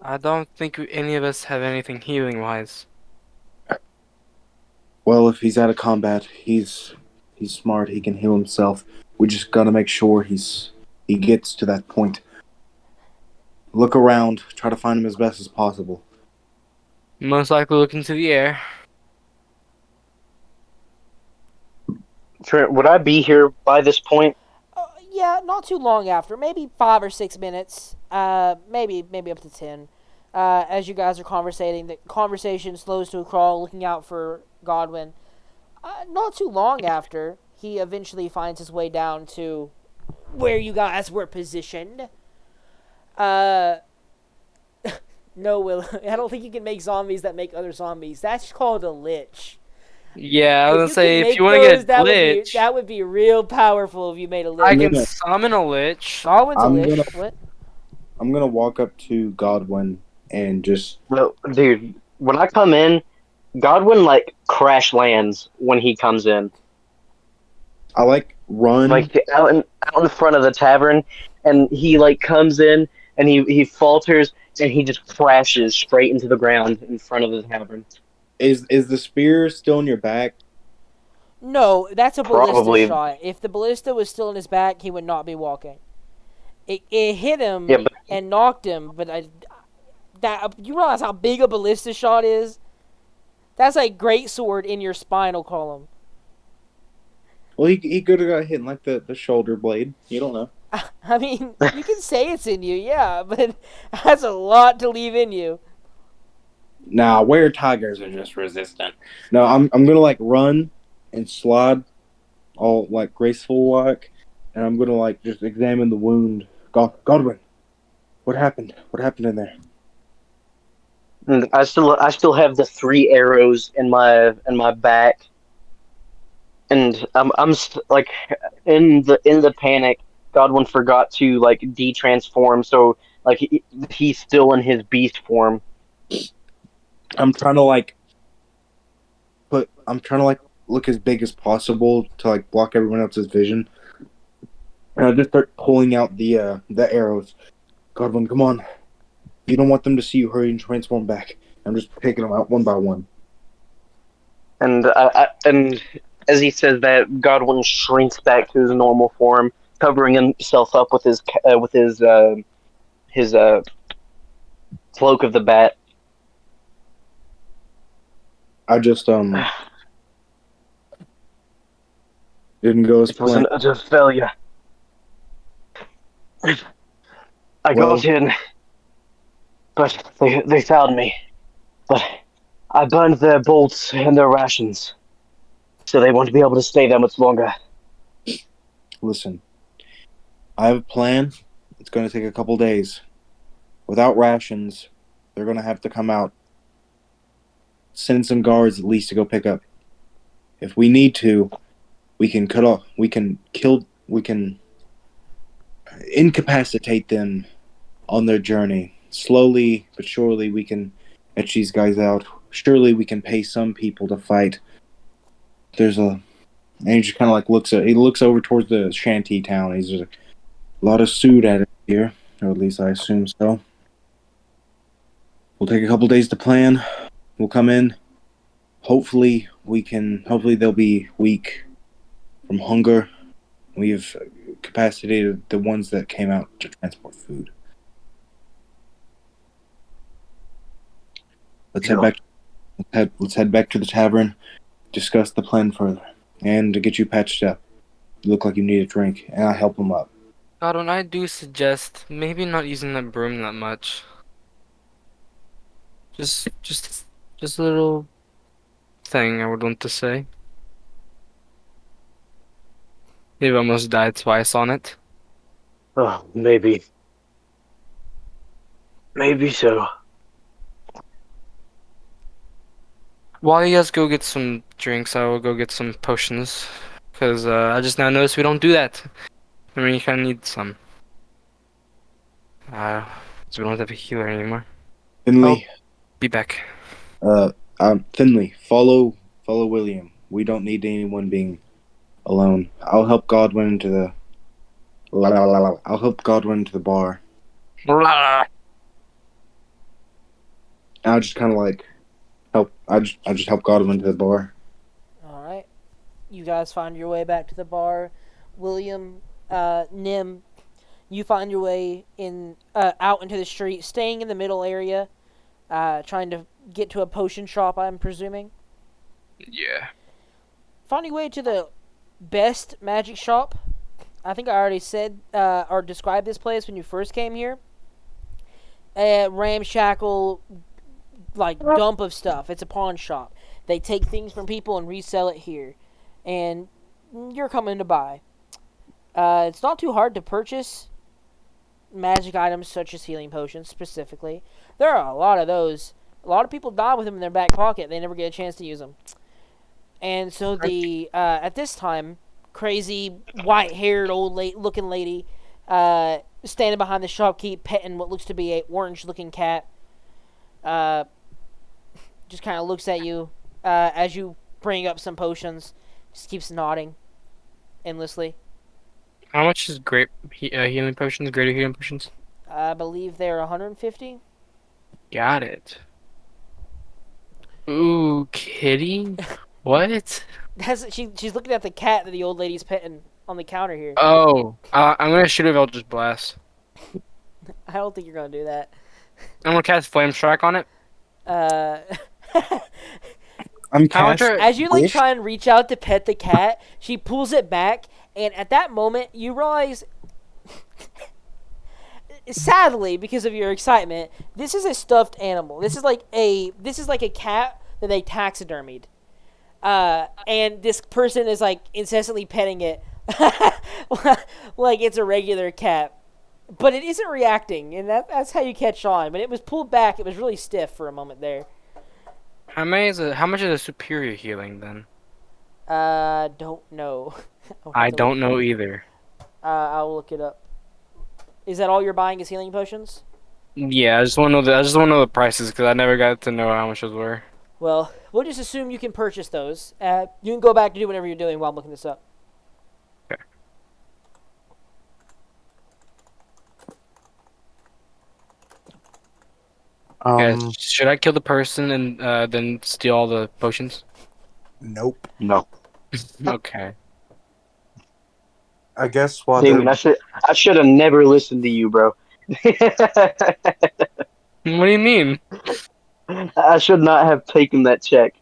I don't think any of us have anything healing wise. Well, if he's out of combat, he's smart. He can heal himself. We just gotta make sure he gets to that point. Look around, try to find him as best as possible. Most likely look into the air. Trent, would I be here by this point? Yeah, not too long after, maybe 5 or 6 minutes, maybe up to 10. As you guys are conversating, the conversation slows to a crawl, looking out for Godwin. Not too long after, he eventually finds his way down to where you guys were positioned. Uh, no, Will, I don't think you can make zombies that make other zombies. That's called a lich. Yeah, I was If gonna you could say if you make want to those, get a glitch, that would be real powerful if you made a I lich. I'm can gonna summon a lich. Godwin's a I'm lich. gonna What? I'm gonna walk up to Godwin and just No, dude. When I come in, Godwin like crash lands when he comes in, I like run. like out in front of the tavern, and he like comes in and he falters and he just crashes straight into the ground in front of the tavern. Is the spear still in your back? No, that's a ballista Probably, shot. If the ballista was still in his back, he would not be walking. It hit yeah, him but and knocked him, but that you realize how big a ballista shot is? That's like great sword in your spinal column. Well, he could have got hit in like the shoulder blade. You don't know. I mean, you can say it's in you, yeah, but that's a lot to leave in you. Nah, where tigers are just resistant. No, I'm gonna like run and slide all like graceful like, and I'm gonna like just examine the wound. Godwin, what happened? What happened in there? and I still have the three arrows in my back, and like in the panic, Godwin forgot to like de-transform, so like he's still in his beast form. I'm trying to like I'm trying to like look as big as possible to like block everyone else's vision, and I just start pulling out the arrows. Godwin, come on! You don't want them to see you hurry and transform back. I'm just taking them out one by one. And as he says that, Godwin shrinks back to his normal form, covering himself up with his cloak of the bat. I just didn't go as It was planned. an utter failure. I Well, got in, but they found me. But I burned their bolts and their rations. so they won't be able to stay that much longer. Listen, I have a plan. It's going to take a couple days. Without rations, they're going to have to come out. Send some guards at least to go pick up. If we need to, we can cut off. We can kill. We can incapacitate them on their journey. Slowly but surely, we can etch these guys out. Surely, we can pay some people to fight. There's a. And he just kind of like looks at. He looks over towards the shanty town. He's just a lot of suit at it here, or at least I assume so. We'll take a couple days to plan. We'll come in. Hopefully, we can. Hopefully, they'll be weak from hunger. We've capacitated the ones that came out to transport food. Let's head back. Let's head back to the tavern. Discuss the plan further, and to get you patched up. You look like you need a drink, and I help him up. Godwin, I do suggest maybe not using that broom that much. Just a little thing I would want to say. You've almost died twice on it. Oh, maybe. Maybe so. While you guys go get some drinks, I will go get some potions. Because I just now noticed we don't do that. I mean, you kind of need some. So we don't have a healer anymore. Finley, Be back. Finley, follow William. We don't need anyone being alone. I'll help Godwin into the. I'll help Godwin into the bar. I'll just kind of like help. I just help Godwin into the bar. All right. You guys find your way back to the bar. William, Nim, you find your way in out into the street, staying in the middle area, trying to get to a potion shop, I'm presuming. Yeah. Find your way to the best magic shop. I think I already said or described this place when you first came here. A ramshackle, like, dump of stuff. It's a pawn shop. They take things from people and resell it here. And you're coming to buy. It's not too hard to purchase magic items such as healing potions, specifically. There are a lot of those. A lot of people die with them in their back pocket. They never get a chance to use them. And so at this time, crazy white-haired looking lady standing behind the shopkeep petting what looks to be a orange-looking cat. Just kind of looks at you as you bring up some potions. Just keeps nodding endlessly. How much is healing potions? Greater healing potions? I believe they're 150. Got it. Ooh, kitty? What? She's looking at the cat that the old lady's petting on the counter here. Oh, I'm gonna shoot a Eldritch Blast. I don't think you're gonna do that. I'm gonna cast Flame Strike on it. I'm How much cast. As you like Wish? try and reach out to pet the cat, she pulls it back, and at that moment you realize, sadly, because of your excitement, this is a stuffed animal. This is like a cat that they taxidermied. And this person is like incessantly petting it like it's a regular cat. But it isn't reacting, and that's how you catch on. But it was pulled back. It was really stiff for a moment there. How much is a superior healing then? Don't know. I don't know either. I'll look it up. Is that all you're buying is healing potions? Yeah, I just want to know the prices because I never got to know how much those were. Well, we'll just assume you can purchase those. You can go back to do whatever you're doing while I'm looking this up. Okay. Guys, should I kill the person and then steal all the potions? Nope. No. Okay. I guess while Damon, I should have never listened to you, bro. What do you mean? I should not have taken that check.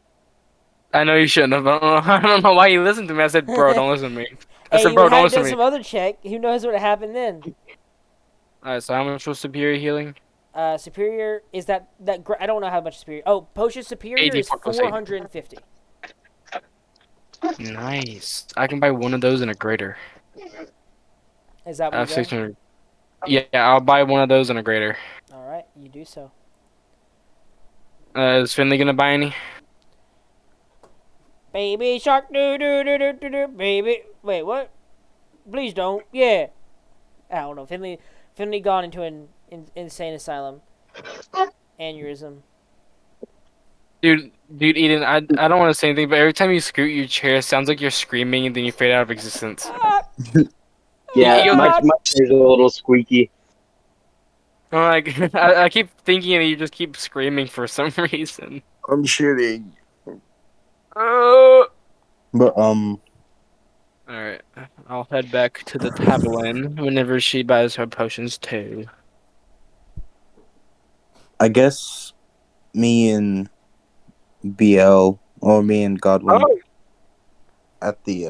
I know you shouldn't have. I don't know why you listened to me. I said, bro, don't listen to me. I Hey, said, you bro, don't had listen done to me. some other check. Who knows what happened then? Alright, so how much was superior healing? Superior is that I don't know how much superior. Oh, potion superior 80 is plus 80. 450. Nice. I can buy one of those and a grater. Is that I what you have got? 600. Yeah, I'll buy one of those and a grater. All right, you do so. Is Finley gonna buy any? Baby shark, do do do do do do. Baby, wait, what? Please don't. Yeah. I don't know. Finley gone into an insane asylum. Aneurysm. Dude, Eden, I don't want to say anything, but every time you scoot your chair, it sounds like you're screaming and then you fade out of existence. Ah, Yeah, You'll my ah. my chair's a little squeaky. I'm like, I keep thinking and you just keep screaming for some reason. I'm shitting. Uh, But Alright, I'll head back to the tavern whenever she buys her potions too. I guess me and BL or me and Godwin Oh, at the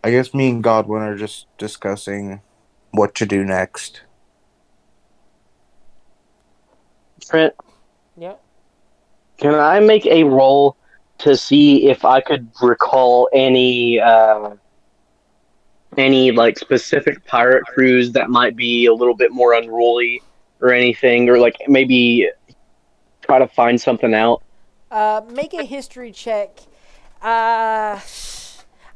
I guess me and Godwin are just discussing what to do next. Trent, Yep. can I make a roll to see if I could recall any like specific pirate crews that might be a little bit more unruly or anything, or like maybe try to find something out? Make a history check. Uh,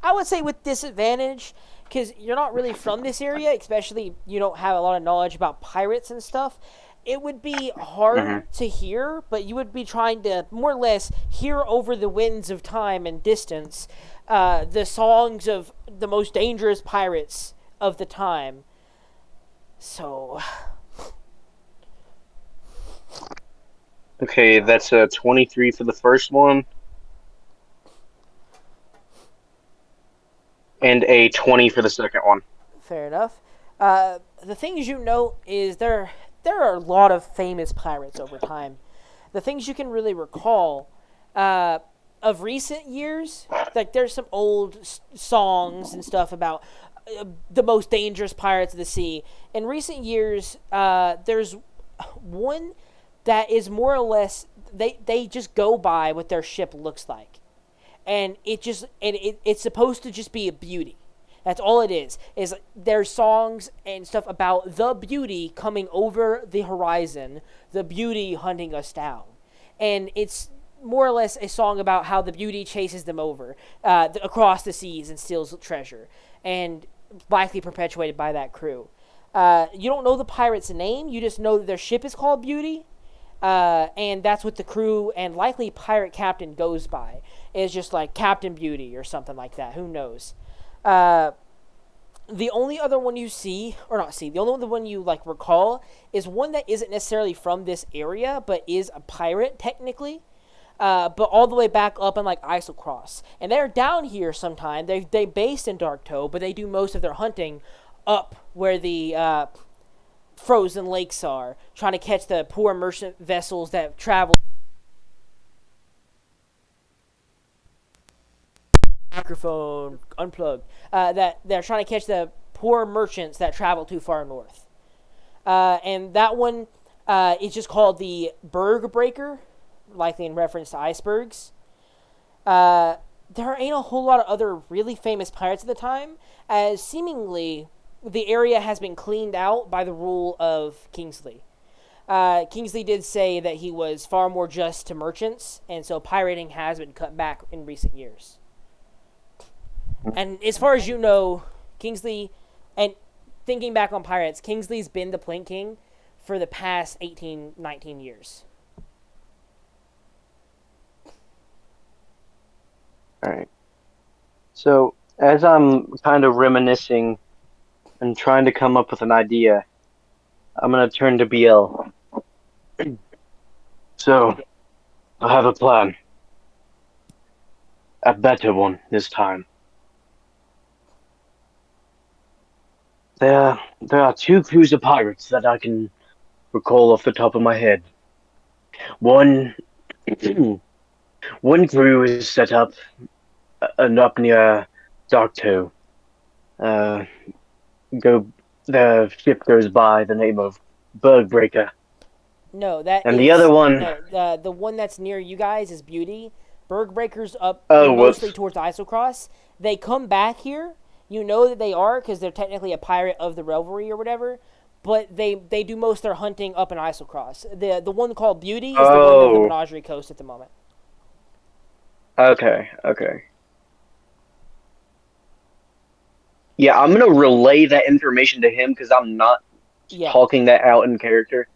I would say with disadvantage, because you're not really from this area, especially you don't have a lot of knowledge about pirates and stuff. It would be Hmm. hard to hear, but you would be trying to more or less hear over the winds of time and distance the songs of the most dangerous pirates of the time. So, Okay, that's a 23 for the first one and a 20 for the second one. fair enough. The things you know is there are a lot of famous pirates over time. The things you can really recall uh, of recent years, like there's some old songs and stuff about the most dangerous pirates of the sea. In recent years, there's one that is more or less they just go by what their ship looks like, and it's supposed to just be a beauty. That's all it is. Is there's songs and stuff about the beauty coming over the horizon, the beauty hunting us down, and it's more or less a song about how the beauty chases them over across the seas and steals treasure, and likely perpetuated by that crew. You don't know the pirate's name. You just know that their ship is called Beauty, and that's what the crew and likely pirate captain goes by. Is just like Captain Beauty or something like that. Who knows? Uh, the only other one you see, or not see, the only other one you like recall is one that isn't necessarily from this area, but is a pirate technically. But all the way back up in like Islecross, and they're down here sometime. They based in Darktow, but they do most of their hunting up where the frozen lakes are, trying to catch the poor merchant vessels that travel. Microphone unplugged. That they're trying to catch the poor merchants that travel too far north. And that one is just called the Berg Breaker, likely in reference to icebergs. There ain't a whole lot of other really famous pirates at the time, as seemingly the area has been cleaned out by the rule of Kingsley. Kingsley did say that he was far more just to merchants, and so pirating has been cut back in recent years. And as far as you know, Kingsley, and thinking back on pirates, Kingsley's been the Plink King for the past 18, 19 years. All right. So as I'm kind of reminiscing and trying to come up with an idea, I'm gonna turn to BL. So I have a plan, a better one this time. There are two crews of pirates that I can recall off the top of my head. One one crew is set up up near Darktow. Uh, go the ship goes by the name of Bergbreaker, No, that and the other is one. no the one that's near you guys is Beauty. Berg Breakers up Oh, mostly whoops. towards Isocross. They come back here. You know that they are because they're technically a pirate of the Revelry or whatever. But they do most of their hunting up in Isocross. The one called Beauty is the one of the Oh, Menagerie Coast at the moment. okay, okay. Yeah, I'm gonna relay that information to him because I'm not Yeah. talking that out in character.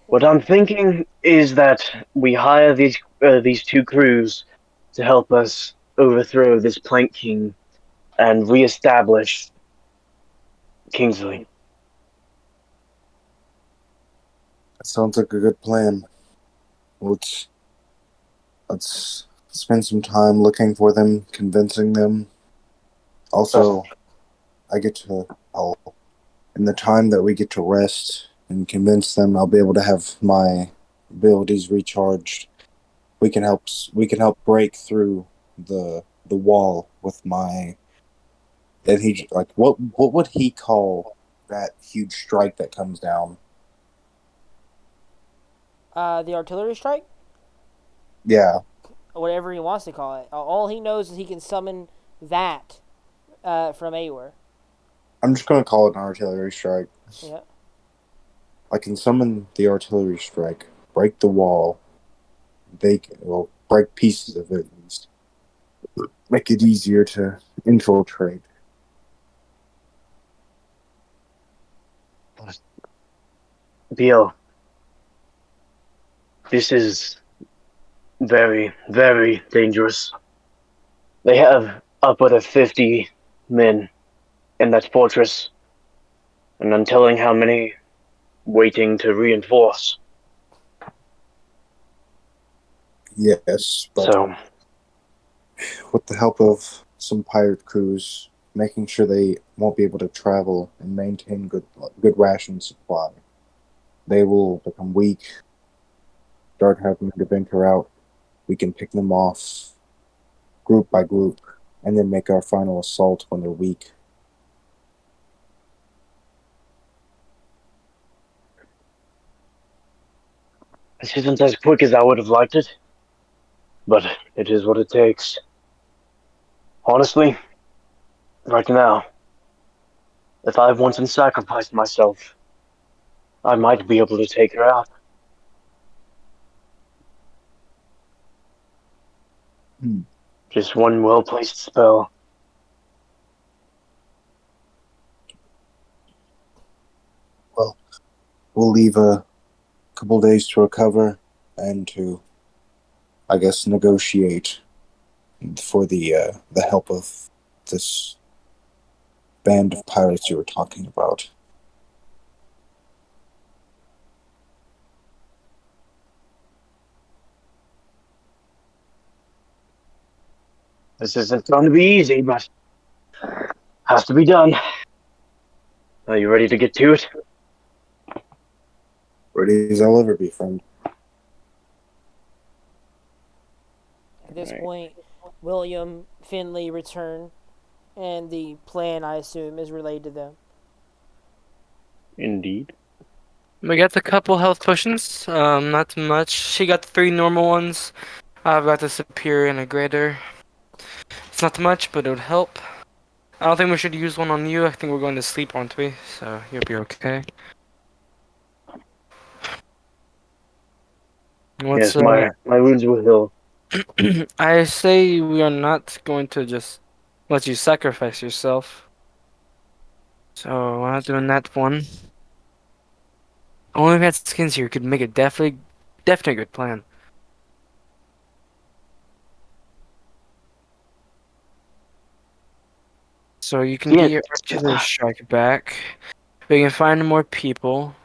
What I'm thinking is that we hire these two crews to help us overthrow this Plank King and reestablish Kingsley. That sounds like a good plan. Let's let's spend some time looking for them, convincing them. Uh, Also, I get to I'll in the time that we get to rest and convince them, I'll be able to have my abilities recharged. We can help break through the wall with my and he like what would he call that huge strike that comes down? The artillery strike, Yeah, or whatever he wants to call it. All he knows is he can summon that from Aor. I'm just gonna call it an artillery strike. Yeah. I can summon the artillery strike, break the wall. Well break pieces of it, and make it easier to infiltrate. Biel, this is very, very dangerous. They have upward of 50 men in that fortress, and I'm telling how many waiting to reinforce. Yes, but So, with the help of some pirate crews, making sure they won't be able to travel and maintain good ration supply, they will become weak, start having to venture out. We can pick them off group by group, and then make our final assault when they're weak. this isn't as quick as I would have liked it, but it is what it takes. Honestly, right now, if I once sacrificed myself, I might be able to take her out. Hmm. Just one well placed spell. Well, we'll leave a couple days to recover and to, I guess, negotiate for the help of this band of pirates you were talking about. This isn't going to be easy, but has to be done. Are you ready to get to it? Ready as I'll ever be, friend. At this Right. point, William, Finley return, and the plan, I assume, is relayed to them. Indeed. We got the couple health potions. Not much. She got the 3 normal ones. I've got the superior and a greater. It's not much, but it would help. I don't think we should use one on you. I think we're going to sleep, aren't we? So you'll be okay. What's Yes, my wounds will heal. I say we are not going to just let you sacrifice yourself. So we're not doing that one. Only if we had skins here could make it definitely a good plan. So you can get Can't. your artillery strike back. We can find more people.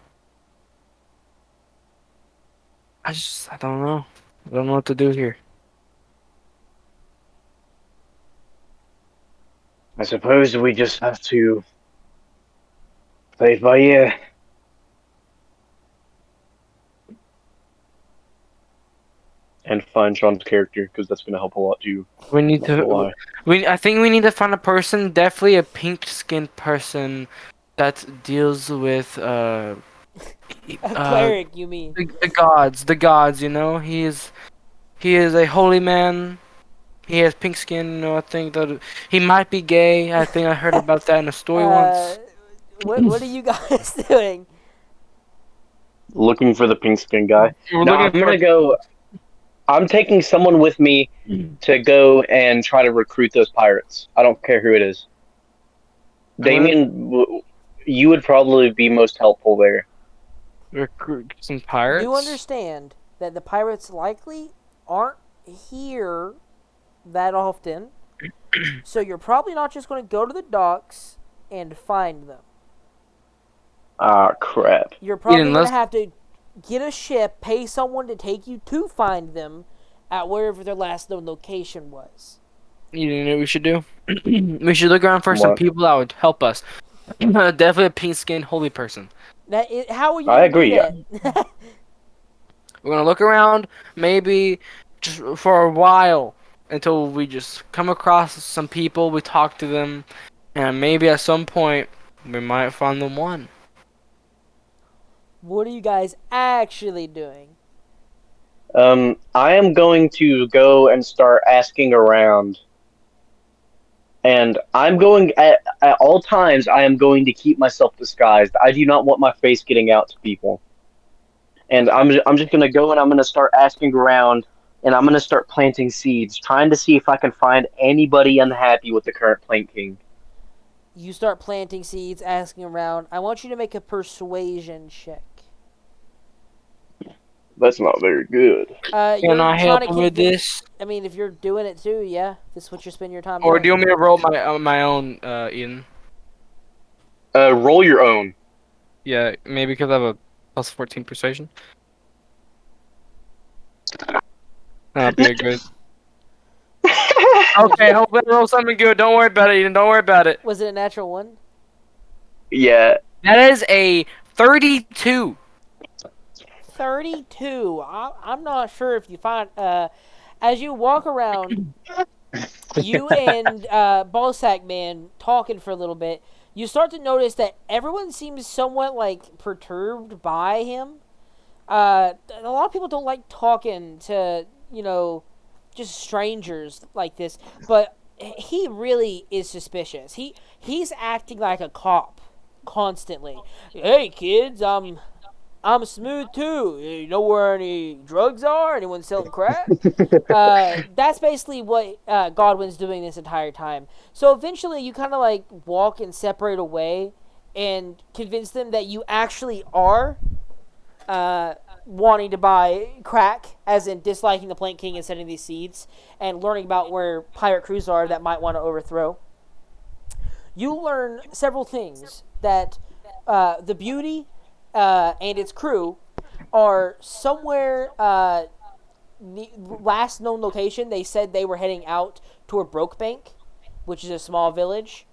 I don't know. I don't know what to do here. I suppose we just have to play it by ear. And find Sean's character because that's going to help a lot too. We need Not gonna to. lie. I think we need to find a person, definitely a pink-skinned person, that deals with A cleric, you mean? the gods. The gods, you know. He is a holy man. He has pink skin. I think that he might be gay. I think I heard about that in a story Uh, once. what are you guys doing? Looking for the pink skin guy. We're No, looking I'm for. gonna go. I'm taking someone with me to go and try to recruit those pirates. I don't care who it is. I'm gonna Damien, you would probably be most helpful there. recruit some Do pirates. understand that the pirates likely aren't here that often, so you're probably not just going to go to the docks and find them. Ah, crap. You're probably Eden, going to let's. have to get a ship, pay someone to take you to find them at wherever their last known location was. You know what we should do? We should look around for some What? people that would help us. Definitely a pink skinned holy person. How are you I going to do agree. Yeah. that? We're gonna look around, maybe just for a while until we just come across some people. We talk to them, and maybe at some point we might find the one. What are you guys actually doing? I am going to go and start asking around, and I'm going at all times. I am going to keep myself disguised. I do not want my face getting out to people, and I'm just gonna go and I'm gonna start asking around, and I'm gonna start planting seeds, trying to see if I can find anybody unhappy with the current Plank King. You start planting seeds, asking around. I want you to make a persuasion check. That's not very good. Can You're I trying help to with convince. this, I mean, if you're doing it too, yeah, this is what you spend your time or do doing. you want me to roll my own, Ian? Roll your own. Yeah, maybe because I have a plus 14 persuasion. That'll be a good. Okay, hopefully I roll something good. Don't worry about it, Ian. Don't worry about it. Was it a natural one? Yeah. That is a 32. 32. I'm not sure if you find. As you walk around, you and Ballsack Man talking for a little bit, you start to notice that everyone seems somewhat like perturbed by him. A lot of people don't like talking to just strangers like this, but he really is suspicious. He's acting like a cop constantly. Hey kids, I'm smooth too. You know where any drugs are? Anyone selling crack? That's basically what Godwin's doing this entire time. So eventually, you kind of like walk and separate away, and convince them that you actually are wanting to buy crack, as in disliking the Plank King and setting these seeds, and learning about where pirate crews are that might want to overthrow. You learn several things that the Beauty and its crew are somewhere last known location. They said they were heading out toward Brokebank, which is a small village.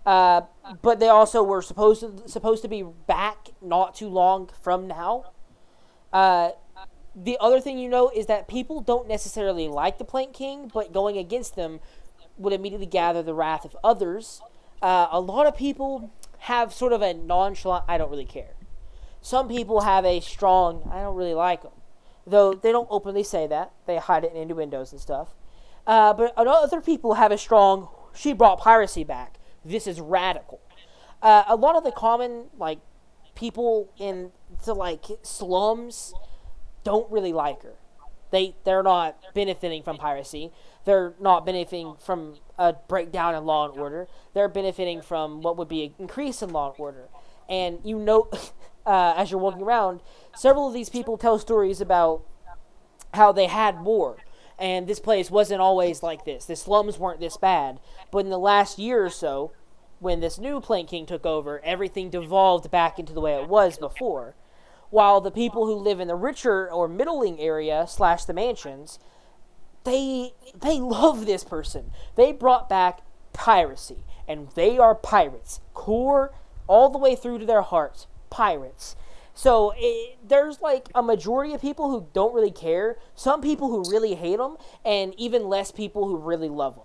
Uh, but they also were supposed to be back not too long from now. Uh, the other thing you know is that people don't necessarily like the Plank King, but going against them would immediately gather the wrath of others. A lot of people have sort of a nonchalant, I don't really care. Some people have a strong, I don't really like them. Though they don't openly say that. They hide it in innuendos and stuff. But other people have a strong, she brought piracy back. This is radical. A lot of the common, like, people in the, like, slums don't really like her. They're not benefiting from piracy. They're not benefiting from a breakdown in law and order. They're benefiting from what would be an increase in law and order. And you know, as you're walking around, several of these people tell stories about how they had more. And this place wasn't always like this. The slums weren't this bad. But in the last year or so, when this new Plank King took over, everything devolved back into the way it was before. While the people who live in the richer or middling area slash the mansions, they love this person. They brought back piracy, and they are pirates, core all the way through to their hearts, pirates. So there's like a majority of people who don't really care, some people who really hate them, and even less people who really love them.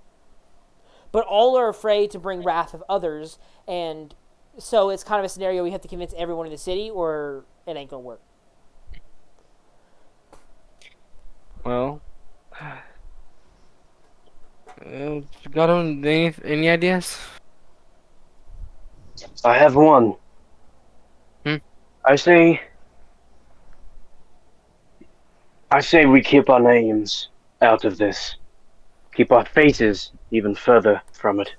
But all are afraid to bring wrath of others, and so it's kind of a scenario we have to convince everyone in the city, or it ain't gonna work. Well, Got any ideas? I have one. Hmm? I say, I say we keep our names out of this. Keep our faces even further from it.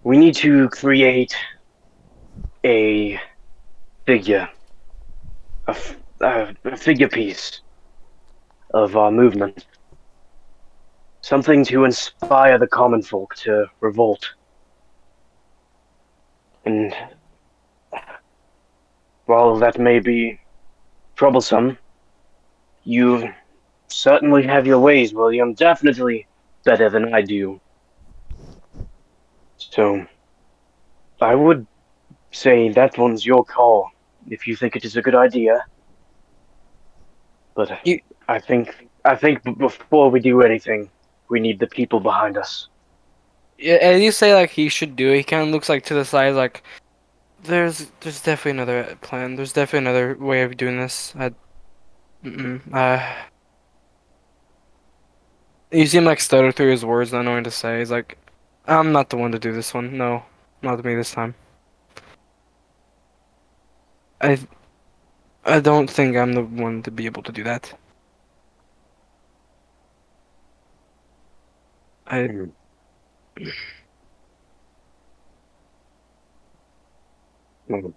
We need to create a figure, a figure piece of our movement. Something to inspire the common folk to revolt. And while that may be troublesome, you certainly have your ways, William. Definitely better than I do. So I would say that one's your call if you think it is a good idea. But You, I think before we do anything, we need the people behind us. yeah, as you say, like he should do it. He kind of looks like to the side, like there's definitely another plan. There's definitely another way of doing this. You seem like stutter through his words, not knowing what to say. He's like, I'm not the one to do this one. No, not me this time. I I don't think I'm the one to be able to do that. I Hmm. Hmm.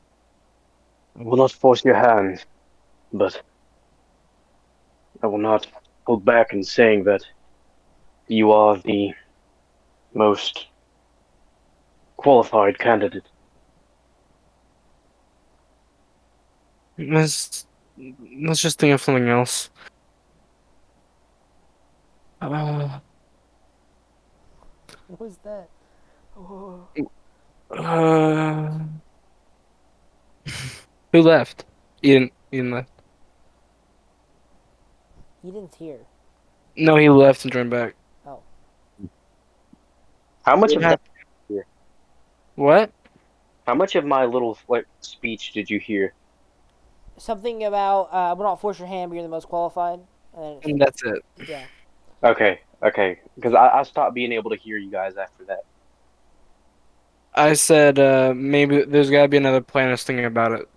I will not force your hand, but I will not hold back in saying that you are the most qualified candidate. let's let's just think of something else. Uh, What was that? Oh, uh, who left? Ian left. Eden's here. No, he left and joined back. Oh, How much What of that happened? did you hear? What? How much of my little speech did you hear? something about will not force your hand, but you're the most qualified. And then And that's it. yeah. Okay, okay, because I stopped being able to hear you guys after that. I said maybe there's gotta be another plan. I was thinking about it.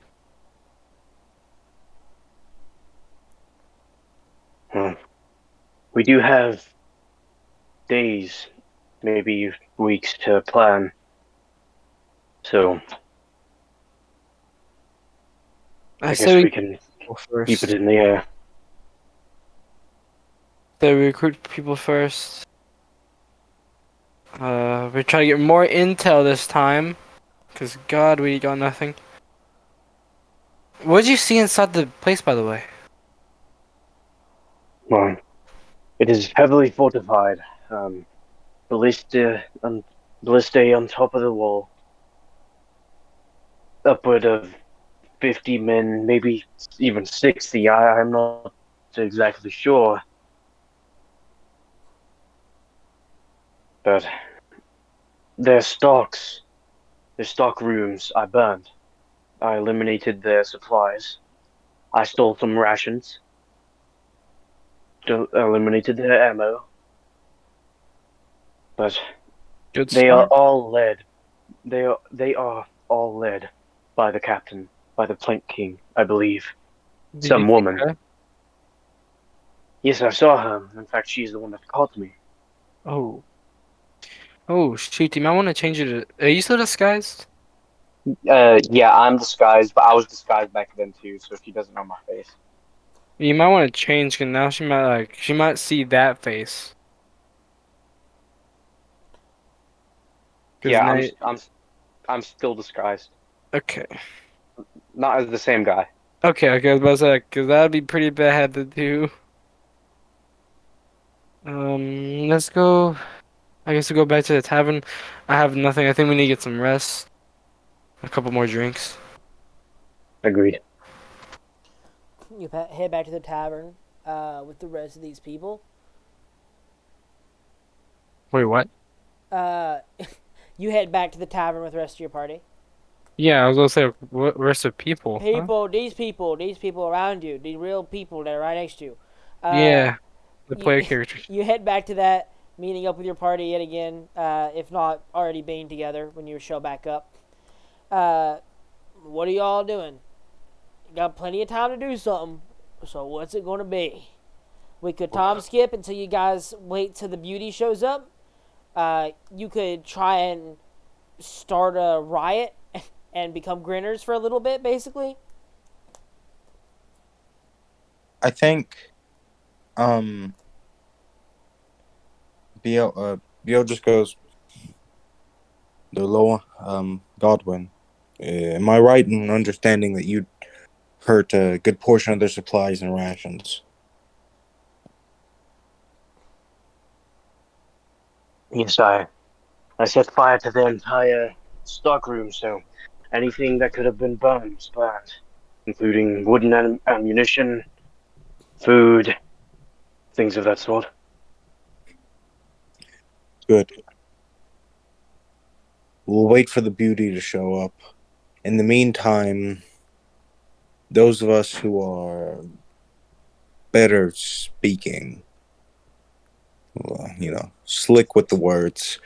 Hmm. We do have days, maybe weeks to plan, so I I said guess we we can go keep it first. in the air. Said we recruit people first. We try to get more intel this time, cause God, we got nothing. What did you see inside the place, by the way? Well, it is heavily fortified. Um, ballista on top of the wall, upward of 50 men, maybe even 60. I'm not exactly sure, but their stocks, their stock rooms, I burned. I eliminated their supplies. I stole some rations, eliminated their ammo, but Good they are start. all led. They are all led by the captain, by the Plank King, I believe. Did you Some see woman. her? Yes, I saw her. In fact, she's the one that caught me. Oh, oh shoot! You might want to change it. Are you still disguised? Yeah, I'm disguised, but I was disguised back then too, so she doesn't know my face. You might want to change, cause now she might see that face. Cause Yeah, now, I'm still disguised. okay, Not as the same guy. okay. I was about to say, cause that'd be pretty bad to do. Let's go. I guess we'll go back to the tavern. I have nothing. I think we need to get some rest. A couple more drinks. Agreed. You head back to the tavern with the rest of these people. Wait, what? Uh, you head back to the tavern with the rest of your party. Yeah, I was gonna say, what rest of people, huh? These people around you, these real people that are right next to you. Uh, Yeah. The you, player characters. you head back to that, meeting up with your party yet again, if not already being together when you show back up. What are y'all doing? Got plenty of time to do something. So what's it gonna be? We could time skip until you guys wait till the beauty shows up. You could try and start a riot and become grinners for a little bit, basically. I think BL just goes the lower Godwin. Am I right in understanding that you hurt a good portion of their supplies and rations? Yes, I set fire to their entire stockroom, so anything that could have been burned was burned, including wooden ammunition, food, things of that sort. Good. We'll wait for the beauty to show up. In the meantime, those of us who are better speaking, slick with the words,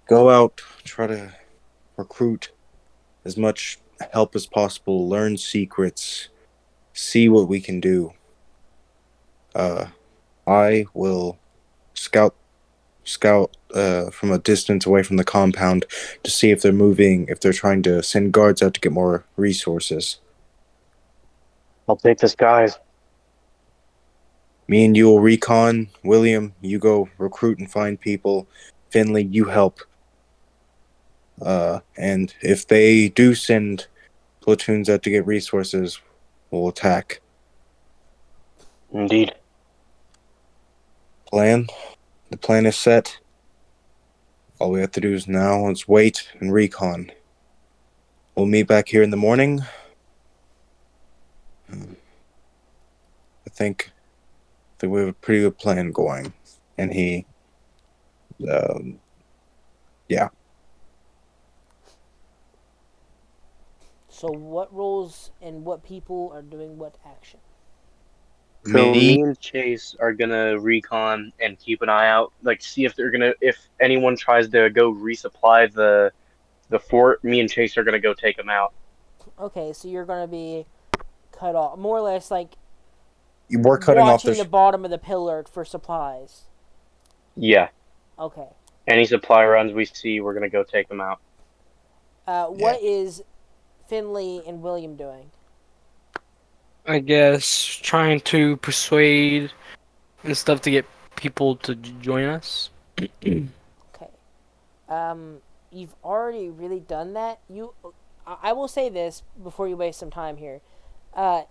go out, try to recruit as much help as possible, learn secrets, see what we can do. Uh, I will scout from a distance away from the compound to see if they're moving, if they're trying to send guards out to get more resources. I'll take this, guys. Me and you will recon. William, you go recruit and find people. Finley, you help. And if they do send platoons out to get resources, we'll attack. Indeed. Plan? The plan is set. All we have to do is now is wait and recon. We'll meet back here in the morning. I think we have a pretty good plan going. And he, yeah. So what roles and what people are doing what action? So Me, me and Chase are gonna recon and keep an eye out, like see if if anyone tries to go resupply the fort. Me and Chase are gonna go take them out. Okay, so you're gonna be cut off, more or less like we're cutting off watching their. the bottom of the pillar for supplies. Yeah. Okay. Any supply runs we see, we're gonna go take them out. Yeah. What is Finley and William doing? I guess trying to persuade and stuff to get people to join us. Okay. You've already really done that. I will say this before you waste some time here. Uh,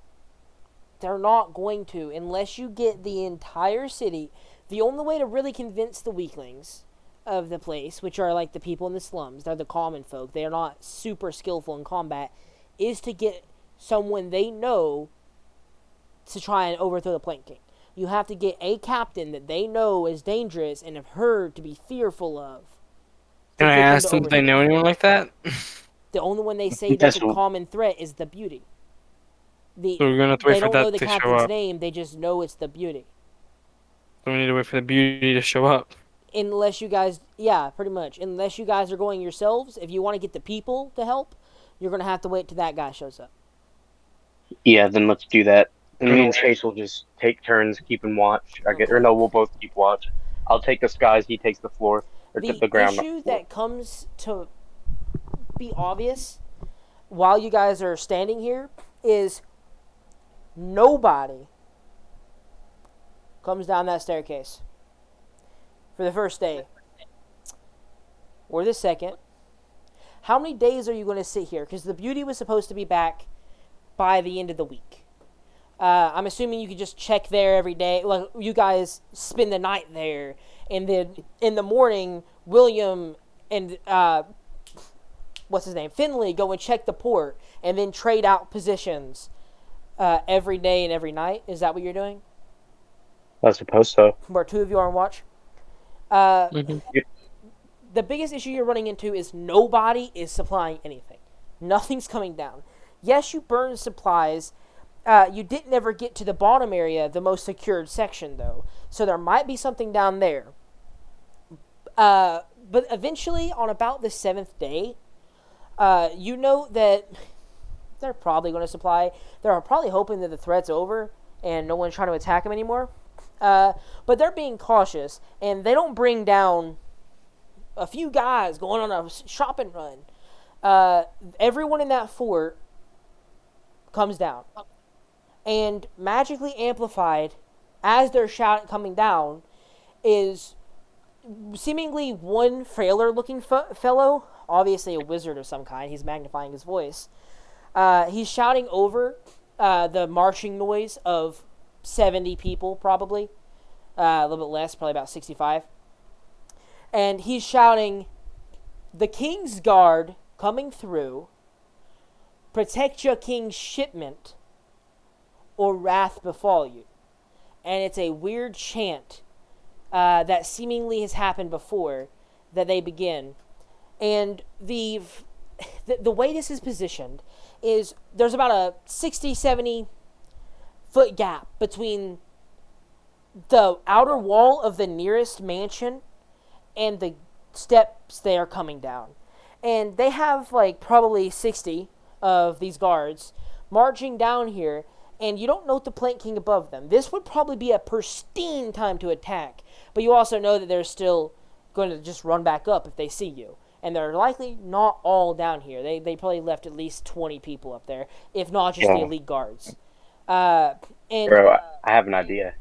they're not going to unless you get the entire city. The only way to really convince the weaklings of the place, which are like the people in the slums, they're the common folk. They are not super skillful in combat, is to get someone they know to try and overthrow the Plank King. You have to get a captain that they know is dangerous and have heard to be fearful of. To Can I get them ask to them if they overthrow know him. anyone like that? The only one they say think that's that's a common threat is the beauty. So we're gonna have to wait They for don't know that the to show captain's up. name, they just know it's the beauty. So we need to wait for the beauty to show up. Unless you guys, yeah, pretty much. Unless you guys are going yourselves, if you want to get the people to help, you're going to have to wait till that guy shows up. Yeah, then let's do that. And me and Okay. Chase will just take turns keeping watch. Or Okay. no, we'll both keep watch. I'll take the skies, he takes the floor, or to The the ground, not issue the floor. that comes to be obvious while you guys are standing here is nobody comes down that staircase for the first day or the second. How many days are you going to sit here? Because the beauty was supposed to be back by the end of the week. I'm assuming you could just check there every day. Like you guys spend the night there, and then in the morning, William and what's his name, Finley, go and check the port, and then trade out positions every day and every night. Is that what you're doing? I suppose so. Where two of you are on watch. Uh, Mm-hmm. the biggest issue you're running into is nobody is supplying anything. Nothing's coming down. Yes, you burn supplies. You didn't ever get to the bottom area, the most secured section, though. So there might be something down there. But eventually, on about the 7th day, you know that they're probably going to supply. They're probably hoping that the threat's over and no one's trying to attack them anymore. But they're being cautious, and they don't bring down a few guys going on a shopping run. Everyone in that fort comes down. And magically amplified as they're coming down is seemingly one frailer looking fellow, obviously a wizard of some kind. He's magnifying his voice. He's shouting over the marching noise of 70 people, probably. A little bit less, probably about 65. And he's shouting, "The king's guard coming through. Protect your king's shipment, or wrath befall you." And it's a weird chant that seemingly has happened before that they begin. And the way this is positioned is there's about a 60, 70 foot gap between the outer wall of the nearest mansion and the steps they are coming down. And they have like probably 60 of these guards marching down here, and you don't note the Plank King above them. This would probably be a pristine time to attack, but you also know that they're still going to just run back up if they see you. And they're likely not all down here. They probably left at least 20 people up there, if not just the elite guards. And Bro, I have an idea.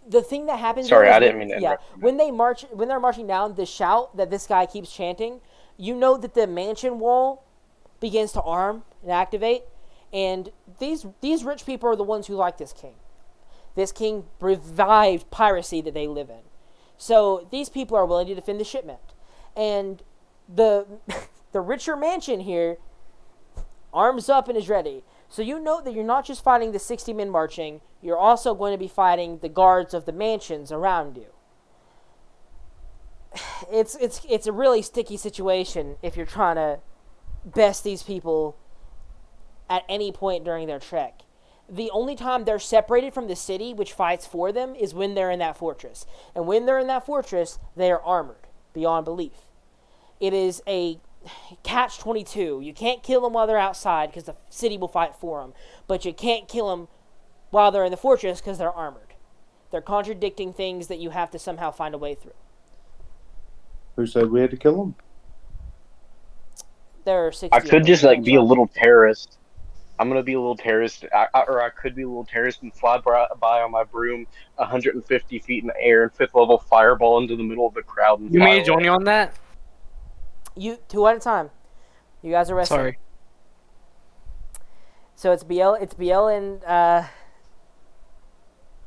the thing that happens. Sorry, I though, is didn't mean to interrupt you. when they're marching down, the shout that this guy keeps chanting, you know that the mansion wall begins to arm and activate, and these rich people are the ones who like this king. This king revived piracy that they live in, so these people are willing to defend the shipment, and the the richer mansion here arms up and is ready. So you know that you're not just fighting the 60 men marching, you're also going to be fighting the guards of the mansions around you. It's a really sticky situation if you're trying to best these people at any point during their trek. The only time they're separated from the city, which fights for them, is when they're in that fortress. And when they're in that fortress, they are armored beyond belief. It is a catch-22. You can't kill them while they're outside because the city will fight for them. But you can't kill them while they're in the fortress because they're armored. They're contradicting things that you have to somehow find a way through. Who said we had to kill them? There are 60 I of could them. just Don't be a try. little terrorist. I'm gonna be a little terrorist, or I could be a little terrorist and fly by on my broom 150 feet in the air and fifth level fireball into the middle of the crowd and You fly mean to join away. you on that? You two at a time. You guys are wrestling. Sorry. So it's BL and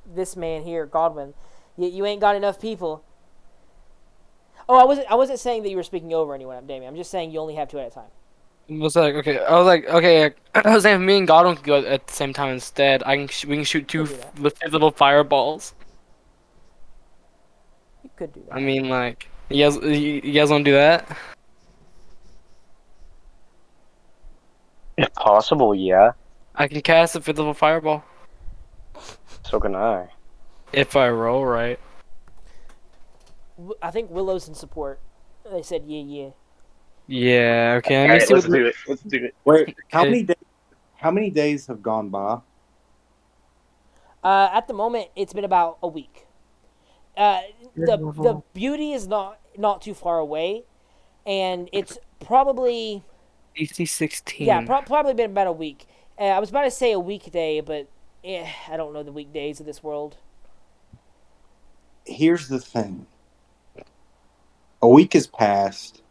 this man here, Godwin. You ain't got enough people. Oh, I wasn't saying that you were speaking over anyone, Damien. I'm just saying you only have 2 at a time. Was like okay. I was like okay. I was saying if me and Godwin could go at the same time instead. We can shoot two Could do that. little fireballs. You could do that. I mean, like you guys want to do that? If possible, yeah. I can cast a fifth level fireball So can I. if I roll right. I think Willow's in support. They said yeah. Yeah. Okay. Let me Alright, see let's what. do it. Let's do it. Wait, Okay. how many days have gone by? At the moment, it's been about a week. The beauty is not too far away, and it's probably DC 16. probably been about a week. I was about to say a weekday, but I don't know the weekdays of this world. Here's the thing. A week has passed.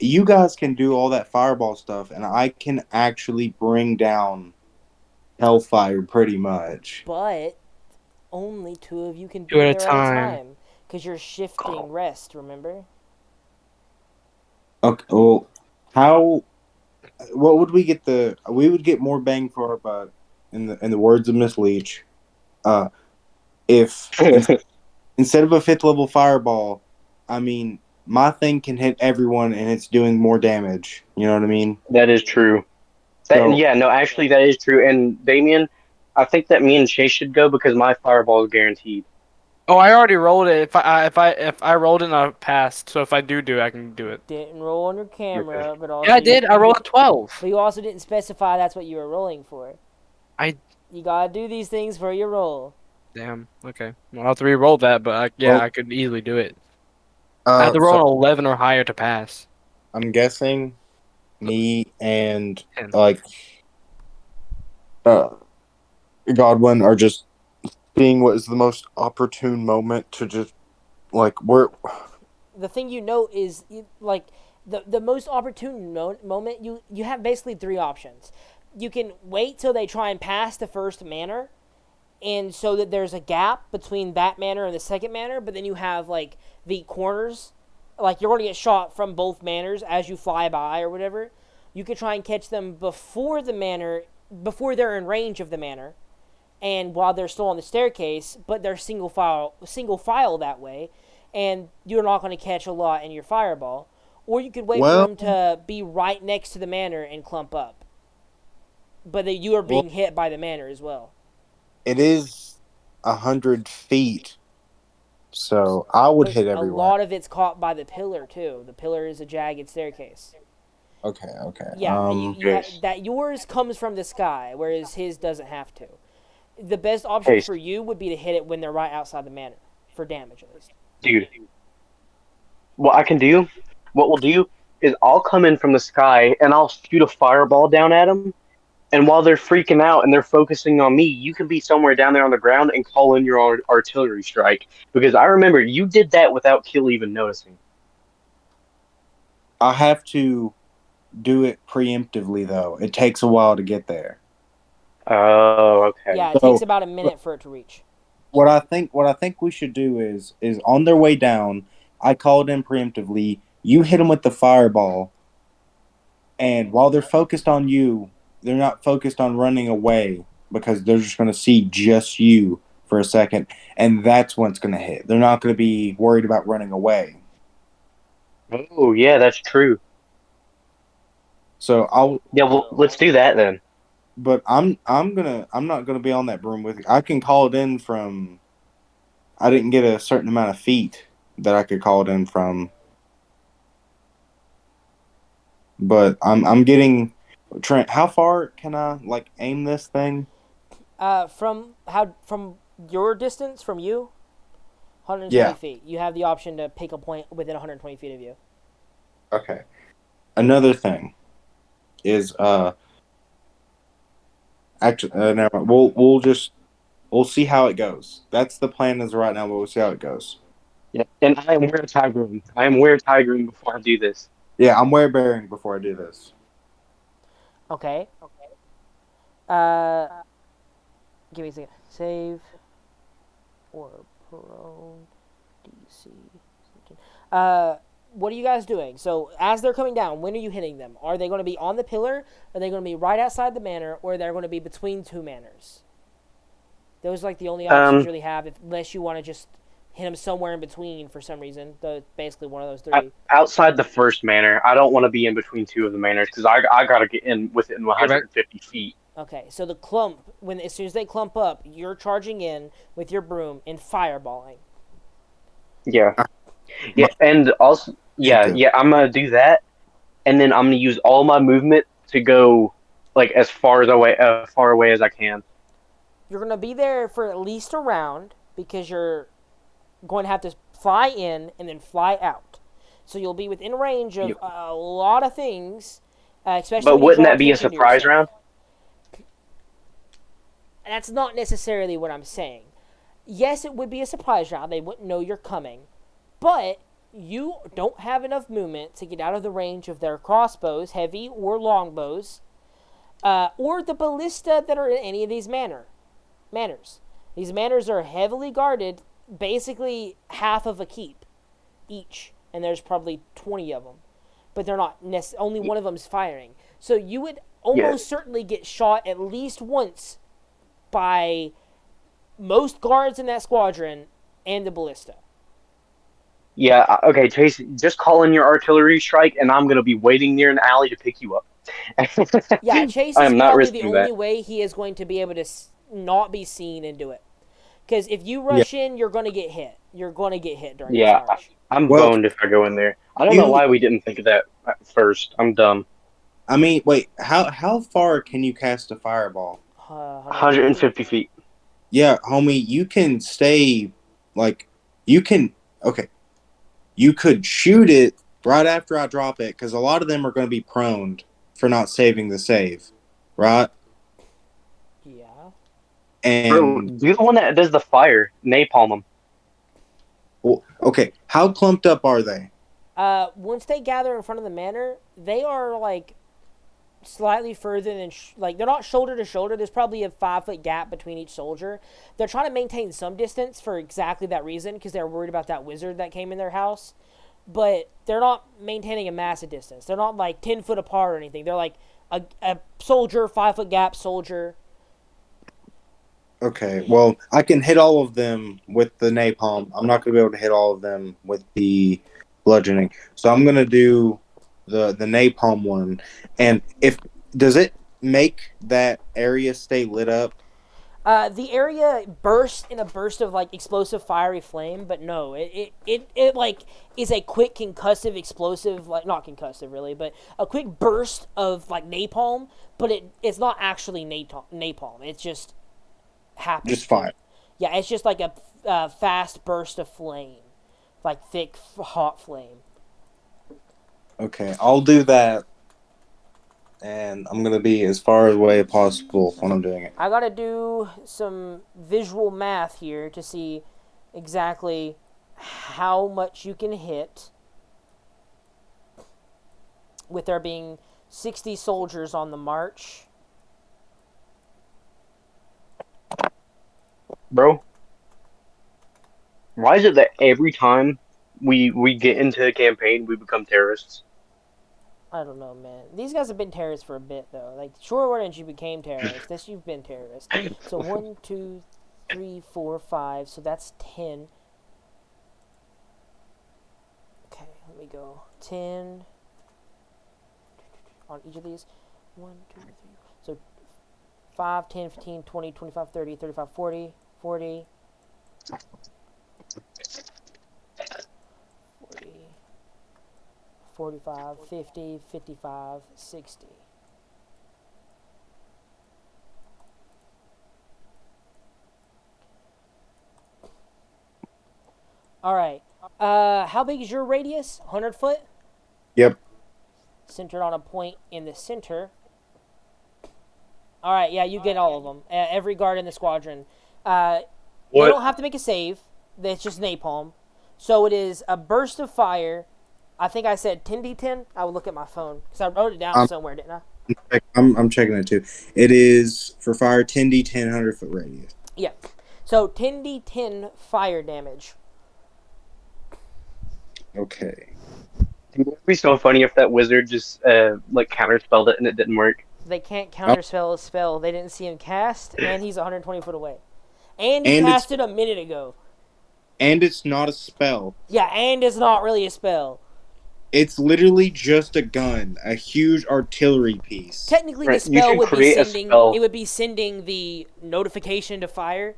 You guys can do all that fireball stuff, and I can actually bring down Hellfire pretty much. But only 2 of you can be Two at a there at a time. time because you're shifting rest. Remember? Okay, well, how? What would we get? We would get more bang for our buck, in the words of Miss Leach, if instead of a 5th level fireball, I mean, my thing can hit everyone and it's doing more damage. You know what I mean? That is true. That So yeah, no, actually that is true. And Damien, I think that me and Chase should go because my fireball is guaranteed. Oh, I already rolled it. If I rolled it and I passed, so if I do it, I can do it. Didn't roll on your Okay. camera, but Yeah, also I did. I rolled a 12. but you also didn't specify that's what you were rolling for. I You gotta do these things for your roll. Damn. Okay. I'll have to re-roll that, but yeah, well, I could easily do it. I have to roll so an 11 or higher to pass. I'm guessing me and 10. like uh Godwin are just seeing what is the most opportune moment to just like we're The thing you know is like the most opportune moment. You have basically three options. You can wait till they try and pass the first manor, and so that there's a gap between that manor and the second manor. But then you have like the corners, like you're going to get shot from both manors as you fly by or whatever. You could try and catch them before the manor, before they're in range of the manor, and while they're still on the staircase, but they're single file that way, and you're not going to catch a lot in your fireball. Or you could wait for well them to be right next to the manor and clump up, but that you are well being hit by the manor as well. it is 100 feet, so I would But hit a everyone. lot of it's caught by the pillar too. The pillar is a jagged staircase. Okay, okay. Yeah, you Yes. that yours comes from the sky, whereas his doesn't have to. The best option Hey, for you would be to hit it when they're right outside the manor, for damage at least. dude, what I can do, what we'll do is I'll come in from the sky and I'll shoot a fireball down at them. And while they're freaking out and they're focusing on me, you can be somewhere down there on the ground and call in your artillery strike. Because I remember you did that without Kill even noticing. I have to do it preemptively though. It takes a while to get there. Oh, okay. Yeah, it takes So about a minute for it to reach. what I think we should do is on their way down, I called in preemptively. You hit them with the fireball, and while they're focused on you, they're not focused on running away because they're just going to see just you for a second, and that's when it's going to hit. They're not going to be worried about running away. Oh, yeah, that's true. So I'll, Yeah, well, let's do that then. but I'm not gonna be on that broom with you. I can call it in from. I didn't get a certain amount of feet that I could call it in from, but I'm getting. Trent, how far can I like aim this thing? From your distance from you, 120 Yeah. feet. You have the option to pick a point within 120 feet of you. Okay. Another thing is actually never mind. We'll see how it goes. That's the plan as of right now, but we'll see how it goes. Yeah, and I am where Tigering. I am where Tigering before I do this. Yeah, I'm wear bearing before I do this. Okay. Uh, give me a second. Save or prone DC. What are you guys doing? So as they're coming down, when are you hitting them? Are they going to be on the pillar? Are they going to be right outside the manor? Or they're going to be between two manors? Those are like the only options Um, you really have, unless you want to just hit them somewhere in between for some reason. Basically one of those o- three. outside the first manor, I don't want to be in between two of the manors because I gotta get in within Get back. 150 feet. Okay, so the clump, as soon as they clump up, you're charging in with your broom and fireballing. Yeah, My yeah, and also, yeah, preemptive. yeah, I'm gonna do that, and then I'm gonna use all my movement to go like as far away as I can. You're going to be there for at least a round because you're going to have to fly in and then fly out. So you'll be within range of You, a lot of things, especially but when you wouldn't draw that be a attention to surprise yourself. round? That's not necessarily what I'm saying. Yes, it would be a surprise round. They wouldn't know you're coming. But you don't have enough movement to get out of the range of their crossbows, heavy or longbows, or the ballista that are in any of these manors. These manors are heavily guarded, basically half of a keep each, and there's probably 20 of them. But they're not only one of them's firing. So you would Yeah, almost certainly get shot at least once by most guards in that squadron and the ballista. Yeah, okay, Chase, just call in your artillery strike, and I'm gonna be waiting near an alley to pick you up. Yeah, Chase I is am not probably the risking only that. way he is going to be able to not be seen and do it. Because if you Yeah. rush in, you're going to get hit. You're going to get hit during this Yeah, march. I'm Well, boned if I go in there. I don't know you. why we didn't think of that at first. I'm dumb. I mean, wait. How far can you cast a fireball? 150. 150 feet. Yeah, homie, you can stay like you can. Okay, you could shoot it right after I drop it because a lot of them are going to be prone for not saving the save, right? Yeah. Bro, And do the one that does the fire. Napalm them. well, okay, how clumped up are they? Once they gather in front of the manor, they are like slightly further than like they're not shoulder to shoulder. There's probably a 5 foot gap between each soldier. They're trying to maintain some distance for exactly that reason because they're worried about that wizard that came in their house. But they're not maintaining a massive distance. They're not like 10 foot apart or anything. They're like a soldier, 5 foot gap soldier. Okay, well, I can hit all of them with the napalm. I'm not going to be able to hit all of them with the bludgeoning. So I'm going to do the napalm one. And if does it make that area stay lit up? The area bursts in a burst of like explosive fiery flame, but no, it like is a quick concussive explosive, like not concussive really, but a quick burst of like napalm, but it's not actually napalm. It just happens Just to. fire. Yeah, it's just like a fast burst of flame, like thick hot flame. Okay, I'll do that, and I'm going to be as far away as possible when I'm doing it. I gotta do some visual math here to see exactly how much you can hit with there being 60 soldiers on the march. Bro, why is it that every time we get into a campaign, we become terrorists? I don't know, man. These guys have been terrorists for a bit, though. Like, sure, when you became terrorists, this you've been terrorists. So 1, 2, 3, 4, 5. So that's 10. Okay, let me go. 10 on each of these. 1, 2, 3. So 5, 10, 15, 20, 25, 30, 35, 40, 40, 40, 45, 50, 55, 60. All right. How big is your radius? 100 foot? Yep. Centered on a point in the center. All right, yeah, you get all of them. Every guard in the squadron. They What? don't have to make a save. It's just napalm. So it is a burst of fire. I think I said 10d10. I would look at my phone because I wrote it down I'm, somewhere, didn't I? I'm checking it too. It is for fire 10d10 100-foot radius. Yeah. So 10d10 fire damage. Okay. Dude, it'd be so funny if that wizard just like counterspelled it and it didn't work. They can't Oh, counterspell a spell they didn't see him cast, and he's 120 foot away. And he and it's cast it a minute ago. and it's not a spell. Yeah, and it's not really a spell. It's literally just a gun, a huge artillery piece. Technically, the Right? You spell should would be create a sending. It spell. would be sending the notification to fire,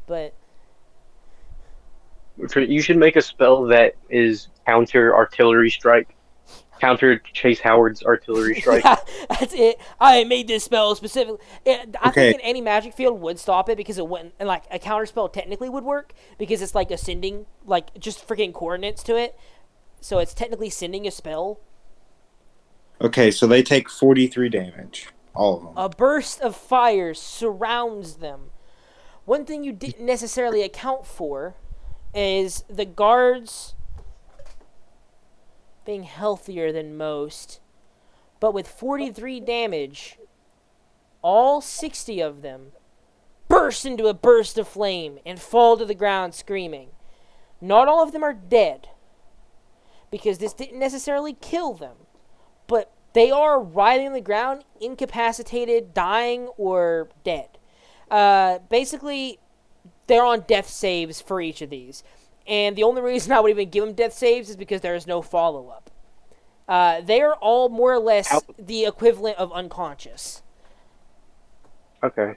but You should make a spell that is counter artillery strike, counter Chase Howard's artillery strike. yeah, that's it. I made this spell specifically. I think Okay, in any magic field would stop it because it wouldn't. And like a counter spell technically would work because it's like a sending, like just freaking coordinates to it. So it's technically sending a spell. okay, so they take 43 damage, all of them. A burst of fire surrounds them. One thing you didn't necessarily account for is the guards being healthier than most, but with 43 damage, all 60 of them burst into a burst of flame and fall to the ground screaming. Not all of them are dead, because this didn't necessarily kill them, but they are writhing on the ground, incapacitated, dying, or dead. Basically, they're on death saves for each of these. And the only reason I would even give them death saves is because there is no follow up. They are all more or less the equivalent of unconscious. Okay.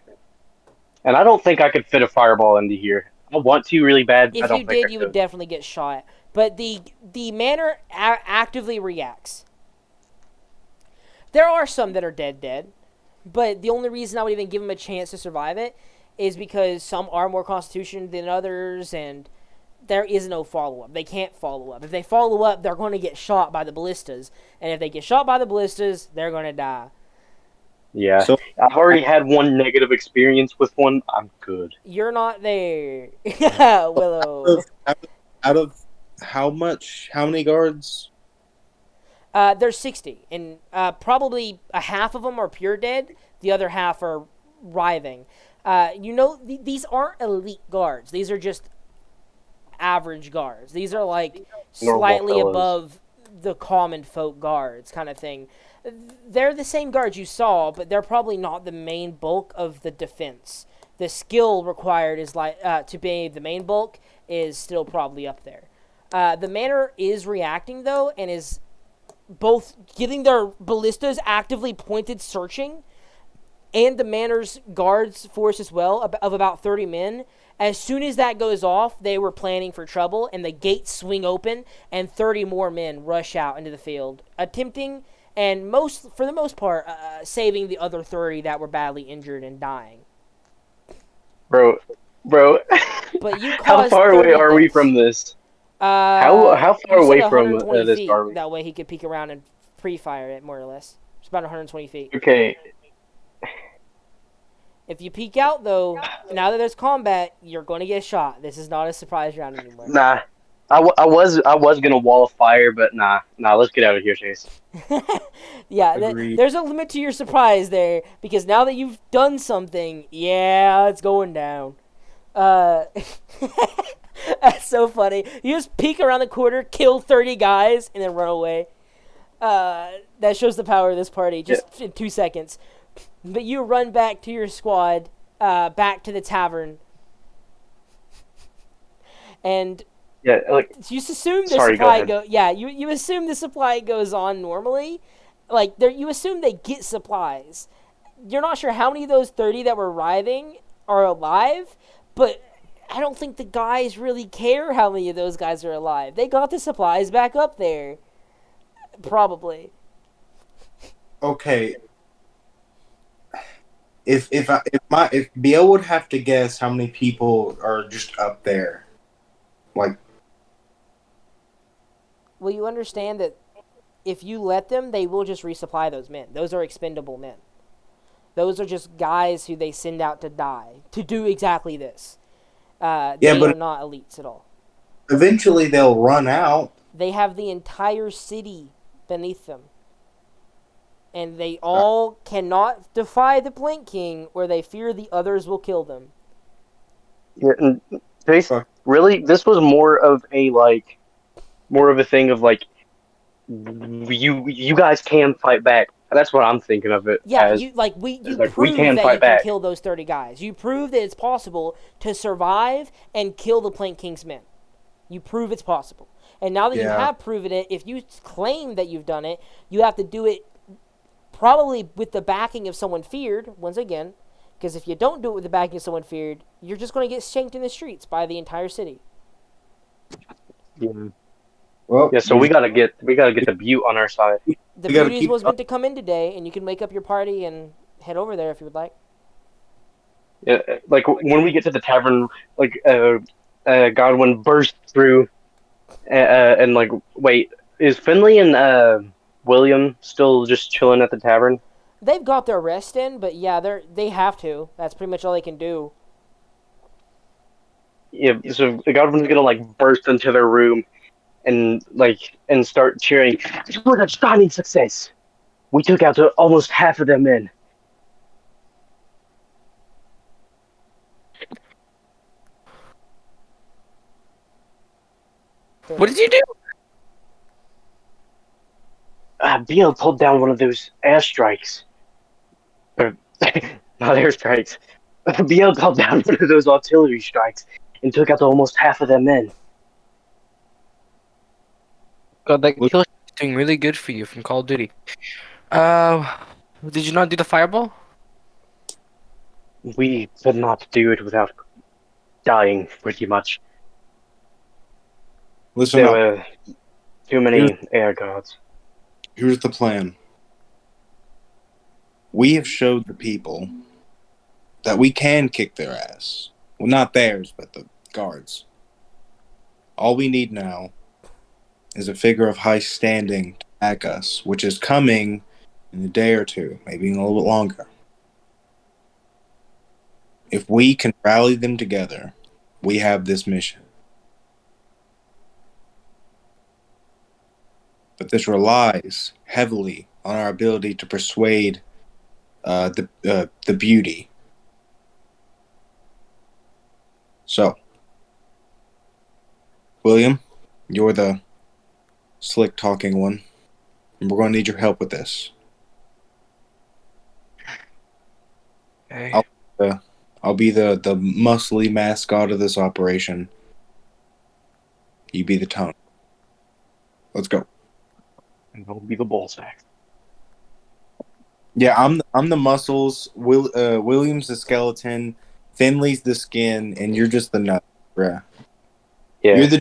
And I don't think I could fit a fireball into here. I want to really bad. I If you don't think I did, you would could. definitely get shot. But the manor actively reacts. There are some that are dead, but the only reason I would even give them a chance to survive it is because some are more constitution than others, and there is no follow-up. They can't follow up. If they follow up, they're going to get shot by the ballistas. And if they get shot by the ballistas, they're going to die. Yeah. So I've already had one negative experience with one. I'm good. You're not there. out Willow. of, out of how many guards? There's 60, and probably a half of them are pure dead. The other half are writhing. These aren't elite guards. These are just average guards. These are like slightly fellows. above the common folk guards kind of thing. They're the same guards you saw, but they're probably not the main bulk of the defense. The skill required is to be the main bulk is still probably up there. The manor is reacting though, and is both getting their ballistas actively pointed searching, and the manor's guards force as well of about 30 men. As soon as that goes off, they were planning for trouble, and the gates swing open, and 30 more men rush out into the field, attempting and for the most part, saving the other 30 that were badly injured and dying. Bro. But you How caused far 30 away are we deaths. from this? How far You said away from 120 this feet. are we? That way he could peek around and pre-fire it, more or less. It's about 120 feet. Okay. If you peek out, though, now that there's combat, you're going to get shot. This is not a surprise round anymore. Nah. I was gonna wall of fire, but nah. Let's get out of here, Chase. Yeah, Agreed. there's a limit to your surprise there, because now that you've done something, yeah, it's going down. That's so funny. You just peek around the corner, kill 30 guys, and then run away. That shows the power of this party, just in 2 seconds. But you run back to your squad, back to the tavern, and Yeah, like you assume the Sorry, go supply ahead. you assume the supply goes on normally, like you assume they get supplies. You're not sure how many of those 30 that were writhing are alive, but I don't think the guys really care how many of those guys are alive. They got the supplies back up there, probably. Okay. If Biel would have to guess how many people are just up there, like Well, you understand that if you let them, they will just resupply those men. Those are expendable men. Those are just guys who they send out to die, to do exactly this. They but are not elites at all. eventually they'll run out. They have the entire city beneath them. And they all cannot defy the Plank King, or they fear the others will kill them. yeah, and Chase, really, this was more of a thing of like you guys can fight back. That's what I'm thinking of it Yeah, as. you Like, we prove can that fight you can back. kill those 30 guys. You prove that it's possible to survive and kill the Plank King's men. You prove it's possible. And now that you Yeah. have proven it, if you claim that you've done it, you have to do it probably with the backing of someone feared, once again, because if you don't do it with the backing of someone feared, you're just going to get shanked in the streets by the entire city. Yeah. Well, Yeah, so we gotta get the Butte on our side. The We gotta Beauties keep was meant to come in today, and you can make up your party and head over there if you would like. Yeah, like when we get to the tavern, like Godwin bursts through, and like, wait, is Finley and William still just chilling at the tavern? They've got their rest in, but yeah, they have to. That's pretty much all they can do. Yeah, so Godwin's gonna like burst into their room and start cheering. It was a stunning success. We took out almost half of them in. What did you do? Beal pulled down one of those airstrikes. Or, not airstrikes. Beal called down one of those artillery strikes and took out almost half of their men. God, that Look, kill is doing really good for you from Call of Duty. Uh, did you not do the fireball? We could not do it without dying, pretty much. listen There up. were too Here's many air guards. here's the plan. We have showed the people that we can kick their ass. Well, not theirs, but the guards. All we need now is a figure of high standing to back us, which is coming in a day or two, maybe a little bit longer. If we can rally them together, we have this mission. But this relies heavily on our ability to persuade the beauty. So, William, you're the slick talking one, and we're going to need your help with this. Okay. I'll, uh, I'll be the muscly mascot of this operation. You be the tongue. Let's go. And I'll be the ball sack. Yeah, I'm the muscles. William's the skeleton. Finley's the skin, and you're just the nut. Yeah. Yeah. You're the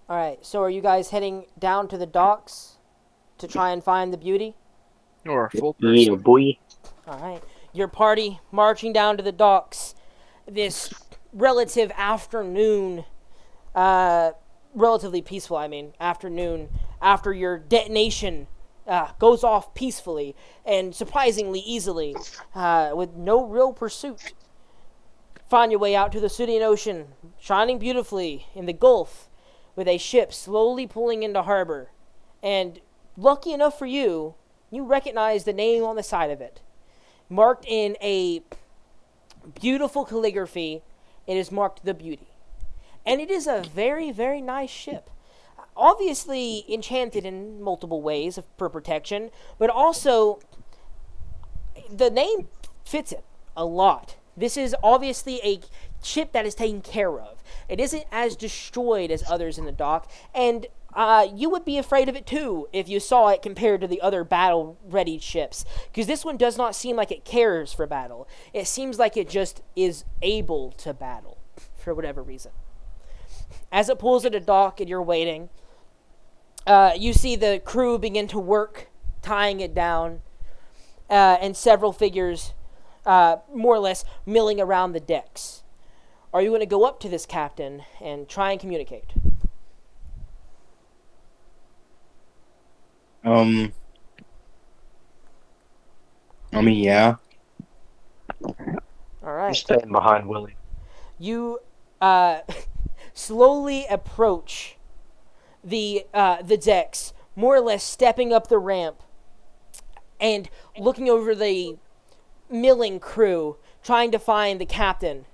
All right. So are you guys heading down to the docks to try and find the beauty? You're a full Yeah, person. boy. All right. Your party marching down to the docks. This relative afternoon, relatively peaceful, afternoon after your detonation goes off peacefully and surprisingly easily with no real pursuit. Find your way out to the Sudian Ocean, shining beautifully in the Gulf, with a ship slowly pulling into harbor. And lucky enough for you, you recognize the name on the side of it. Marked in a beautiful calligraphy, it is marked The Beauty. And it is a very, very nice ship. Obviously enchanted in multiple ways for protection, but also the name fits it a lot. This is obviously a ship that is taken care of. It isn't as destroyed as others in the dock, and you would be afraid of it too if you saw it compared to the other battle-ready ships, because this one does not seem like it cares for battle. It seems like it just is able to battle for whatever reason. As it pulls at a dock and you're waiting, you see the crew begin to work, tying it down, and several figures, more or less, milling around the decks. Are you going to go up to this captain and try and communicate? um. I mean, yeah. All I'm right. staying behind Willie. You slowly approach the decks, more or less stepping up the ramp and looking over the milling crew, trying to find the captain.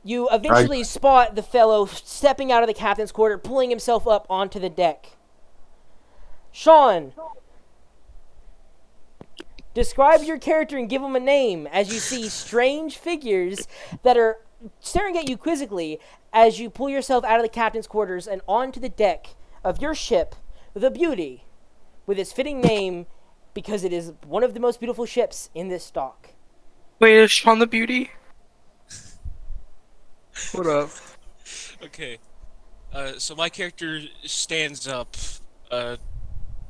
You eventually spot the fellow stepping out of the captain's quarter, pulling himself up onto the deck. Sean, describe your character and give him a name as you see strange figures that are staring at you quizzically as you pull yourself out of the captain's quarters and onto the deck of your ship, the Beauty, with its fitting name because it is one of the most beautiful ships in this dock. Wait, is Sean the Beauty? What up? Okay. So my character stands up, uh,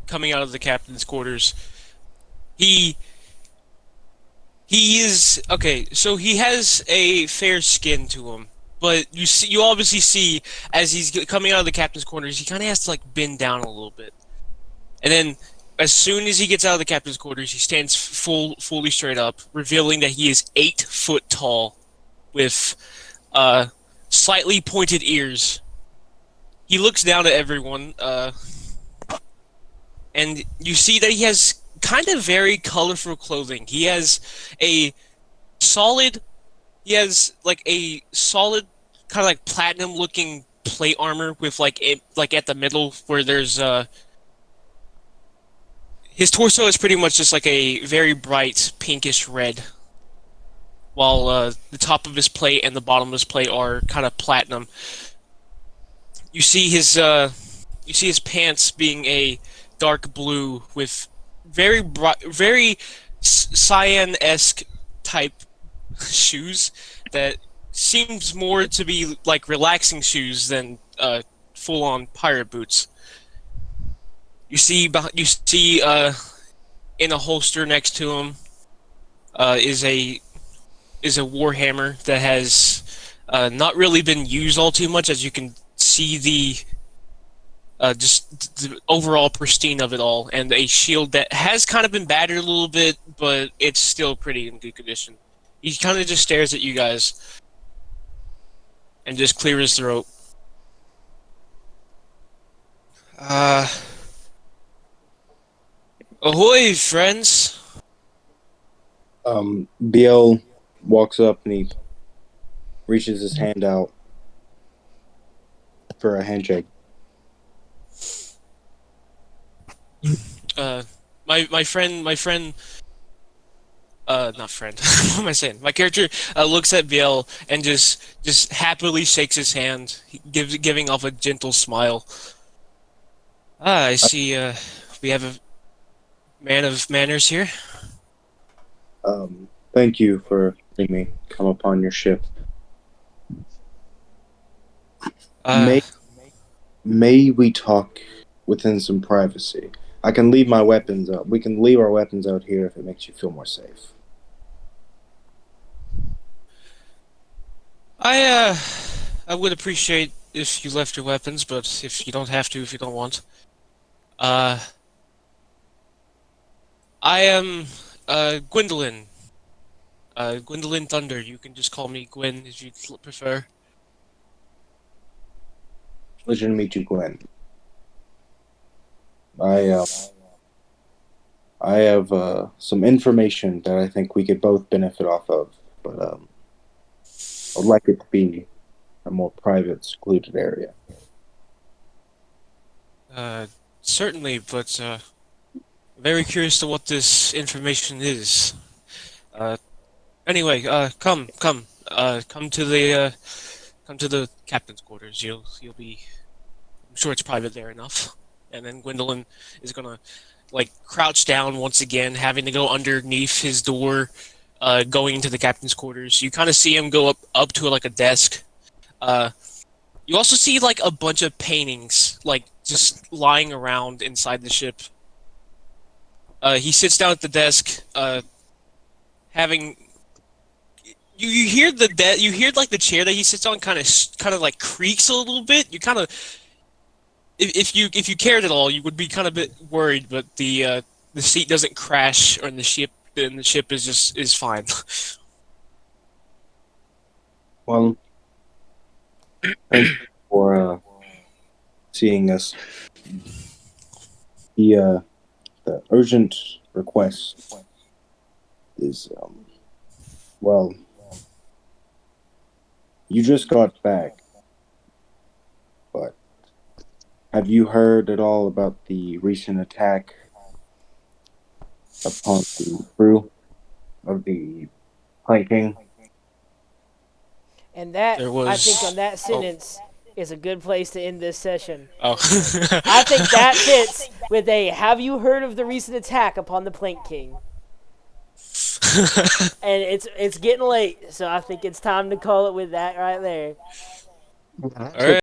coming out of the captain's quarters. He is okay. So he has a fair skin to him, but you obviously see as he's coming out of the captain's quarters, he kind of has to like bend down a little bit, and then as soon as he gets out of the captain's quarters, he stands fully straight up, revealing that he is 8 foot tall, with slightly pointed ears. He looks down at everyone, and you see that he has kind of very colorful clothing. He has a solid, he has like a solid kind of like platinum looking plate armor with like at the middle where there's his torso is pretty much just like a very bright pinkish red, while the top of his plate and the bottom of his plate are kind of platinum. You see his pants being a dark blue with very bright, very cyan-esque type shoes that seems more to be like relaxing shoes than full-on pirate boots. You see in a holster next to him is a warhammer that has not really been used all too much, as you can see just the overall pristine of it all, and a shield that has kind of been battered a little bit, but it's still pretty in good condition. He kind of just stares at you guys and just clears his throat. Uh, ahoy, friends! BL walks up and he reaches his hand out for a handshake. My friend, not friend. What am I saying? My character looks at Biel and just happily shakes his hand, giving off a gentle smile. Ah, I see. We have a man of manners here. Thank you for letting me come upon your ship. Uh, May we talk within some privacy? I can leave my weapons out. We can leave our weapons out here if it makes you feel more safe. I I would appreciate if you left your weapons, but if you don't have to, if you don't want. Uh, I am Gwendolyn. Gwendolyn Thunder. You can just call me Gwen if you prefer. Pleasure to meet you, Gwen. I I have some information that I think we could both benefit off of, but I would like it to be a more private, secluded area. Uh, Certainly, but very curious to what this information is. Uh, anyway, come to the captain's quarters. You'll be. I'm sure it's private there enough. And then Gwendolyn is gonna like crouch down once again, having to go underneath his door, going into the captain's quarters. You kind of see him go up to like a desk. Uh, you also see like a bunch of paintings like just lying around inside the ship. He sits down at the desk, having you hear you hear like the chair that he sits on kind of like creaks a little bit. You kind of if you cared at all, you would be kind of a bit worried, but the seat doesn't crash, or the ship is fine. Well, thank you for seeing us. The urgent request is well, you just got back, but have you heard at all about the recent attack upon the crew of the Planking? And that, There I think, on was that oh sentence is a good place to end this session. oh. I think that fits with a "Have you heard of the recent attack upon the Plank King?" And it's getting late, so I think it's time to call it with that right there. All right.